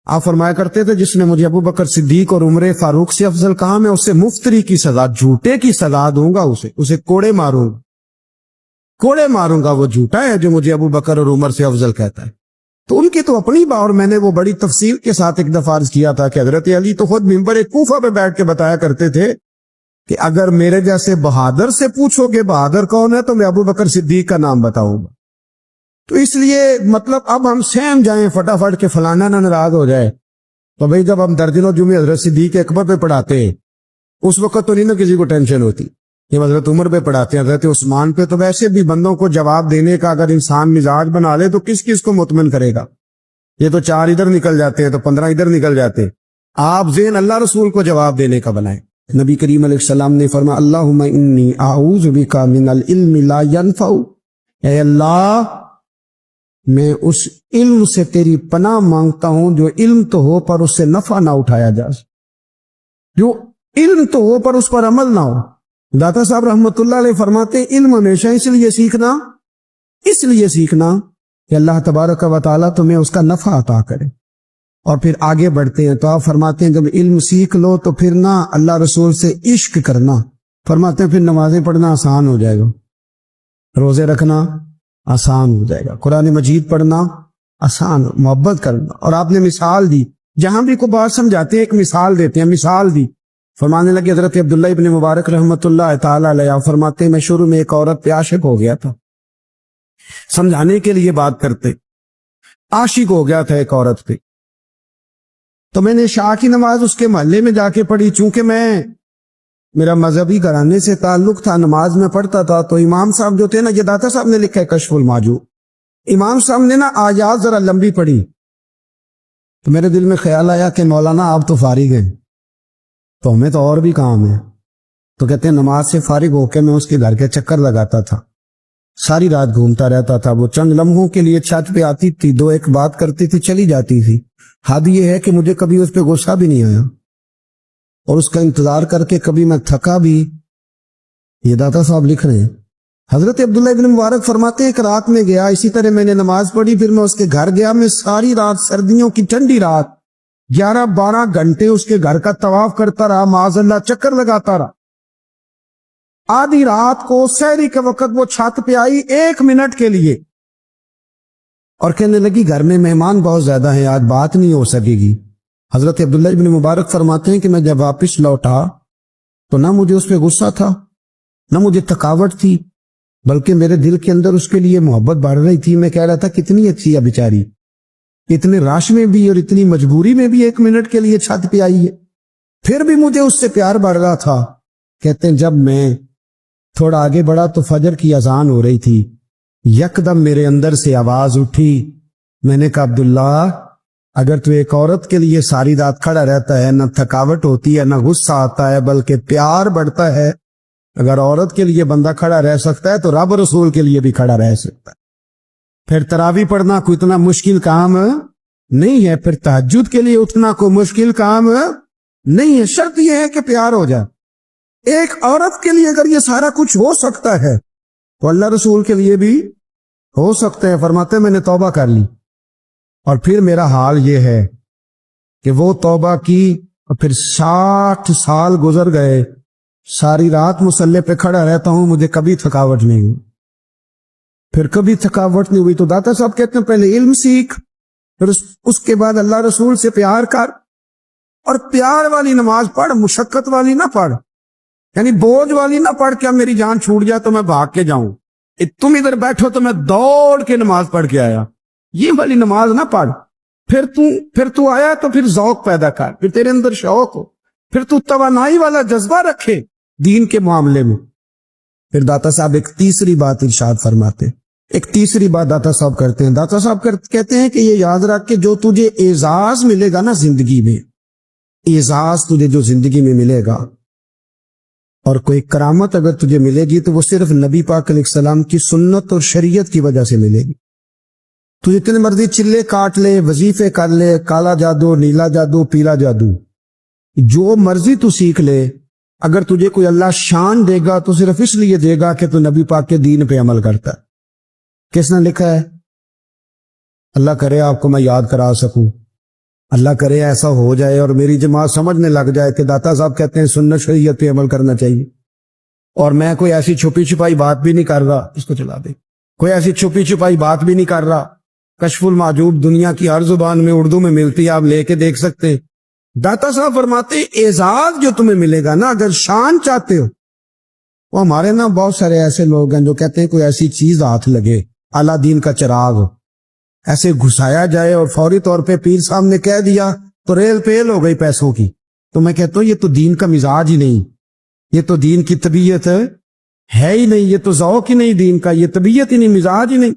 آپ فرمایا کرتے تھے جس نے مجھے ابو بکر صدیق اور عمر فاروق سے افضل کہا میں اسے مفتری کی سزا, جھوٹے کی سزا دوں گا, اسے کوڑے ماروں گا, کوڑے ماروں گا. وہ جھوٹا ہے جو مجھے ابو بکر اور عمر سے افضل کہتا ہے. تو ان کی تو اپنی بات, اور میں نے وہ بڑی تفصیل کے ساتھ ایک دفعہ عرض کیا تھا کہ حضرت علی تو خود منبر کوفہ پہ بیٹھ کے بتایا کرتے تھے کہ اگر میرے جیسے بہادر سے پوچھو کہ بہادر کون ہے تو میں ابو بکر صدیق کا نام بتاؤں گا. تو اس لیے مطلب اب ہم سہم جائیں فٹافٹ کہ فلانا نہ ناراض ہو جائے. تو بھئی جب ہم درجنوں جمعے حضرت صدیق اکبر پہ پڑھاتے ہیں اس وقت تو نہیں نا کسی کو ٹینشن ہوتی. یہ حضرت عمر پہ پڑھاتے ہیں, حضرت عثمان پہ, تو ویسے بھی بندوں کو جواب دینے کا اگر انسان مزاج بنا لے تو کس کس کو مطمئن کرے گا. یہ تو 4 ادھر نکل جاتے ہیں تو 15 ادھر نکل جاتے ہیں. آپ ذہن اللہ رسول کو جواب دینے کا بنائیں. نبی کریم علیہ السلام نے فرمایا اللہم انی اعوذ بک من العلم لا ینفع, اے اللہ میں اس علم سے تیری پناہ مانگتا ہوں جو علم تو ہو پر اس سے نفع نہ اٹھایا جا, جو علم تو ہو پر اس پر عمل نہ ہو. داتا صاحب رحمت اللہ علیہ فرماتے ہیں علم ہمیشہ اس لیے سیکھنا کہ اللہ تبارک و تعالیٰ تمہیں اس کا نفع عطا کرے. اور پھر آگے بڑھتے ہیں تو آپ فرماتے ہیں جب علم سیکھ لو تو پھر نہ اللہ رسول سے عشق کرنا، فرماتے ہیں پھر نمازیں پڑھنا آسان ہو جائے گا، روزے رکھنا آسان ہو جائے گا، قرآن مجید پڑھنا آسان، محبت کرنا۔ اور آپ نے مثال دی، جہاں بھی کوئی بات سمجھاتے ہیں ایک مثال دیتے ہیں، مثال دی، فرمانے لگے حضرت عبداللہ ابن مبارک رحمۃ اللہ تعالی علیہ فرماتے ہیں میں شروع میں ایک عورت پہ عاشق ہو گیا تھا، سمجھانے کے لیے بات کرتے، عاشق ہو گیا تھا ایک عورت پہ، تو میں نے عشاء کی نماز اس کے محلے میں جا کے پڑھی، چونکہ میرا مذہبی گھرانے سے تعلق تھا، نماز میں پڑھتا تھا، تو امام صاحب جو تھے نا، یہ داتا صاحب نے لکھا ہے کشف الماجو، امام صاحب نے نا آیات ذرا لمبی پڑھی، تو میرے دل میں خیال آیا کہ مولانا آپ تو فارغ ہیں تو ہمیں تو اور بھی کام ہے، تو کہتے ہیں نماز سے فارغ ہو کے میں اس کے گھر کے چکر لگاتا تھا، ساری رات گھومتا رہتا تھا، وہ چند لمحوں کے لیے چھت پہ آتی تھی، دو ایک بات کرتی تھی، چلی جاتی تھی، حد یہ ہے کہ مجھے کبھی اس پہ غصہ بھی نہیں آیا، اور اس کا انتظار کر کے کبھی میں تھکا بھی۔ یہ داتا صاحب لکھ رہے ہیں، حضرت عبداللہ ابن مبارک فرماتے ہیں ایک رات میں گیا، اسی طرح میں نے نماز پڑھی، پھر میں اس کے گھر گیا، میں ساری رات، سردیوں کی ٹھنڈی رات 11-12 گھنٹے اس کے گھر کا طواف کرتا رہا، معاذ اللہ چکر لگاتا رہا۔ آدھی رات کو سحری کے وقت وہ چھت پہ آئی 1 منٹ کے لیے اور کہنے لگی گھر میں مہمان بہت زیادہ ہیں، آج بات نہیں ہو سکے گی۔ حضرت عبداللہ ابن مبارک فرماتے ہیں کہ میں جب واپس لوٹا تو نہ مجھے اس پہ غصہ تھا، نہ مجھے تھکاوٹ تھی، بلکہ میرے دل کے اندر اس کے لیے محبت بڑھ رہی تھی۔ میں کہہ رہا تھا کتنی اچھی ہے بیچاری، اتنے راش میں بھی اور اتنی مجبوری میں بھی 1 منٹ کے لیے چھت پہ آئی ہے، پھر بھی مجھے اس سے پیار بڑھ رہا تھا۔ کہتے ہیں جب میں تھوڑا آگے بڑھا تو فجر کی اذان ہو رہی تھی، یکدم میرے اندر سے آواز اٹھی، میں نے کہا عبداللہ اگر تو ایک عورت کے لیے ساری رات کھڑا رہتا ہے، نہ تھکاوٹ ہوتی ہے، نہ غصہ آتا ہے، بلکہ پیار بڑھتا ہے، اگر عورت کے لیے بندہ کھڑا رہ سکتا ہے تو رب رسول کے لیے بھی کھڑا رہ سکتا ہے۔ پھر تراویح پڑھنا کوئی اتنا مشکل کام نہیں ہے، پھر تہجد کے لیے اٹھنا کوئی مشکل کام نہیں ہے، شرط یہ ہے کہ پیار ہو جائے۔ ایک عورت کے لیے اگر یہ سارا کچھ ہو سکتا ہے تو اللہ رسول کے لیے بھی ہو سکتا ہے۔ فرماتے ہیں میں نے توبہ کر لی، اور پھر میرا حال یہ ہے کہ وہ توبہ کی اور پھر 60 سال گزر گئے، ساری رات مصلی پہ کھڑا رہتا ہوں، مجھے کبھی تھکاوٹ نہیں ہوئی، پھر کبھی تھکاوٹ نہیں ہوئی۔ تو داتا صاحب کہتے ہیں پہلے علم سیکھ، پھر اس کے بعد اللہ رسول سے پیار کر، اور پیار والی نماز پڑھ، مشقت والی نہ پڑھ، یعنی بوجھ والی نہ پڑھ کہ اب میری جان چھوٹ جائے تو میں بھاگ کے جاؤں، تم ادھر بیٹھو تو میں دوڑ کے نماز پڑھ کے آیا، یہ والی نماز نہ پڑھ۔ پھر تو آیا تو پھر ذوق پیدا کر، پھر تیرے اندر شوق ہو، پھر تو توانائی والا جذبہ رکھے دین کے معاملے میں۔ پھر داتا صاحب ایک تیسری بات ارشاد فرماتے ہیں، ایک تیسری بات داتا صاحب کرتے ہیں، داتا صاحب کہتے ہیں کہ یہ یاد رکھ کہ جو تجھے اعزاز ملے گا نا زندگی میں، اعزاز تجھے جو زندگی میں ملے گا اور کوئی کرامت اگر تجھے ملے گی تو وہ صرف نبی پاک علیہ السلام کی سنت اور شریعت کی وجہ سے ملے گی۔ تو جتنے مرضی چلے کاٹ لے، وظیفے کر لے، کالا جادو، نیلا جادو، پیلا جادو، جو مرضی تو سیکھ لے، اگر تجھے کوئی اللہ شان دے گا تو صرف اس لیے دے گا کہ تو نبی پاک کے دین پہ عمل کرتا ہے۔ کس نے لکھا ہے؟ اللہ کرے آپ کو میں یاد کرا سکوں، اللہ کرے ایسا ہو جائے اور میری جماعت سمجھنے لگ جائے کہ داتا صاحب کہتے ہیں سنت شریعت پہ عمل کرنا چاہیے، اور میں کوئی ایسی چھپی چھپائی بات بھی نہیں کر رہا، اس کو چلا دے، کوئی ایسی چھپی چھپائی بات بھی نہیں کر رہا، کشف المعجوب دنیا کی ہر زبان میں اردو میں ملتی ہے، آپ لے کے دیکھ سکتے۔ داتا صاحب فرماتے اعزاز جو تمہیں ملے گا نا، اگر شان چاہتے ہو، وہ ہمارے نا بہت سارے ایسے لوگ ہیں جو کہتے ہیں کوئی ایسی چیز ہاتھ لگے، اعلیٰ دین کا چراغ ایسے گھسایا جائے اور فوری طور پہ پیر صاحب نے کہہ دیا تو ریل پیل ہو گئی پیسوں کی، تو میں کہتا ہوں یہ تو دین کا مزاج ہی نہیں، یہ تو دین کی طبیعت ہے ہی نہیں، یہ تو ذوق ہی نہیں دین کا، یہ طبیعت ہی نہیں، مزاج ہی نہیں۔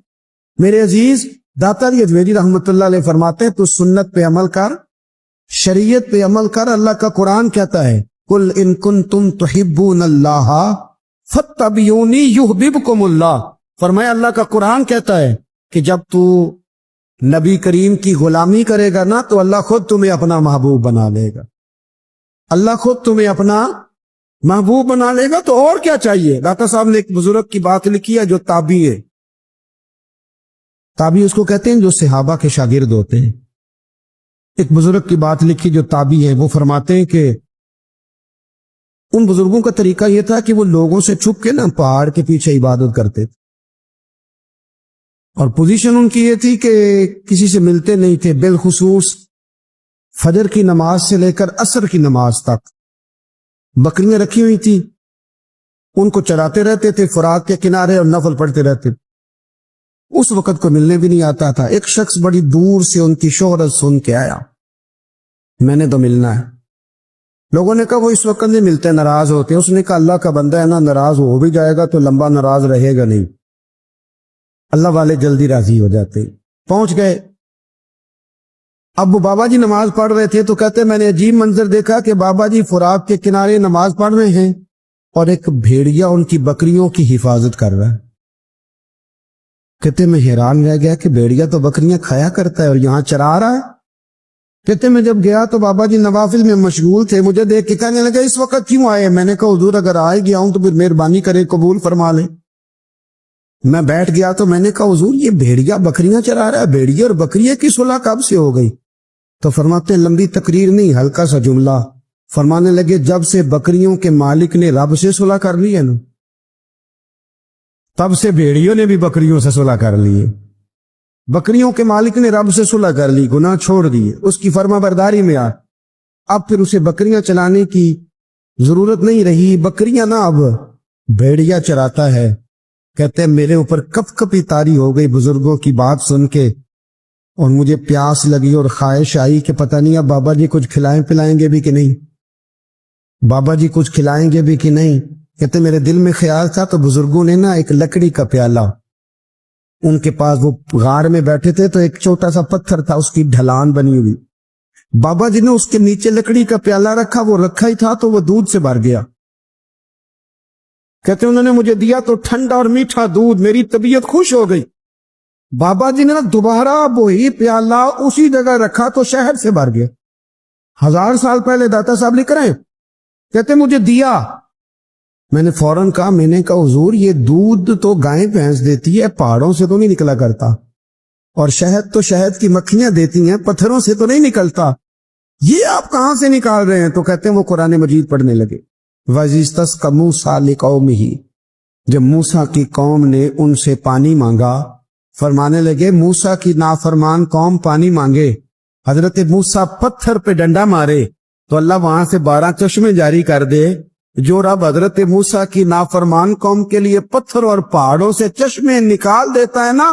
میرے عزیز داتا علی اجمیری رحمۃ اللہ علیہ فرماتے ہیں تو سنت پہ عمل کر، شریعت پہ عمل کر۔ اللہ کا قرآن کہتا ہے قل ان کنتم تحبون اللہ فاتبعونی یحببکم اللہ، فرمایا اللہ کا قرآن کہتا ہے کہ جب تو نبی کریم کی غلامی کرے گا نا تو اللہ خود تمہیں اپنا محبوب بنا لے گا، اللہ خود تمہیں اپنا محبوب بنا لے گا، تو اور کیا چاہیے۔ داتا صاحب نے ایک بزرگ کی بات لکھی ہے جو تابعی ہے، تابعی اس کو کہتے ہیں جو صحابہ کے شاگرد ہوتے ہیں، ایک بزرگ کی بات لکھی جو تابعی ہے، وہ فرماتے ہیں کہ ان بزرگوں کا طریقہ یہ تھا کہ وہ لوگوں سے چھپ کے نا پہاڑ کے پیچھے عبادت کرتے تھے، اور پوزیشن ان کی یہ تھی کہ کسی سے ملتے نہیں تھے، بالخصوص فجر کی نماز سے لے کر عصر کی نماز تک بکریاں رکھی ہوئی تھی، ان کو چراتے رہتے تھے فرات کے کنارے اور نفل پڑھتے رہتے تھے۔ اس وقت کو ملنے بھی نہیں آتا تھا۔ ایک شخص بڑی دور سے ان کی شہرت سن کے آیا، میں نے تو ملنا ہے۔ لوگوں نے کہا وہ اس وقت نہیں ملتے، ناراض ہوتے۔ اس نے کہا اللہ کا بندہ ہے نا، ناراض ہو بھی جائے گا تو لمبا ناراض رہے گا نہیں، اللہ والے جلدی راضی ہو جاتے۔ پہنچ گئے۔ اب وہ بابا جی نماز پڑھ رہے تھے تو کہتے میں نے عجیب منظر دیکھا کہ بابا جی فرات کے کنارے نماز پڑھ رہے ہیں اور ایک بھیڑیا ان کی بکریوں کی حفاظت کر رہا ہے۔ کہتے میں حیران رہ گیا کہ بھیڑیا تو بکریاں کھایا کرتا ہے اور یہاں چرا رہا ہے۔ کہتے میں جب گیا تو بابا جی نوافل میں مشغول تھے، مجھے دیکھ کے کہنے لگا اس وقت کیوں آئے؟ میں نے کہا حضور اگر آئے گیا ہوں تو پھر مہربانی کرے قبول فرما لیں۔ میں بیٹھ گیا تو میں نے کہا حضور یہ بھیڑیا بکریاں چرا رہا ہے، بھیڑیا اور بکریے کی صلح کب سے ہو گئی؟ تو فرماتے ہیں لمبی تقریر نہیں، ہلکا سا جملہ۔ فرمانے لگے جب سے بکریوں کے مالک نے رب سے صلح کر لی ہے نا، تب سے بھیڑیوں نے بھی بکریوں سے صلح کر لی ہے۔ بکریوں کے مالک نے رب سے صلح کر لی، گناہ چھوڑ دیے، اس کی فرما برداری میں آ، اب پھر اسے بکریاں چلانے کی ضرورت نہیں رہی۔ بکریاں نہ اب بھیڑیا چراتا ہے۔ کہتے ہیں میرے اوپر کپ کپی طاری ہو گئی بزرگوں کی بات سن کے، اور مجھے پیاس لگی اور خواہش آئی کہ پتہ نہیں اب بابا جی کچھ کھلائیں پلائیں گے بھی کہ نہیں، بابا جی کچھ کھلائیں گے بھی کہ نہیں۔ کہتے میرے دل میں خیال تھا تو بزرگوں نے نا ایک لکڑی کا پیالہ، ان کے پاس وہ غار میں بیٹھے تھے تو ایک چھوٹا سا پتھر تھا، اس کی ڈھلان بنی ہوئی، بابا جی نے اس کے نیچے لکڑی کا پیالہ رکھا، وہ رکھا ہی تھا تو وہ دودھ سے بھر گیا۔ کہتے انہوں نے مجھے دیا تو ٹھنڈا اور میٹھا دودھ، میری طبیعت خوش ہو گئی۔ بابا جی نے دوبارہ وہی پیالہ اسی جگہ رکھا تو شہد سے بھر گیا۔ 1000 سال پہلے داتا صاحب لکھ رہے ہیں، کہتے مجھے دیا۔ میں نے فوراً کہا، میں نے کہا حضور یہ دودھ تو گائیں بھینس دیتی ہے، پہاڑوں سے تو نہیں نکلا کرتا، اور شہد تو شہد کی مکھیاں دیتی ہیں، پتھروں سے تو نہیں نکلتا، یہ آپ کہاں سے نکال رہے ہیں؟ تو کہتے ہیں وہ قرآن مجید پڑھنے لگے۔ وَإِذِ اسْتَسْقَى مُوسَىٰ لِقَوْمِهِ، جب موسیٰ کی قوم نے ان سے پانی مانگا، فرمانے لگے موسیٰ کی نافرمان قوم پانی مانگے، حضرت موسیٰ پتھر پہ ڈنڈا مارے تو اللہ وہاں سے 12 چشمے جاری کر دے۔ جو رب حضرت موسیٰ کی نافرمان قوم کے لیے پتھر اور پہاڑوں سے چشمے نکال دیتا ہے نا،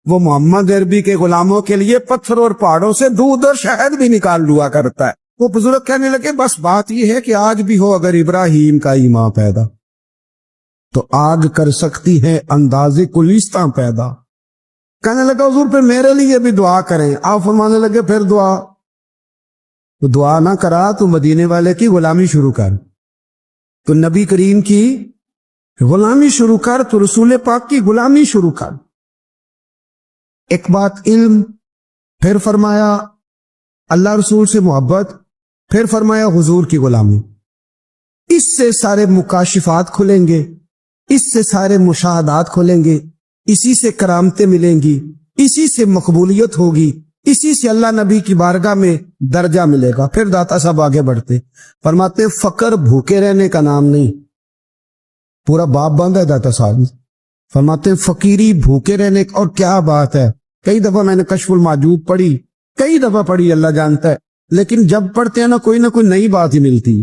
وہ محمد عربی کے غلاموں کے لیے پتھر اور پہاڑوں سے دودھ اور شہد بھی نکال لیا کرتا ہے۔ وہ بزرگ کہنے لگے بس بات یہ ہے کہ آج بھی ہو اگر ابراہیم کا ایمان پیدا تو آگ کر سکتی ہے انداز کلیستاں پیدا۔ کہنے لگا حضور پھر میرے لیے بھی دعا کریں۔ آپ فرمانے لگے پھر دعا، تو دعا نہ کرا تو مدینے والے کی غلامی شروع کر، تو نبی کریم کی غلامی شروع کر، تو رسول پاک کی غلامی شروع کر۔ ایک بات علم، پھر فرمایا اللہ رسول سے محبت، پھر فرمایا حضور کی غلامی۔ اس سے سارے مکاشفات کھلیں گے، اس سے سارے مشاہدات کھلیں گے، اسی سے کرامتیں ملیں گی، اسی سے مقبولیت ہوگی، اسی سے اللہ نبی کی بارگاہ میں درجہ ملے گا۔ پھر داتا صاحب آگے بڑھتے فرماتے فقر بھوکے رہنے کا نام نہیں، پورا باپ بند ہے داتا صاحب۔ فرماتے فقیری بھوکے رہنے، اور کیا بات ہے، کئی دفعہ میں نے کشف المعجوب پڑھی، کئی دفعہ پڑھی، اللہ جانتا ہے، لیکن جب پڑھتے ہیں نا کوئی نئی بات ہی ملتی۔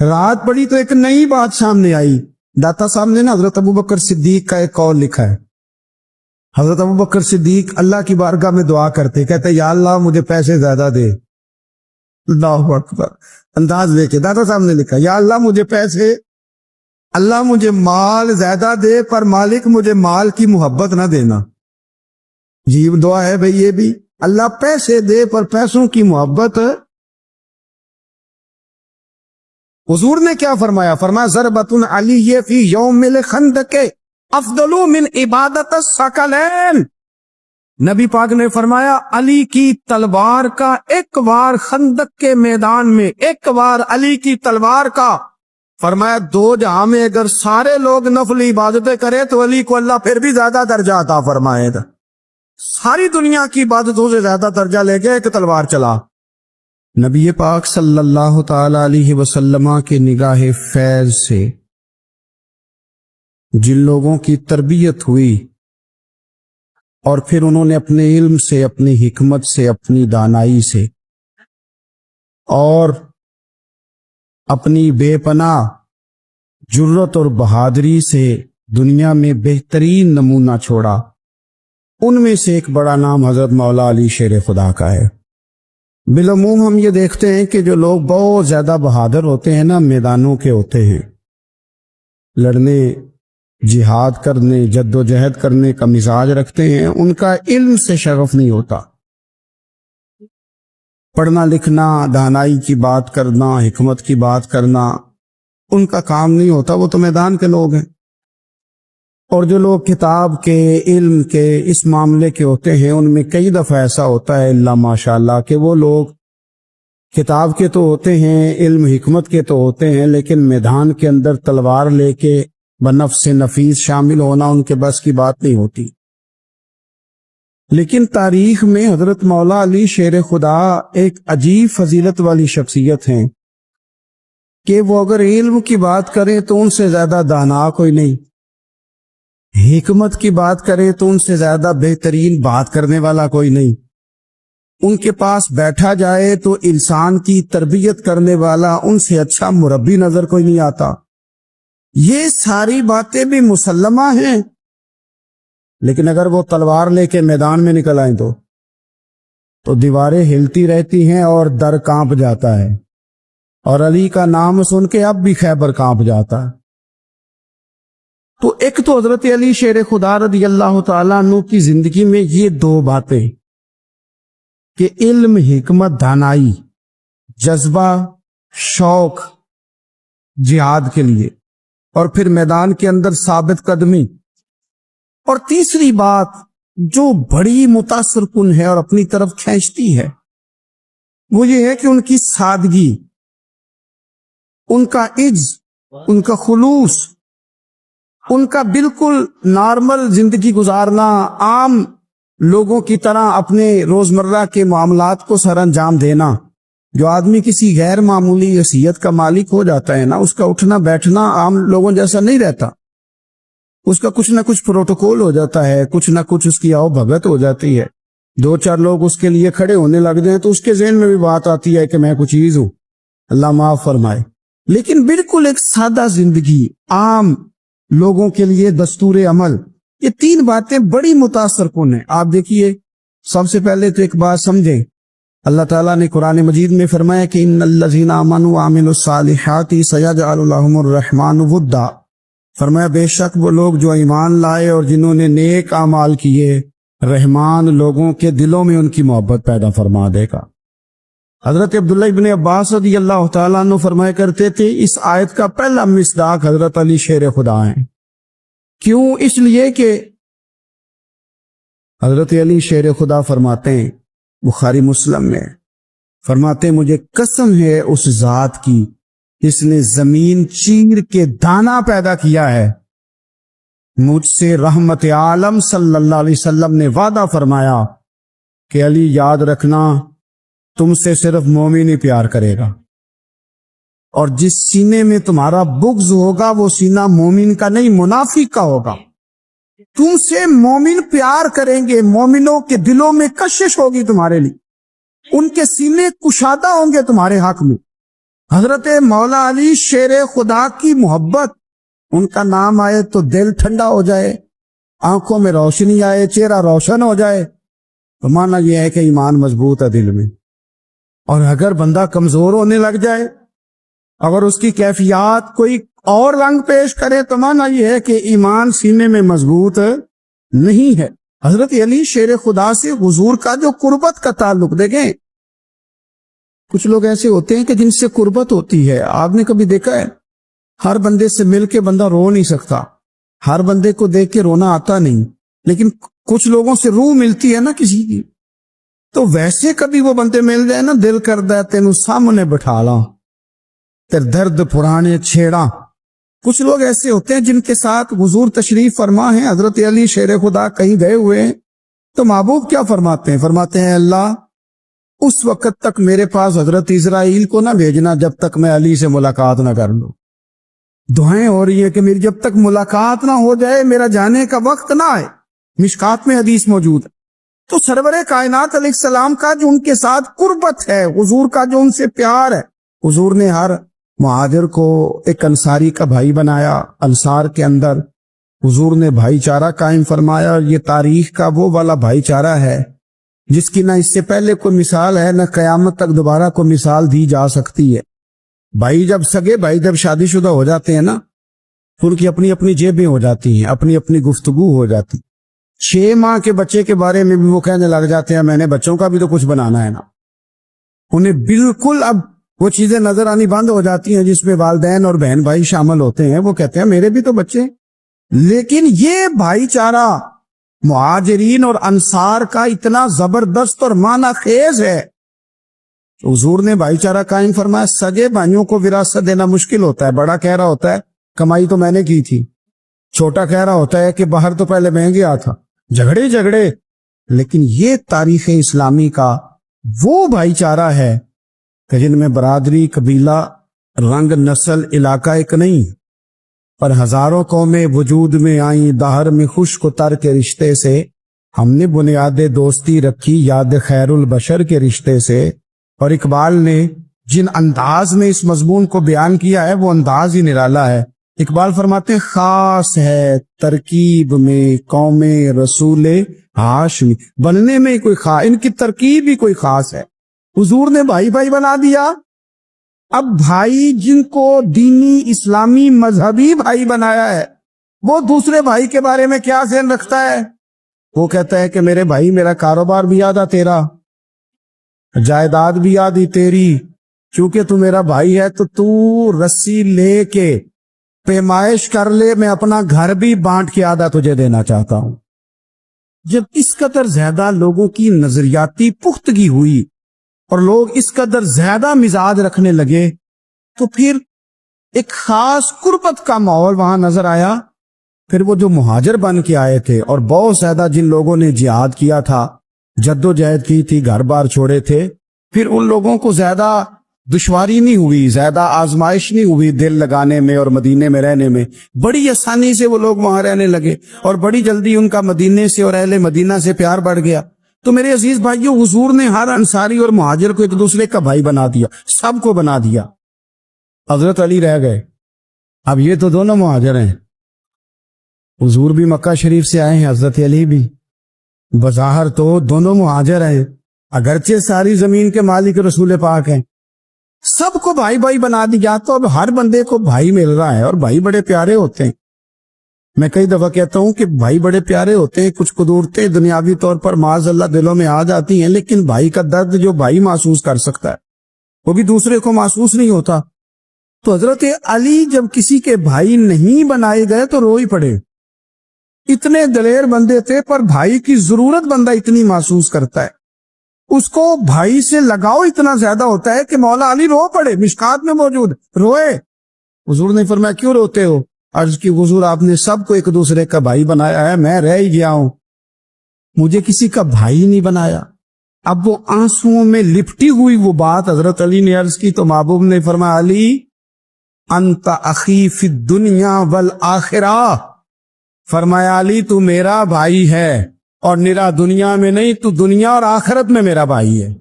رات پڑھی تو ایک نئی بات سامنے آئی۔ داتا صاحب نے نا حضرت ابوبکر صدیق کا ایک قول لکھا ہے۔ حضرت ابوبکر صدیق اللہ کی بارگاہ میں دعا کرتے، کہتے یا اللہ مجھے پیسے زیادہ دے۔ اللہ اکبر، انداز دیکھے، داتا صاحب نے لکھا یا اللہ مجھے پیسے، اللہ مجھے مال زیادہ دے، پر مالک مجھے مال کی محبت نہ دینا۔ عجیب دعا ہے بھئی یہ بھی، اللہ پیسے دے پر پیسوں کی محبت۔ حضور نے کیا فرمایا؟ فرمایا ضربۃ علی فی یوم الخندق افضل من عبادت الثقلین۔ نبی پاک نے فرمایا علی کی تلوار کا ایک وار خندق کے میدان میں، ایک وار علی کی تلوار کا، فرمایا 2 جہاں میں اگر سارے لوگ نفل عبادتیں کرے تو علی کو اللہ پھر بھی زیادہ درجہ عطا فرمائے گا۔ ساری دنیا کی عبادتوں سے زیادہ درجہ لے کے ایک تلوار چلا۔ نبی پاک صلی اللہ تعالی علیہ وسلم کے نگاہ فیض سے جن لوگوں کی تربیت ہوئی اور پھر انہوں نے اپنے علم سے، اپنی حکمت سے، اپنی دانائی سے اور اپنی بے پناہ جرت اور بہادری سے دنیا میں بہترین نمونہ چھوڑا، ان میں سے ایک بڑا نام حضرت مولا علی شیر خدا کا ہے۔ بالعموم ہم یہ دیکھتے ہیں کہ جو لوگ بہت زیادہ بہادر ہوتے ہیں نا، میدانوں کے ہوتے ہیں، لڑنے، جہاد کرنے، جد و جہد کرنے کا مزاج رکھتے ہیں، ان کا علم سے شغف نہیں ہوتا، پڑھنا لکھنا، دانائی کی بات کرنا، حکمت کی بات کرنا ان کا کام نہیں ہوتا، وہ تو میدان کے لوگ ہیں۔ اور جو لوگ کتاب کے، علم کے، اس معاملے کے ہوتے ہیں، ان میں کئی دفعہ ایسا ہوتا ہے اللہ ماشاءاللہ کہ وہ لوگ کتاب کے تو ہوتے ہیں، علم حکمت کے تو ہوتے ہیں، لیکن میدان کے اندر تلوار لے کے بنفس نفیس شامل ہونا ان کے بس کی بات نہیں ہوتی۔ لیکن تاریخ میں حضرت مولا علی شیر خدا ایک عجیب فضیلت والی شخصیت ہیں کہ وہ اگر علم کی بات کریں تو ان سے زیادہ دانا کوئی نہیں، حکمت کی بات کریں تو ان سے زیادہ بہترین بات کرنے والا کوئی نہیں، ان کے پاس بیٹھا جائے تو انسان کی تربیت کرنے والا ان سے اچھا مربی نظر کوئی نہیں آتا۔ یہ ساری باتیں بھی مسلمہ ہیں، لیکن اگر وہ تلوار لے کے میدان میں نکل آئیں تو دیواریں ہلتی رہتی ہیں اور در کانپ جاتا ہے، اور علی کا نام سن کے اب بھی خیبر کانپ جاتا ہے۔ تو ایک تو حضرت علی شیر خدا رضی اللہ تعالیٰ عنہ کی زندگی میں یہ دو باتیں کہ علم، حکمت، دانائی، جذبہ، شوق جہاد کے لیے، اور پھر میدان کے اندر ثابت قدمی، اور تیسری بات جو بڑی متاثر کن ہے اور اپنی طرف کھینچتی ہے وہ یہ ہے کہ ان کی سادگی، ان کا عجز، ان کا خلوص، ان کا بالکل نارمل زندگی گزارنا، عام لوگوں کی طرح اپنے روزمرہ کے معاملات کو سر انجام دینا۔ جو آدمی کسی غیر معمولی حیثیت کا مالک ہو جاتا ہے نا، اس کا اٹھنا بیٹھنا عام لوگوں جیسا نہیں رہتا، اس کا کچھ نہ کچھ پروٹوکول ہو جاتا ہے، کچھ نہ کچھ اس کی آؤ بھگت ہو جاتی ہے، دو چار لوگ اس کے لیے کھڑے ہونے لگ جائیں تو اس کے ذہن میں بھی بات آتی ہے کہ میں کچھ چیز ہوں، اللہ معاف فرمائے۔ لیکن بالکل ایک سادہ زندگی، عام لوگوں کے لیے دستور عمل، یہ تین باتیں بڑی متاثر کن ہیں۔ آپ دیکھیے، سب سے پہلے تو ایک بات سمجھیں، اللہ تعالیٰ نے قرآن مجید میں فرمایا کہ ان الذین آمنوا وعملوا الصالحات سیجعل لهم الرحمن ودا، فرمایا بے شک وہ لوگ جو ایمان لائے اور جنہوں نے نیک اعمال کیے، رحمان لوگوں کے دلوں میں ان کی محبت پیدا فرما دے گا۔ حضرت عبداللہ ابن عباس رضی اللہ تعالیٰ عنہ فرمایا کرتے تھے اس آیت کا پہلا مصداق حضرت علی شیر خدا ہیں۔ کیوں؟ اس لیے کہ حضرت علی شیر خدا فرماتے ہیں، بخاری مسلم میں فرماتے ہیں، مجھے قسم ہے اس ذات کی جس نے زمین چیر کے دانا پیدا کیا ہے، مجھ سے رحمت عالم صلی اللہ علیہ وسلم نے وعدہ فرمایا کہ علی یاد رکھنا تم سے صرف مومن ہی پیار کرے گا، اور جس سینے میں تمہارا بغض ہوگا وہ سینہ مومن کا نہیں منافق کا ہوگا۔ تم سے مومن پیار کریں گے، مومنوں کے دلوں میں کشش ہوگی تمہارے لیے، ان کے سینے کشادہ ہوں گے تمہارے حق میں۔ حضرت مولا علی شیر خدا کی محبت، ان کا نام آئے تو دل ٹھنڈا ہو جائے، آنکھوں میں روشنی آئے، چہرہ روشن ہو جائے، تو مانا یہ ہے کہ ایمان مضبوط ہے دل میں۔ اور اگر بندہ کمزور ہونے لگ جائے، اگر اس کی کیفیات کوئی اور رنگ پیش کرے، تو مانا یہ ہے کہ ایمان سینے میں مضبوط نہیں ہے۔ حضرت علی شیر خدا سے حضور کا جو قربت کا تعلق، دیکھیں کچھ لوگ ایسے ہوتے ہیں کہ جن سے قربت ہوتی ہے، آپ نے کبھی دیکھا ہے ہر بندے سے مل کے بندہ رو نہیں سکتا، ہر بندے کو دیکھ کے رونا آتا نہیں، لیکن کچھ لوگوں سے روح ملتی ہے نا کسی کی، تو ویسے کبھی وہ بندے مل جائے نا، دل کرتا ہے تینوں سامنے بٹھا لاں تیر درد پرانے چھیڑا۔ کچھ لوگ ایسے ہوتے ہیں جن کے ساتھ حضور تشریف فرما ہے، حضرت علی شیر خدا کہیں گئے ہوئے ہیں تو محبوب کیا فرماتے ہیں؟ فرماتے ہیں اللہ اس وقت تک میرے پاس حضرت اسرائیل کو نہ بھیجنا جب تک میں علی سے ملاقات نہ کر لوں. دعائیں ہو رہی ہے کہ میری جب تک ملاقات نہ ہو جائے میرا جانے کا وقت نہ آئے. مشکات میں حدیث موجود ہے. تو سرور کائنات علیہ السلام کا جو ان کے ساتھ قربت ہے، حضور کا جو ان سے پیار ہے، حضور نے ہر مہاجر کو ایک انصاری کا بھائی بنایا. انصار کے اندر حضور نے بھائی چارہ قائم فرمایا، اور یہ تاریخ کا وہ والا بھائی چارہ ہے جس کی نہ اس سے پہلے کوئی مثال ہے، نہ قیامت تک دوبارہ کوئی مثال دی جا سکتی ہے. بھائی جب سگے بھائی جب شادی شدہ ہو جاتے ہیں نا، ان کی اپنی اپنی جیبیں ہو جاتی ہیں، اپنی اپنی گفتگو ہو جاتی. 6 ماہ کے بچے کے بارے میں بھی وہ کہنے لگ جاتے ہیں میں نے بچوں کا بھی تو کچھ بنانا ہے نا. انہیں بالکل اب وہ چیزیں نظر آنی بند ہو جاتی ہیں جس میں والدین اور بہن بھائی شامل ہوتے ہیں. وہ کہتے ہیں میرے بھی تو بچے. لیکن یہ بھائی چارہ مہاجرین اور انصار کا اتنا زبردست اور معنی خیز ہے. حضور نے بھائی چارہ قائم فرمایا. سگے بھائیوں کو وراثت دینا مشکل ہوتا ہے. بڑا کہہ رہا ہوتا ہے کمائی تو میں نے کی تھی، چھوٹا کہہ رہا ہوتا ہے کہ باہر تو پہلے میں گیا تھا. جھگڑے. لیکن یہ تاریخ اسلامی کا وہ بھائی چارہ ہے کہ جن میں برادری، قبیلہ، رنگ، نسل، علاقہ ایک نہیں، پر ہزاروں قومیں وجود میں آئیں. دہر میں خشک و تر کے رشتے سے ہم نے بنیاد دوستی رکھی، یاد خیر البشر کے رشتے سے. اور اقبال نے جن انداز میں اس مضمون کو بیان کیا ہے وہ انداز ہی نرالا ہے. اقبال فرماتے ہیں خاص ہے ترکیب میں قوم رسول ہاشمی. بننے میں کوئی ان کی ترکیب ہی کوئی خاص ہے. حضور نے بھائی بھائی بنا دیا. اب بھائی جن کو دینی اسلامی مذہبی بھائی بنایا ہے وہ دوسرے بھائی کے بارے میں کیا ذہن رکھتا ہے؟ وہ کہتا ہے کہ میرے بھائی میرا کاروبار بھی آدھا تیرا، جائیداد بھی آدھی تیری، چونکہ تو میرا بھائی ہے تو تو رسی لے کے پیمائش کر لے، میں اپنا گھر بھی بانٹ کے آدھا تجھے دینا چاہتا ہوں. جب اس قدر زیادہ لوگوں کی نظریاتی پختگی ہوئی اور لوگ اس قدر زیادہ مزاج رکھنے لگے تو پھر ایک خاص قربت کا ماحول وہاں نظر آیا. پھر وہ جو مہاجر بن کے آئے تھے اور بہت زیادہ جن لوگوں نے جہاد کیا تھا، جد و جہد کی تھی، گھر بار چھوڑے تھے، پھر ان لوگوں کو زیادہ دشواری نہیں ہوئی، زیادہ آزمائش نہیں ہوئی دل لگانے میں اور مدینے میں رہنے میں. بڑی آسانی سے وہ لوگ وہاں رہنے لگے اور بڑی جلدی ان کا مدینے سے اور اہل مدینہ سے پیار بڑھ گیا. تو میرے عزیز بھائیو، حضور نے ہر انصاری اور مہاجر کو ایک دوسرے کا بھائی بنا دیا، سب کو بنا دیا. حضرت علی رہ گئے. اب یہ تو دونوں مہاجر ہیں، حضور بھی مکہ شریف سے آئے ہیں، حضرت علی بھی. بظاہر تو دونوں مہاجر ہیں، اگرچہ ساری زمین کے مالک رسول پاک ہیں. سب کو بھائی بھائی بنا دیا. تو اب ہر بندے کو بھائی مل رہا ہے اور بھائی بڑے پیارے ہوتے ہیں. میں کئی دفعہ کہتا ہوں کہ بھائی بڑے پیارے ہوتے ہیں. کچھ قدورتیں دنیاوی طور پر معاذ اللہ دلوں میں آ جاتی ہیں، لیکن بھائی کا درد جو بھائی محسوس کر سکتا ہے وہ بھی دوسرے کو محسوس نہیں ہوتا. تو حضرت علی جب کسی کے بھائی نہیں بنائے گئے تو رو ہی پڑے. اتنے دلیر بندے تھے، پر بھائی کی ضرورت بندہ اتنی محسوس کرتا ہے، اس کو بھائی سے لگاؤ اتنا زیادہ ہوتا ہے کہ مولا علی رو پڑے. مشکات میں موجود روئے. حضور نے فرمایا کیوں روتے ہو؟ عرض کی حضور آپ نے سب کو ایک دوسرے کا بھائی بنایا ہے، میں رہ ہی گیا ہوں، مجھے کسی کا بھائی نہیں بنایا. اب وہ آنسوؤں میں لپٹی ہوئی وہ بات حضرت علی نے عرض کی تو محبوب نے فرمایا علی انت اخی فی الدنیا والآخرہ. فرمایا علی تو میرا بھائی ہے اور نرا دنیا میں نہیں، تو دنیا اور آخرت میں میرا بھائی ہے.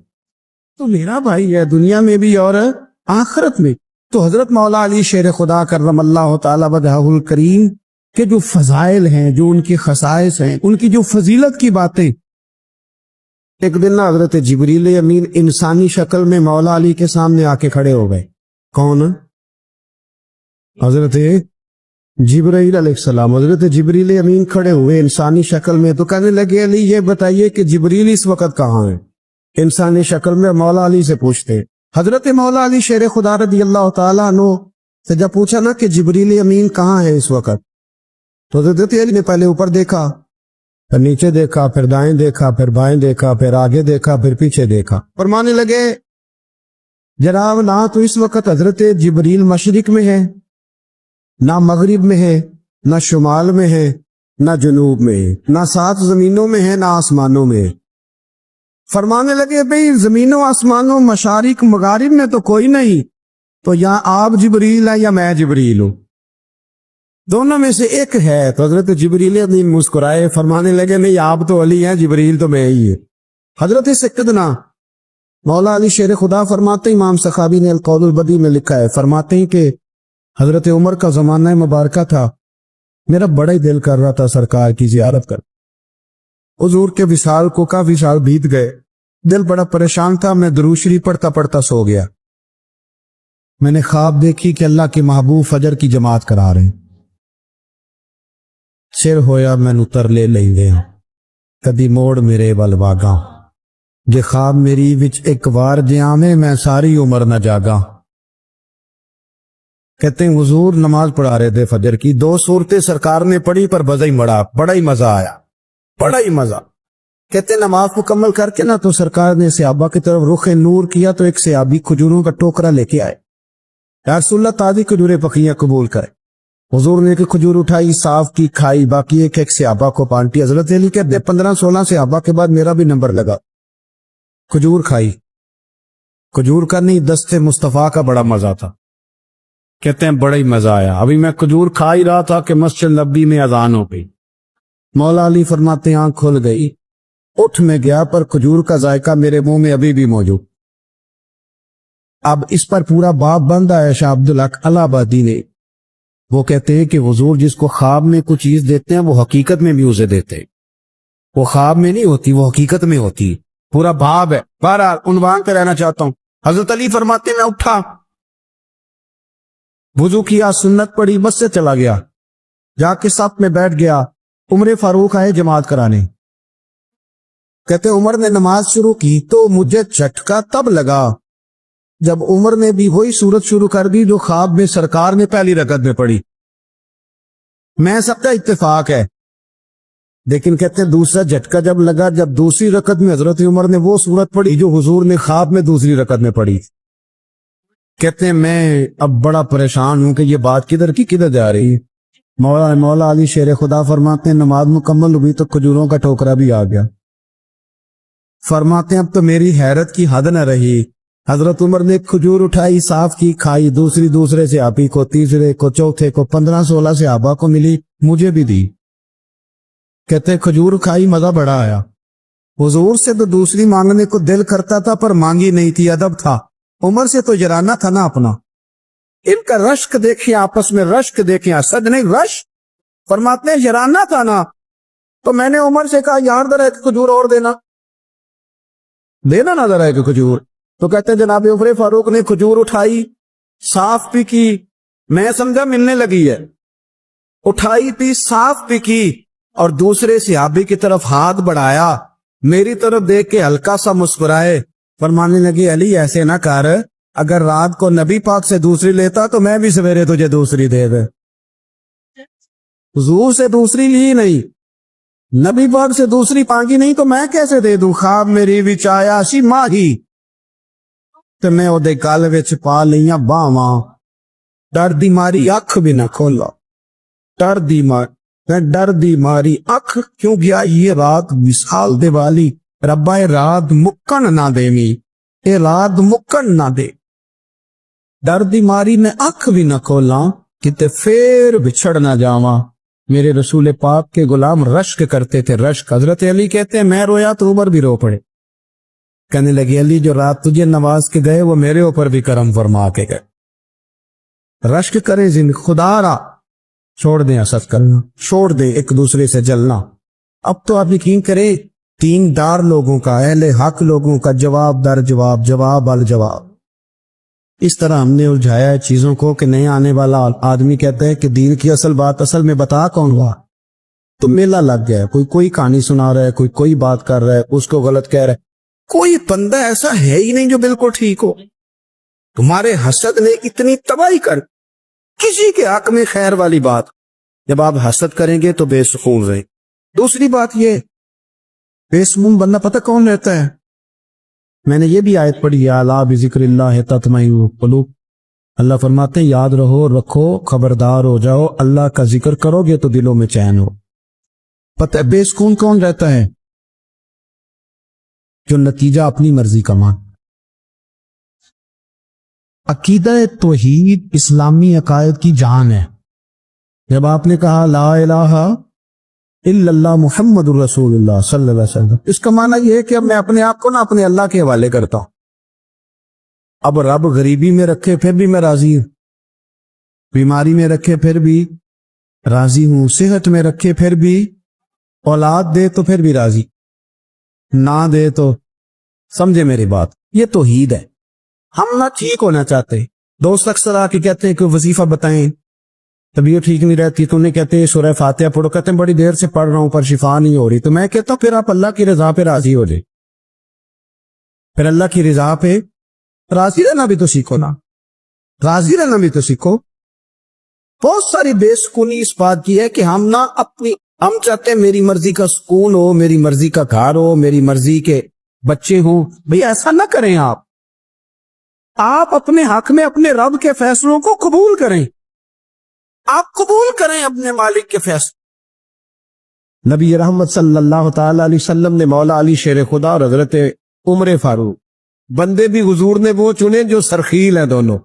تو میرا بھائی ہے دنیا میں بھی اور آخرت میں. تو حضرت مولا علی شیر خدا کرم اللہ تعالی وجہہ الکریم کے جو فضائل ہیں، جو ان کی خصائص ہیں، ان کی جو فضیلت کی باتیں. ایک دن نا حضرت جبریل امین انسانی شکل میں مولا علی کے سامنے آ کے کھڑے ہو گئے. کون؟ حضرت جبرائیل علیہ السلام. حضرت جبریل امین کھڑے ہوئے انسانی شکل میں. تو کہنے لگے علی یہ بتائیے کہ جبریل اس وقت کہاں ہے؟ انسانی شکل میں مولا علی سے پوچھتے. حضرت مولا علی شیر خدا رضی اللہ تعالیٰ عنہ سے جب پوچھا نا کہ جبریل امین کہاں ہے اس وقت، تو حضرت علی نے پہلے اوپر دیکھا، پھر نیچے دیکھا، پھر دائیں دیکھا، پھر بائیں دیکھا، پھر آگے دیکھا، پھر پیچھے دیکھا. فرمانے لگے جناب نہ تو اس وقت حضرت جبریل مشرق میں ہے، نہ مغرب میں ہے، نہ شمال میں ہے، نہ جنوب میں ہے، نہ 7 زمینوں میں ہے، نہ آسمانوں میں ہے. فرمانے لگے بھئی زمینوں آسمانوں مشارق مغارب میں تو کوئی نہیں، تو یا آپ جبریل ہے یا میں جبریل ہوں، دونوں میں سے ایک ہے۔ تو حضرت جبریل نہیں مسکرائے، فرمانے لگے نہیں آپ تو علی ہیں، جبریل تو میں ہی ہے۔ حضرت سیدنا مولا علی شیر خدا فرماتے ہیں، امام سخاوی نے القول البدی میں لکھا ہے، فرماتے ہیں کہ حضرت عمر کا زمانہ مبارکہ تھا، میرا بڑا ہی دل کر رہا تھا سرکار کی زیارت کر۔ حضور کے وصال کو کافی سال بیت گئے، دل بڑا پریشان تھا، میں درود شریف پڑھتا پڑھتا سو گیا۔ میں نے خواب دیکھی کہ اللہ کے محبوب فجر کی جماعت کرا رہے ہیں، سر ہویا میں نتر لے لیں کدی موڑ میرے ول واگاں، جے خواب میری وچ ایک وار جیامے میں ساری عمر نہ جاگاں۔ کہتے ہیں حضور نماز پڑھا رہے تھے فجر کی، دو صورتیں سرکار نے پڑھی پر بزا ہی مڑا، بڑا ہی مزہ آیا، بڑا ہی مزہ۔ کہتے ہیں نماز مکمل کر کے نہ تو سرکار نے صحابہ کی طرف رخ نور کیا تو ایک صحابی کھجوروں کا ٹوکرا لے کے آئے، یا رسول اللہ تازی کھجوریں پکیاں قبول کرے۔ حضور نے ایک کھجور اٹھائی، صاف کی، کھائی، باقی ایک صحابہ کو بانٹی۔ حضرت علی کہتے ہیں 15-16 صحابہ کے بعد میرا بھی نمبر لگا، کھجور کھائی، کھجور کا نہیں دست مصطفیٰ کا بڑا مزہ تھا۔ کہتے ہیں بڑا ہی مزہ آیا، ابھی میں کھجور کھا ہی رہا تھا کہ مسجد نبی میں اذان ہو گئی۔ مولا علی فرماتے ہیں آنکھ کھل گئی، اٹھ میں گیا پر کھجور کا ذائقہ میرے منہ میں ابھی بھی موجود۔ اب اس پر پورا باب بند ہے شاہ عبدالحق الہ آبادی نے، وہ کہتے ہیں کہ حضور جس کو خواب میں کوئی چیز دیتے ہیں وہ حقیقت میں بھی اسے دیتے ہیں، وہ خواب میں نہیں ہوتی، وہ حقیقت میں ہوتی۔ پورا باب ہے، بہرحال عنوان پہ رہنا چاہتا ہوں۔ حضرت علی فرماتے ہیں میں اٹھا، وضو کیا، سنت پڑھی، بس سے چلا گیا، جا کے صف میں بیٹھ گیا۔ عمر فاروق آئے جماعت کرانے، کہتے عمر نے نماز شروع کی تو مجھے جھٹکا تب لگا جب عمر نے بھی وہی صورت شروع کر دی جو خواب میں سرکار نے پہلی رکعت میں پڑھی۔ میں سب کا اتفاق ہے، لیکن کہتے ہیں دوسرا جھٹکا جب لگا جب دوسری رکعت میں حضرت عمر نے وہ صورت پڑھی جو حضور نے خواب میں دوسری رکعت میں پڑھی۔ کہتے ہیں میں اب بڑا پریشان ہوں کہ یہ بات کدھر کی کدھر جا رہی ہے۔ مولا علی شیر خدا فرماتے ہیں نماز مکمل ہوئی تو کھجوروں کا ٹوکرا بھی آ گیا۔ فرماتے ہیں اب تو میری حیرت کی حد نہ رہی، حضرت عمر نے کھجور اٹھائی، صاف کی، کھائی، دوسرے صحابی کو، تیسرے کو، چوتھے کو، 15-16 صحابہ کو ملی، مجھے بھی دی۔ کہتے کھجور کھائی، مزہ بڑا آیا۔ حضور سے تو دوسری مانگنے کو دل کرتا تھا پر مانگی نہیں تھی، ادب تھا۔ عمر سے تو جرانا تھا نا اپنا۔ ان کا رشک دیکھیں، آپس میں رشک دیکھیں، اسد نہیں رشک۔ فرماتے ہیں جرانا تھا نا، تو میں نے عمر سے کہا یار ذرا ایک کھجور اور دینا نا ذرا ایک کھجور۔ تو کہتے ہیں جناب عمر فاروق نے کھجور اٹھائی، صاف بھی کی، میں سمجھا ملنے لگی ہے، اٹھائی پی، صاف بھی کی، اور دوسرے صحابی کی طرف ہاتھ بڑھایا، میری طرف دیکھ کے ہلکا سا مسکرائے، فرمانے لگے علی ایسے نہ کر، اگر رات کو نبی پاک سے دوسری لیتا تو میں بھی سویرے تجھے دوسری دے دے۔ حضور سے دوسری لی نہیں، نبی پاک سے دوسری مانگی نہیں تو میں کیسے دے دوں؟ خواب میری وچ آیا سی ماہی تے میں او دے گل وچ پا لیاں باواں، ڈر دی ماری اکھ بھی نہ کھولا، ڈر دی ماری اکھ کیوں گیا یہ رات وصال دے والی، ربا اے رات مکن نہ دیویں، اے رات مکن نہ دے، ڈر دی ماری میں اکھ بھی نہ کھولاں کتے پھر بچھڑ نہ جاواں۔ میرے رسول پاک کے غلام رشک کرتے تھے، رشک۔ حضرت علی کہتے ہیں میں رویا تو عمر بھی رو پڑے، کہنے لگے علی جو رات تجھے نواز کے گئے وہ میرے اوپر بھی کرم فرما کے گئے۔ رشک کریں خدا را، چھوڑ دیں حسد کرنا، چھوڑ دیں ایک دوسرے سے جلنا۔ اب تو آپ یقین کریں تین دار لوگوں کا، اہل حق لوگوں کا جواب در جواب، جواب الجواب، اس طرح ہم نے الجھایا ہے چیزوں کو کہ نئے آنے والا آدمی کہتا ہے کہ دین کی اصل بات اصل میں بتا کون ہوا، تو میلہ لگ گیا ہے، کوئی کہانی سنا رہا ہے، کوئی بات کر رہا ہے، اس کو غلط کہہ رہا ہے۔ کوئی بندہ ایسا ہے ہی نہیں جو بالکل ٹھیک ہو۔ تمہارے حسد نے اتنی تباہی کر، کسی کے حق میں خیر والی بات، جب آپ حسد کریں گے تو بے سکون رہیں۔ دوسری بات یہ، بے سکون بندہ پتہ کون رہتا ہے؟ میں نے یہ بھی آیت پڑھی ہے، الا بذکر اللہ تطمئن القلوب، اللہ فرماتے ہیں یاد رکھو، خبردار ہو جاؤ، اللہ کا ذکر کرو گے تو دلوں میں چین ہو۔ پتہ بے سکون کون رہتا ہے؟ جو نتیجہ اپنی مرضی کا مان۔ عقیدہ توحید اسلامی عقائد کی جان ہے۔ جب آپ نے کہا لا الہ الا اللہ محمد الرسول اللہ صلی اللہ علیہ وسلم، اس کا معنی یہ ہے کہ اب میں اپنے آپ کو اپنے اللہ کے حوالے کرتا ہوں۔ اب رب غریبی میں رکھے پھر بھی میں راضی ہوں، بیماری میں رکھے پھر بھی راضی ہوں، صحت میں رکھے پھر بھی، اولاد دے تو پھر بھی راضی، نہ دے تو سمجھے میری بات۔ یہ توحید ہے۔ ہم نہ ٹھیک ہونا چاہتے، دوست اکثر آ کے کہتے ہیں کہ وظیفہ بتائیں، طبیعت ٹھیک نہیں رہتی تو انہیں کہتے ہیں سورہ فاتحہ پڑھو، کہتے ہیں بڑی دیر سے پڑھ رہا ہوں پر شفا نہیں ہو رہی، تو میں کہتا ہوں پھر آپ اللہ کی رضا پہ راضی ہو جائے، پھر اللہ کی رضا پہ راضی رہنا بھی تو سیکھو نا، راضی رہنا بھی تو سیکھو۔ بہت ساری بے سکونی اس بات کی ہے کہ ہم ہم چاہتے ہیں میری مرضی کا سکون ہو، میری مرضی کا گھر ہو، میری مرضی کے بچے ہوں۔ بھئی ایسا نہ کریں، آپ اپنے حق میں اپنے رب کے فیصلوں کو قبول کریں، آپ قبول کریں اپنے مالک کے فیصلے۔ نبی رحمت صلی اللہ تعالی علیہ وسلم نے مولا علی شیر خدا اور حضرت عمر فاروق، بندے بھی حضور نے وہ چنے جو سرخیل ہیں دونوں،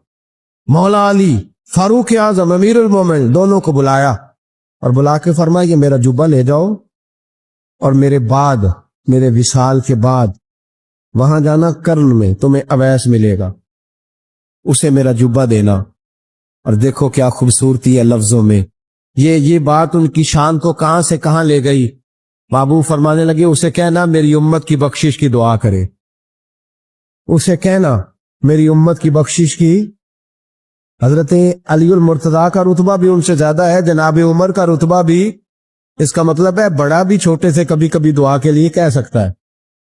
مولا علی فاروق اعظم امیر المومنین، دونوں کو بلایا اور بلا کے فرمایا کہ میرا جبہ لے جاؤ اور میرے بعد، میرے وصال کے بعد وہاں جانا کرن میں، تمہیں اویس ملے گا، اسے میرا جبہ دینا۔ اور دیکھو کیا خوبصورتی ہے لفظوں میں، یہ بات ان کی شان کو کہاں سے کہاں لے گئی۔ بابو فرمانے لگے اسے کہنا میری امت کی بخشش کی دعا کرے، اسے کہنا میری امت کی بخشش کی۔ حضرت علی المرتضیٰ کا رتبہ بھی ان سے زیادہ ہے، جناب عمر کا رتبہ بھی، اس کا مطلب ہے بڑا بھی چھوٹے سے کبھی کبھی دعا کے لیے کہہ سکتا ہے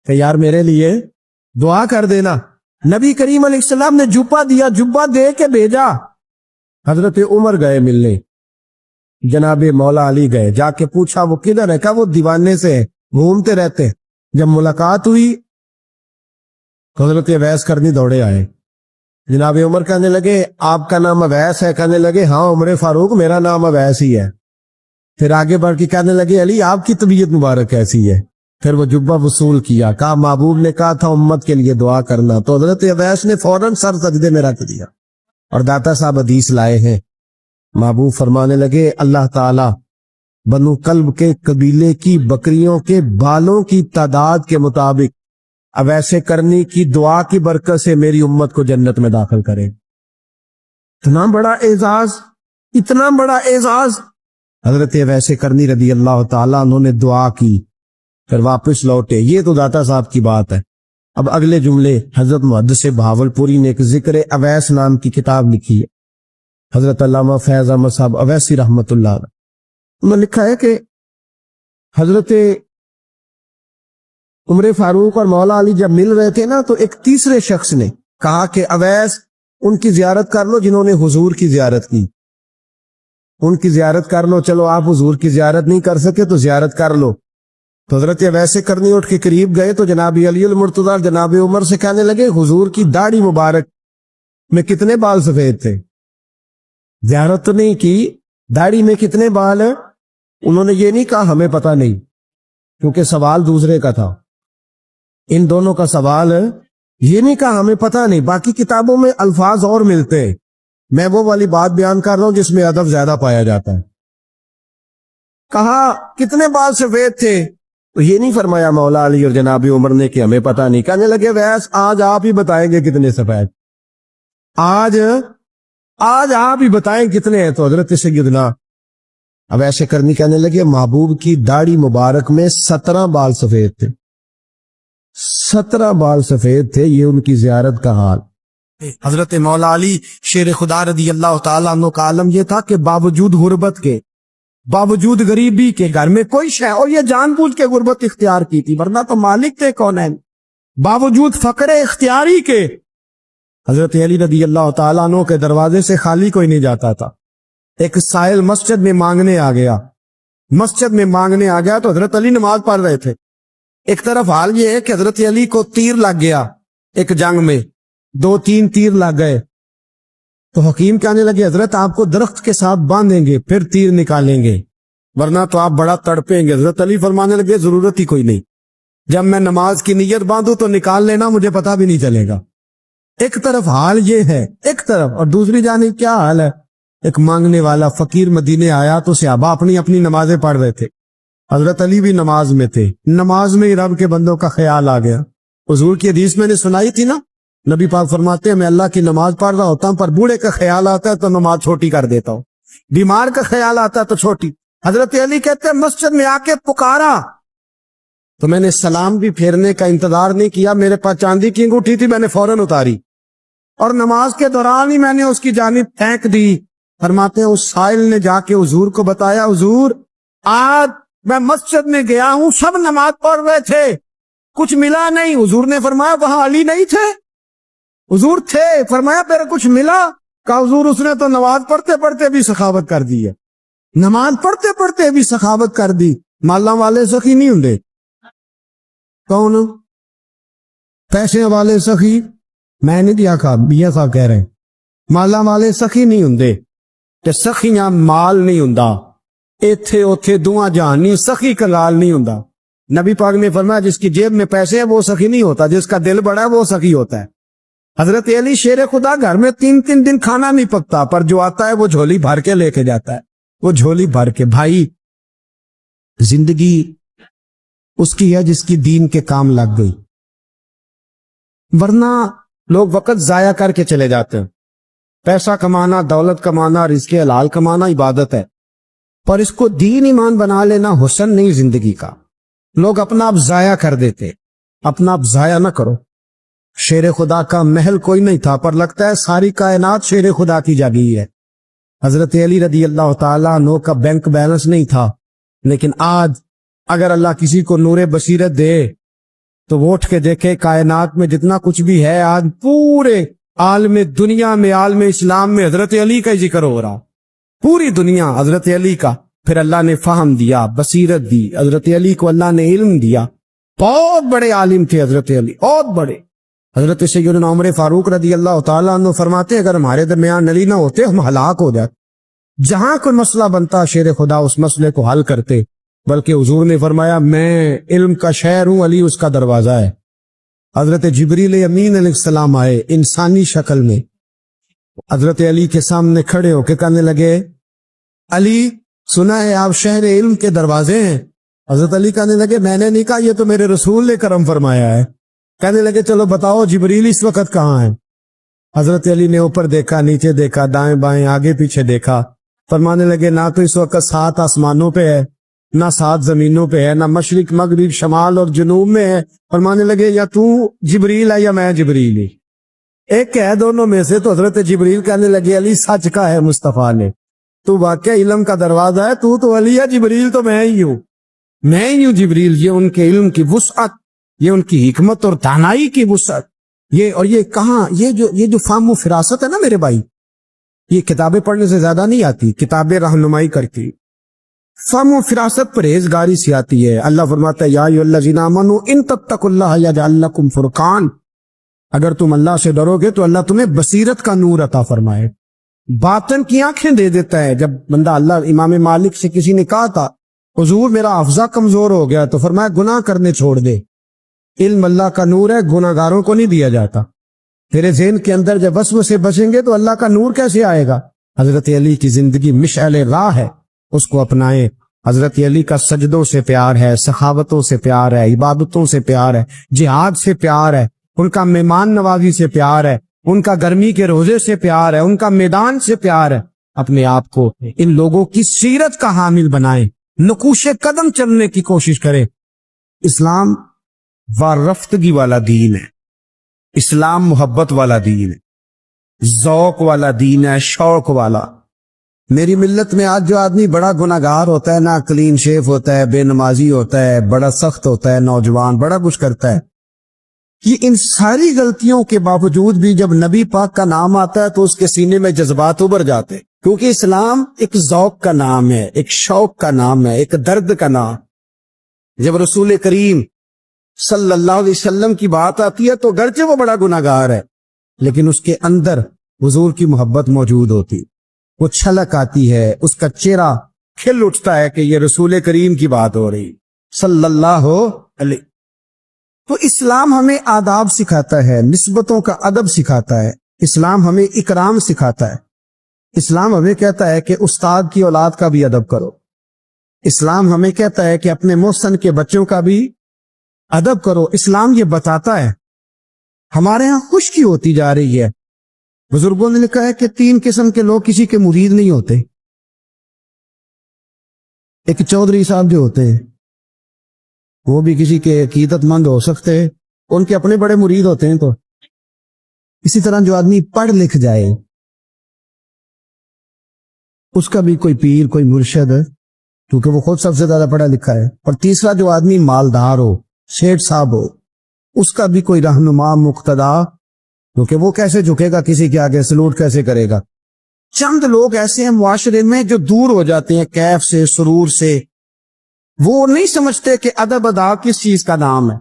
کہ یار میرے لیے دعا کر دینا۔ نبی کریم علیہ السلام نے جبہ دیا، جبہ دے کے بھیجا۔ حضرت عمر گئے ملنے، جناب مولا علی گئے، جا کے پوچھا وہ کدھر ہے، کہا وہ دیوانے سے گھومتے رہتے۔ جب ملاقات ہوئی حضرت اویس کرنی دوڑے آئے، جناب عمر کہنے لگے آپ کا نام اویس ہے؟ کہنے لگے ہاں عمر فاروق میرا نام اویس ہی ہے۔ پھر آگے بڑھ کے کہنے لگے علی آپ کی طبیعت مبارک کیسی ہے؟ پھر وہ جبہ وصول کیا، کہا محبوب نے کہا تھا امت کے لیے دعا کرنا، تو حضرت اویس نے فوراً سر سجدے میں رکھ دیا۔ اور داتا صاحب حدیث لائے ہیں، محبوب فرمانے لگے اللہ تعالی بنو کلب کے قبیلے کی بکریوں کے بالوں کی تعداد کے مطابق اویسے کرنی کی دعا کی برکت سے میری امت کو جنت میں داخل کرے۔ اتنا بڑا اعزاز، اتنا بڑا اعزاز۔ حضرت اویسے کرنی رضی اللہ تعالیٰ انہوں نے دعا کی، پھر واپس لوٹے۔ یہ تو داتا صاحب کی بات ہے۔ اب اگلے جملے حضرت محدث بہاولپوری نے ایک ذکر اویس نام کی کتاب لکھی ہے، حضرت علامہ فیض احمد صاحب اویسی رحمت اللہ علیہ، انہوں نے لکھا ہے کہ حضرت عمر فاروق اور مولا علی جب مل رہے تھے نا، تو ایک تیسرے شخص نے کہا کہ اویس ان کی زیارت کر لو جنہوں نے حضور کی زیارت کی، ان کی زیارت کر لو، چلو آپ حضور کی زیارت نہیں کر سکے تو زیارت کر لو۔ تو حضرت اویس کرنی اٹھ کے قریب گئے تو جناب علی المرتضیٰ جناب عمر سے کہنے لگے حضور کی داڑھی مبارک میں کتنے بال سفید تھے؟ زیارت تو نہیں کی، داڑھی میں کتنے بال ہیں؟ انہوں نے یہ نہیں کہا ہمیں پتہ نہیں، کیونکہ سوال دوسرے کا تھا۔ ان دونوں کا سوال ہے، یہ نہیں کہا ہمیں پتہ نہیں۔ باقی کتابوں میں الفاظ اور ملتے ہیں، میں وہ والی بات بیان کر رہا ہوں جس میں ادب زیادہ پایا جاتا ہے۔ کہا کتنے بال سفید تھے؟ تو یہ نہیں فرمایا مولا علی اور جناب عمر نے کہ ہمیں پتہ نہیں۔ کہنے لگے ویس آج آپ ہی بتائیں گے کتنے سفید، آج آپ ہی بتائیں کتنے ہیں۔ تو حضرت سیدنا اب ایسے کرنی کہنے لگے محبوب کی داڑھی مبارک میں 17 بال سفید تھے، 17 بال سفید تھے، یہ ان کی زیارت کا حال۔ حضرت مولا علی شیر خدا رضی اللہ تعالیٰ عنہ کا عالم یہ تھا کہ باوجود غربت کے، باوجود غریبی کے، گھر میں کوئی شے، اور یہ جان بوجھ کے غربت اختیار کی تھی ورنہ تو مالک تھے کونین، باوجود فقر اختیاری کے حضرت علی رضی اللہ تعالیٰ عنہ کے دروازے سے خالی کوئی نہیں جاتا تھا۔ ایک سائل مسجد میں مانگنے آ گیا، مسجد میں مانگنے آ گیا تو حضرت علی نماز پڑھ رہے تھے۔ ایک طرف حال یہ ہے کہ حضرت علی کو تیر لگ گیا، ایک جنگ میں 2-3 تیر لگ گئے، تو حکیم کہنے لگے حضرت آپ کو درخت کے ساتھ باندھیں گے پھر تیر نکالیں گے ورنہ تو آپ بڑا تڑپیں گے۔ حضرت علی فرمانے لگے ضرورت ہی کوئی نہیں، جب میں نماز کی نیت باندھوں تو نکال لینا مجھے پتا بھی نہیں چلے گا۔ ایک طرف حال یہ ہے، ایک طرف، اور دوسری جانب کیا حال ہے؟ ایک مانگنے والا فقیر مدینے آیا تو صحابہ اپنی اپنی نمازیں پڑھ رہے تھے، حضرت علی بھی نماز میں تھے، نماز میں ہی رب کے بندوں کا خیال آ گیا۔ حضور کی حدیث میں نے سنائی تھی نا، نبی پاک فرماتے ہیں میں اللہ کی نماز پڑھ رہا ہوتا ہوں پر بوڑھے کا خیال آتا ہے تو نماز چھوٹی کر دیتا ہوں، بیمار کا خیال آتا ہے تو چھوٹی۔ حضرت علی کہتے ہیں مسجد میں آ کے پکارا تو میں نے سلام بھی پھیرنے کا انتظار نہیں کیا، میرے پاس چاندی کی انگوٹھی تھی، میں نے فوراً اتاری اور نماز کے دوران ہی میں نے اس کی جانب پھینک دی۔ فرماتے ہیں اس سائل نے جا کے حضور کو بتایا، حضور آج میں مسجد میں گیا ہوں، سب نماز پڑھ رہے تھے، کچھ ملا نہیں۔ حضور نے فرمایا وہاں علی نہیں تھے؟ حضور تھے۔ فرمایا پھر کچھ ملا؟ کہا حضور اس نے تو نماز پڑھتے پڑھتے بھی سخاوت کر دی ہے، نماز پڑھتے پڑھتے بھی سخاوت کر دی۔ مالاں والے سخی نہیں ہوں، کون پیسے والے سخی؟ میں نہیں دیا کہا، بیا صاحب کہہ رہے ہیں مالاں والے سخی نہیں ہوں، تے سخیاں مال نہیں ہوں، ایتھے اوتھے دعا جہان نہیں، سخی کنگال نہیں ہوں۔ نبی پاک نے فرمایا جس کی جیب میں پیسے ہیں وہ سخی نہیں ہوتا، جس کا دل بڑا ہے وہ سخی ہوتا ہے۔ حضرت علی شیر خدا گھر میں 3 دن کھانا نہیں پکتا پر جو آتا ہے وہ جھولی بھر کے لے کے جاتا ہے، وہ جھولی بھر کے۔ بھائی زندگی اس کی ہے جس کی دین کے کام لگ گئی، ورنہ لوگ وقت ضائع کر کے چلے جاتے ہیں۔ پیسہ کمانا، دولت کمانا، رزق حلال کمانا عبادت ہے، پر اس کو دین ایمان بنا لینا حسن نہیں زندگی کا۔ لوگ اپنا آپ ضائع کر دیتے، اپنا آپ ضائع نہ کرو۔ شیر خدا کا محل کوئی نہیں تھا پر لگتا ہے ساری کائنات شیر خدا کی جاگی ہے۔ حضرت علی رضی اللہ تعالیٰ عنہ کا بینک بیلنس نہیں تھا، لیکن آج اگر اللہ کسی کو نور بصیرت دے تو وہ اٹھ کے دیکھے کائنات میں جتنا کچھ بھی ہے، آج پورے عالم دنیا میں، عالم اسلام میں حضرت علی کا ہی ذکر ہو رہا، پوری دنیا حضرت علی کا۔ پھر اللہ نے فہم دیا، بصیرت دی، حضرت علی کو اللہ نے علم دیا۔ بہت بڑے عالم تھے حضرت علی، بہت بڑے۔ حضرت سیدنا عمر فاروق رضی اللہ تعالیٰ عنہ فرماتے اگر ہمارے درمیان علی نہ ہوتے ہم ہلاک ہو جاتے۔ جہاں کوئی مسئلہ بنتا شیر خدا اس مسئلے کو حل کرتے، بلکہ حضور نے فرمایا میں علم کا شہر ہوں، علی اس کا دروازہ ہے۔ حضرت جبریل امین علیہ السلام آئے انسانی شکل میں، حضرت علی کے سامنے کھڑے ہو کے کہنے لگے علی سنا ہے آپ شہر علم کے دروازے ہیں؟ حضرت علی کہنے لگے میں نے نہیں کہا، یہ تو میرے رسول نے کرم فرمایا ہے۔ کہنے لگے چلو بتاؤ جبریل اس وقت کہاں ہے؟ حضرت علی نے اوپر دیکھا، نیچے دیکھا، دائیں بائیں آگے پیچھے دیکھا، فرمانے لگے نہ تو اس وقت 7 آسمانوں پہ ہے، نہ 7 زمینوں پہ ہے، نہ مشرق مغرب شمال اور جنوب میں ہے۔ فرمانے لگے یا تو جبریل ہے یا میں جبریل ہی، ایک ہے دونوں میں سے۔ تو حضرت جبریل کہنے لگے علی سچ کا ہے مصطفیٰ نے، تو واقعہ علم کا دروازہ ہے، تو علی ہے، جبریل تو میں ہی ہوں، میں ہی ہوں جبریل۔ یہ ان کے علم کی وسعت، یہ ان کی حکمت اور دانائی کی وسعت، اور یہ کہاں یہ جو فہم و فراست ہے نا میرے بھائی، یہ کتابیں پڑھنے سے زیادہ نہیں آتی، کتابیں رہنمائی کرتی۔ فہم و فراست پرہیزگاری سے آتی ہے۔ اللہ فرماتا ہے یا ایھا الذین آمنوا ان تتقوا اللہ یجعل لکم فرقان، اگر تم اللہ سے ڈرو گے تو اللہ تمہیں بصیرت کا نور عطا فرمائے، باطن کی آنکھیں دے دیتا ہے۔ جب بندہ امام مالک سے کسی نے کہا تھا حضور میرا حافظہ کمزور ہو گیا، تو فرمایا گناہ کرنے چھوڑ دے، علم اللہ کا نور ہے، گناہ گاروں کو نہیں دیا جاتا۔ تیرے ذہن کے اندر جب وسوسے بچیں گے تو اللہ کا نور کیسے آئے گا؟ حضرت علی کی زندگی مشعل راہ ہے، اس کو اپنائیں۔ حضرت علی کا سجدوں سے پیار ہے، سخاوتوں سے پیار ہے، عبادتوں سے پیار ہے، جہاد سے پیار ہے، ان کا مہمان نوازی سے پیار ہے، ان کا گرمی کے روزے سے پیار ہے، ان کا میدان سے پیار ہے۔ اپنے آپ کو ان لوگوں کی سیرت کا حامل بنائیں، نقوش قدم چلنے کی کوشش کریں۔ اسلام وارفتگی والا دین ہے، اسلام محبت والا دین ہے، ذوق والا دین ہے، شوق والا۔ میری ملت میں آج جو آدمی بڑا گناہگار ہوتا ہے، نہ کلین شیف ہوتا ہے، بے نمازی ہوتا ہے، بڑا سخت ہوتا ہے، نوجوان بڑا کچھ کرتا ہے، یہ ان ساری غلطیوں کے باوجود بھی جب نبی پاک کا نام آتا ہے تو اس کے سینے میں جذبات ابھر جاتے، کیونکہ اسلام ایک ذوق کا نام ہے، ایک شوق کا نام ہے، ایک درد کا نام۔ جب رسول کریم صلی اللہ علیہ وسلم کی بات آتی ہے تو گرچہ وہ بڑا گناہگار ہے لیکن اس کے اندر حضور کی محبت موجود ہوتی، وہ چھلک آتی ہے، اس کا چہرہ کھل اٹھتا ہے کہ یہ رسول کریم کی بات ہو رہی صلی اللہ علیہ تو اسلام ہمیں آداب سکھاتا ہے، نسبتوں کا ادب سکھاتا ہے، اسلام ہمیں اکرام سکھاتا ہے، اسلام ہمیں کہتا ہے کہ استاد کی اولاد کا بھی ادب کرو، اسلام ہمیں کہتا ہے کہ اپنے محسن کے بچوں کا بھی ادب کرو۔ اسلام یہ بتاتا ہے۔ ہمارے ہاں خشکی ہوتی جا رہی ہے۔ بزرگوں نے لکھا ہے کہ 3 قسم کے لوگ کسی کے مرید نہیں ہوتے۔ ایک چودھری صاحب جو ہوتے ہیں وہ بھی کسی کے عقیدت مند ہو سکتے ہیں، ان کے اپنے بڑے مرید ہوتے ہیں۔ تو اسی طرح جو آدمی پڑھ لکھ جائے اس کا بھی کوئی پیر، کوئی مرشد، کیونکہ وہ خود سب سے زیادہ پڑھا لکھا ہے۔ اور تیسرا جو آدمی مالدار ہو، شیخ صاحب ہو، اس کا بھی کوئی رہنما، مقتدا، کیونکہ وہ کیسے جھکے گا کسی کے آگے، سلوٹ کیسے کرے گا۔ چند لوگ ایسے ہیں معاشرے میں جو دور ہو جاتے ہیں کیف سے، سرور سے، وہ نہیں سمجھتے کہ ادب ادا کس چیز کا نام ہے۔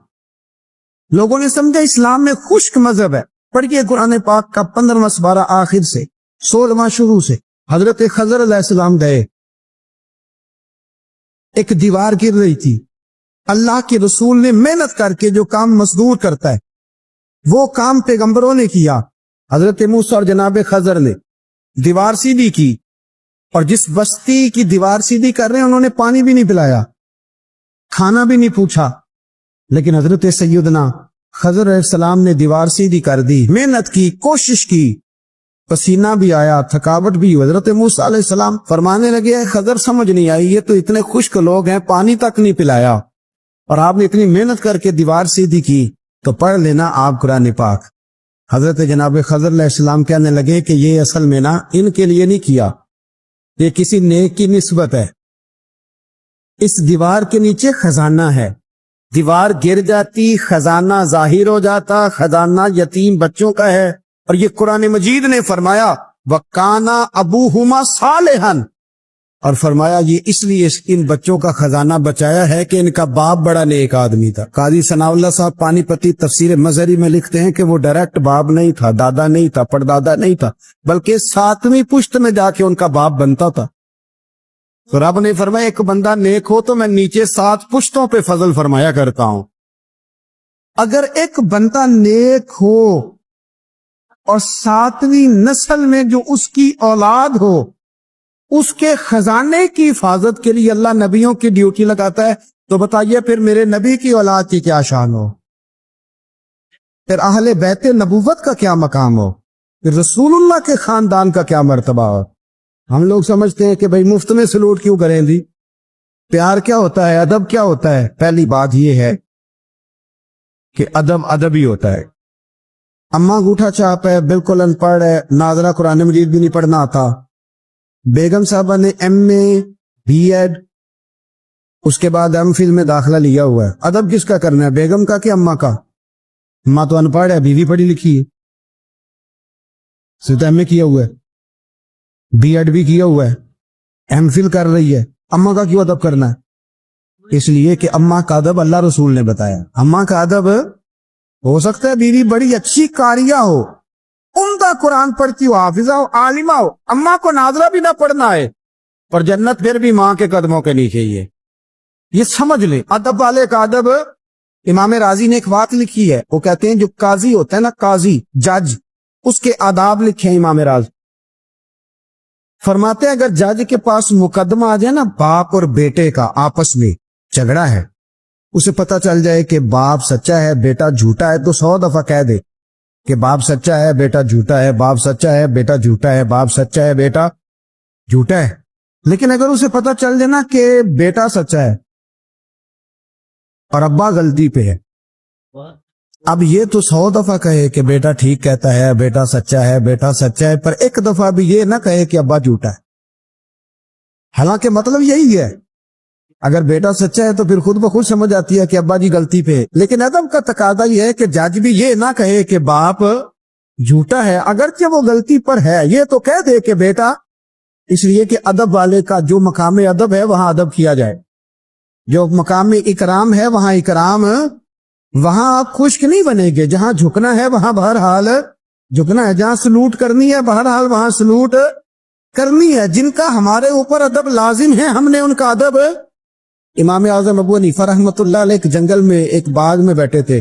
لوگوں نے سمجھا اسلام میں خشک مذہب ہے۔ پڑھیے قرآن پاک کا 15واں سپارہ آخر سے، 16واں شروع سے۔ حضرت خضر علیہ السلام گئے، ایک دیوار گر رہی تھی، اللہ کے رسول نے محنت کر کے جو کام مزدور کرتا ہے وہ کام پیغمبروں نے کیا۔ حضرت موسیٰ اور جناب خضر نے دیوار سیدھی کی، اور جس بستی کی دیوار سیدھی کر رہے ہیں انہوں نے پانی بھی نہیں پلایا، کھانا بھی نہیں پوچھا، لیکن حضرت سیدنا خضر علیہ السلام نے دیوار سیدھی کر دی، محنت کی، کوشش کی، پسینہ بھی آیا، تھکاوٹ بھی۔ حضرت موسیٰ علیہ السلام فرمانے لگے خضر سمجھ نہیں آئی، یہ تو اتنے خشک لوگ ہیں، پانی تک نہیں پلایا، اور آپ نے اتنی محنت کر کے دیوار سیدھی کی، تو پڑھ لینا آپ قرآن پاک۔ حضرت جناب خضر علیہ السلام کہنے لگے کہ یہ اصل میں نا ان کے لیے نہیں کیا، یہ کسی نیک کی نسبت ہے، اس دیوار کے نیچے خزانہ ہے، دیوار گر جاتی، خزانہ ظاہر ہو جاتا، خزانہ یتیم بچوں کا ہے۔ اور یہ قرآن مجید نے فرمایا وَقَانَ أَبُوهُمَا صَالِحًا، اور فرمایا یہ اس لیے ان بچوں کا خزانہ بچایا ہے کہ ان کا باپ بڑا نیک آدمی تھا۔ قاضی ثناء اللہ صاحب پانی پتی تفسیر مظہری میں لکھتے ہیں کہ وہ ڈائریکٹ باپ نہیں تھا، دادا نہیں تھا، پردادا نہیں تھا، بلکہ 7ویں پشت میں جا کے ان کا باپ بنتا تھا۔ تو رب نے فرمایا ایک بندہ نیک ہو تو میں نیچے 7 پشتوں پہ فضل فرمایا کرتا ہوں۔ اگر ایک بندہ نیک ہو اور 7ویں نسل میں جو اس کی اولاد ہو، اس کے خزانے کی حفاظت کے لیے اللہ نبیوں کی ڈیوٹی لگاتا ہے، تو بتائیے پھر میرے نبی کی اولاد کی کیا شان ہو، پھر اہل بیت نبوت کا کیا مقام ہو، پھر رسول اللہ کے خاندان کا کیا مرتبہ ہو۔ ہم لوگ سمجھتے ہیں کہ بھئی مفت میں سلوٹ کیوں کریں دی، پیار کیا ہوتا ہے، ادب کیا ہوتا ہے۔ پہلی بات یہ ہے کہ ادب ہی ہوتا ہے۔ اماں انگوٹھا چھاپ ہے، بالکل ان پڑھ ہے، ناظرہ قرآن مجید بھی نہیں پڑھنا آتا، بیگم صاحبہ نے ایم اے، بی ایڈ، اس کے بعد ایم فل میں داخلہ لیا ہوا ہے، ادب کس کا کرنا ہے، بیگم کا کہ اماں کا؟ اماں تو ان پڑھ ہے، بیوی پڑھی لکھی ہے، صرف ایم اے کیا ہوا ہے، بی ایڈ بھی کیا ہوا ہے، ایم فل کر رہی ہے، اماں کا کیوں ادب کرنا ہے؟ اس لیے کہ اماں کا ادب اللہ رسول نے بتایا۔ اماں کا ادب ہو سکتا ہے بیوی بڑی اچھی قاریہ ہو، عمدہ قرآن پڑھتی ہو، حافظہ ہو، عالمہ ہو، اماں کو ناظرہ بھی نہ پڑھنا ہے، پر جنت پھر بھی ماں کے قدموں کے نیچے ہی ہے۔ یہ سمجھ لیں ادب والے کا ادب۔ امام راضی نے ایک بات لکھی ہے، وہ کہتے ہیں جو قاضی ہوتا ہے نا، قاضی، جج، اس کے آداب لکھے ہیں امام راضی۔ فرماتے ہیں اگر جج کے پاس مقدمہ آ جائے نا باپ اور بیٹے کا آپس میں جھگڑا ہے، اسے پتہ چل جائے کہ باپ سچا ہے بیٹا جھوٹا ہے، تو 100 دفعہ کہہ دے کہ باپ سچا ہے بیٹا جھوٹا ہے، باپ سچا ہے بیٹا جھوٹا ہے، باپ سچا ہے بیٹا جھوٹا ہے۔ لیکن اگر اسے پتہ چل جائے نا کہ بیٹا سچا ہے اور ابا غلطی پہ ہے، اب یہ تو 100 دفعہ کہے کہ بیٹا ٹھیک کہتا ہے، بیٹا سچا ہے، بیٹا سچا ہے، پر ایک دفعہ بھی یہ نہ کہے کہ ابا جھوٹا ہے۔ حالانکہ مطلب یہی ہے، اگر بیٹا سچا ہے تو پھر خود بخود سمجھ آتی ہے کہ ابا جی غلطی پہ ہے۔ لیکن ادب کا تقاضا یہ ہے کہ جج بھی یہ نہ کہے کہ باپ جھوٹا ہے، اگرچہ وہ غلطی پر ہے، یہ تو کہہ دے کہ بیٹا، اس لیے کہ ادب والے کا جو مقام ادب ہے وہاں ادب کیا جائے، جو مقام اکرام ہے وہاں اکرام، وہاں آپ خشک نہیں بنیں گے، جہاں جھکنا ہے وہاں بہرحال جھکنا ہے، جہاں سلوٹ کرنی ہے بہرحال وہاں سلوٹ کرنی ہے۔ جن کا ہمارے اوپر ادب لازم ہے ہم نے ان کا ادب۔ امام اعظم ابو حنیفہ رحمۃ اللہ علیہ ایک جنگل میں ایک باغ میں بیٹھے تھے،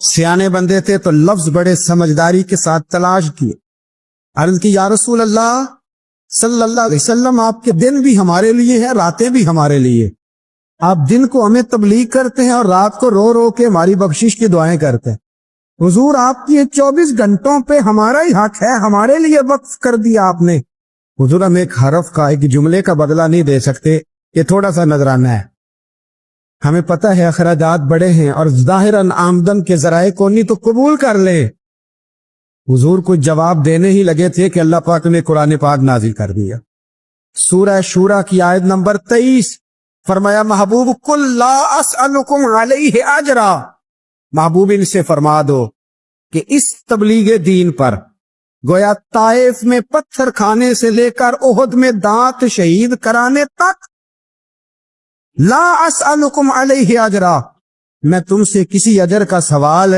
سیانے بندے تھے تو لفظ بڑے سمجھداری کے ساتھ تلاش کیے، عرض کی یا رسول اللہ صلی اللہ علیہ وسلم، آپ کے دن بھی ہمارے لیے ہیں، راتیں بھی ہمارے لیے، آپ دن کو ہمیں تبلیغ کرتے ہیں اور رات کو رو رو کے ہماری بخشش کی دعائیں کرتے ہیں، حضور آپ کی 24 گھنٹوں پہ ہمارا ہی حق ہے، ہمارے لیے وقف کر دیا آپ نے۔ حضور ہم ایک حرف کا، ایک جملے کا بدلہ نہیں دے سکتے، یہ تھوڑا سا نذرانہ ہے، ہمیں پتہ ہے اخراجات بڑے ہیں اور ظاہراً آمدن کے ذرائع کو نہیں تو قبول کر لے۔ حضور کو جواب دینے ہی لگے تھے کہ اللہ پاک نے قرآن پاک نازل کر دیا، سورہ شورى کی آیت نمبر 23، فرمایا محبوب قل لا اسألکم علیہ اجرا، محبوب ان سے فرما دو کہ اس تبلیغ دین پر گویا طائف میں پتھر کھانے سے لے کر احد میں دانت شہید کرانے تک، لا اسألکم علیہ اجرا، میں تم سے کسی اجر کا سوال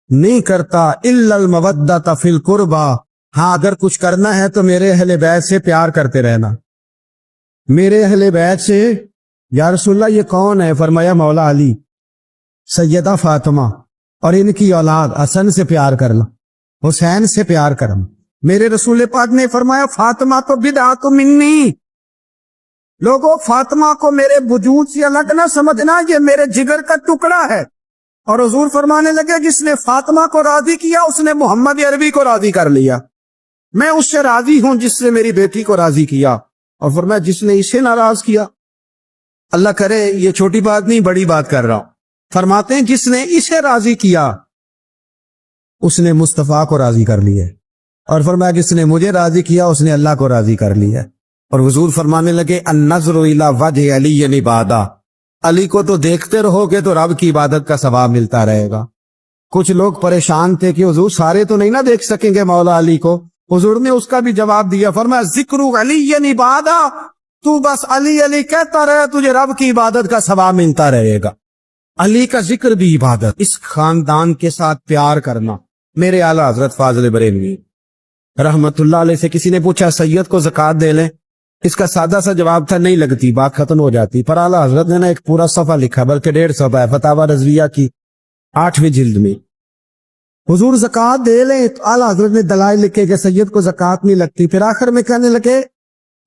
نہیں کرتا، الا المودۃ فی القربى، ہاں اگر کچھ کرنا ہے تو میرے اہل بیت سے پیار کرتے رہنا۔ میرے اہل بیت سے، یا رسول اللہ یہ کون ہے؟ فرمایا مولا علی، سیدہ فاطمہ اور ان کی اولاد حسن سے پیار کرنا، حسین سے پیار کرنا۔ میرے رسول پاک نے فرمایا فاطمہ تو بدعت منی، لوگوں فاطمہ کو میرے وجود سے الگ نہ سمجھنا، یہ میرے جگر کا ٹکڑا ہے۔ اور حضور فرمانے لگے جس نے فاطمہ کو راضی کیا اس نے محمد عربی کو راضی کر لیا، میں اس سے راضی ہوں جس نے میری بیٹی کو راضی کیا، اور فرمایا جس نے اسے ناراض کیا، اللہ کرے یہ چھوٹی بات نہیں بڑی بات کر رہا ہوں، فرماتے ہیں جس نے اسے راضی کیا اس نے مصطفیٰ کو راضی کر لیا، اور فرمایا جس نے مجھے راضی کیا اس نے اللہ کو راضی کر لیا۔ اور حضور فرمانے لگے النظر الی وجہ علی عبادہ، علی کو تو دیکھتے رہو گے تو رب کی عبادت کا ثواب ملتا رہے گا۔ کچھ لوگ پریشان تھے کہ حضور سارے تو نہیں نہ دیکھ سکیں گے مولا علی کو، حضور نے اس کا بھی جواب دیا، فرمایا ذکر علی عبادہ، تو بس علی علی کہتا رہے تجھے رب کی عبادت کا ثواب ملتا رہے گا۔ علی کا ذکر بھی عبادت، اس خاندان کے ساتھ پیار کرنا۔ میرے اعلیٰ حضرت فاضل بریلوی رحمت اللہ علیہ سے کسی نے پوچھا سید کو زکوٰۃ دے لیں؟ اس کا سادہ سا جواب تھا نہیں لگتی، بات ختم ہو جاتی، پر اعلیٰ حضرت نے ایک پورا صفحہ لکھا، بلکہ 1.5 صفحہ ہے، فتاوی رضویہ کی 8ویں جلد میں، حضور زکوٰۃ دے لیں؟ تو اعلیٰ حضرت نے دلائل لکھے کہ سید کو زکوٰۃ نہیں لگتی، پھر آخر میں کہنے لگے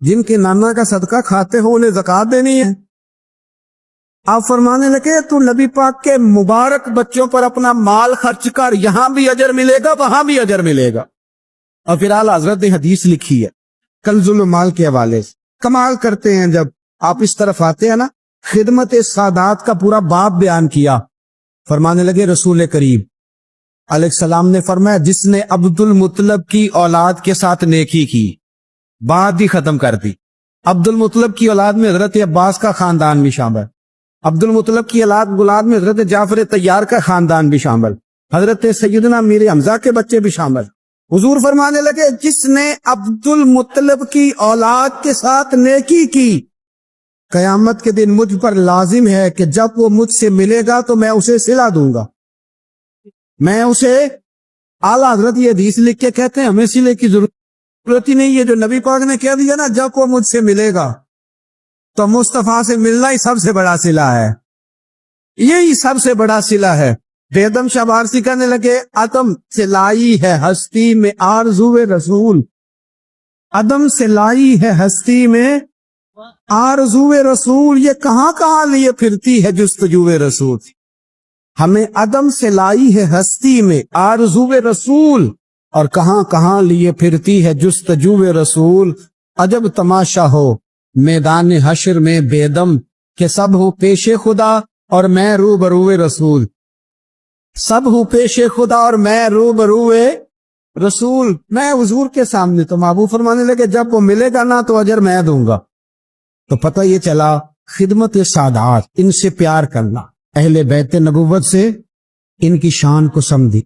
جن کے نانا کا صدقہ کھاتے ہو انہیں زکوٰۃ دینی ہے؟ آپ فرمانے لگے تو نبی پاک کے مبارک بچوں پر اپنا مال خرچ کر، یہاں بھی اجر ملے گا وہاں بھی اجر ملے گا۔ اور پھر اعلیٰ حضرت نے حدیث لکھی ہے کنز المال کے حوالے سے، کمال کرتے ہیں جب آپ اس طرف آتے ہیں نا، خدمت سادات کا پورا باب بیان کیا، فرمانے لگے رسول کریم علیہ السلام نے فرمایا جس نے عبد المطلب کی اولاد کے ساتھ نیکی کی، بات ہی ختم کر دی۔ عبد المطلب کی اولاد میں حضرت عباس کا خاندان بھی شامل، عبد المطلب کی اولاد میں حضرت جعفر طیار کا خاندان بھی شامل، حضرت سیدنا میر حمزہ کے بچے بھی شامل۔ حضور فرمانے لگے جس نے عبد المطلب کی اولاد کے ساتھ نیکی کی، قیامت کے دن مجھ پر لازم ہے کہ جب وہ مجھ سے ملے گا تو میں اسے صلہ دوں گا، میں اسے، اعلیٰ حضرت یہ حدیث لکھ کے کہتے ہیں ہمیں صلے کی ضرورت ہی نہیں ہے، جو نبی پاک نے کہہ دیا نا جب وہ مجھ سے ملے گا، تو مصطفیٰ سے ملنا ہی سب سے بڑا صلہ ہے، یہی سب سے بڑا صلہ ہے۔ بیدم شاہ بارسی کہنے لگے عدم سے لائی ہے ہستی میں آرزو رسول، عدم سے لائی ہے ہستی میں آرزو رسول، یہ کہاں کہاں لیے پھرتی ہے جستجو رسول، ہمیں عدم سے لائی ہے ہستی میں آرزو رسول، اور کہاں کہاں لیے پھرتی ہے جستجو رسول۔ عجب تماشا ہو میدان حشر میں بیدم کہ سب ہوں پیش خدا اور میں روبرو رسول، سب ہوں پیش خدا اور میں روبرو رسول، میں حضور کے سامنے۔ تو محبوب فرمانے لگے جب وہ ملے گا نا تو اجر میں دوں گا۔ تو پتہ یہ چلا خدمت سادات، ان سے پیار کرنا، اہل بیت نبوت سے ان کی شان کو سمجھی۔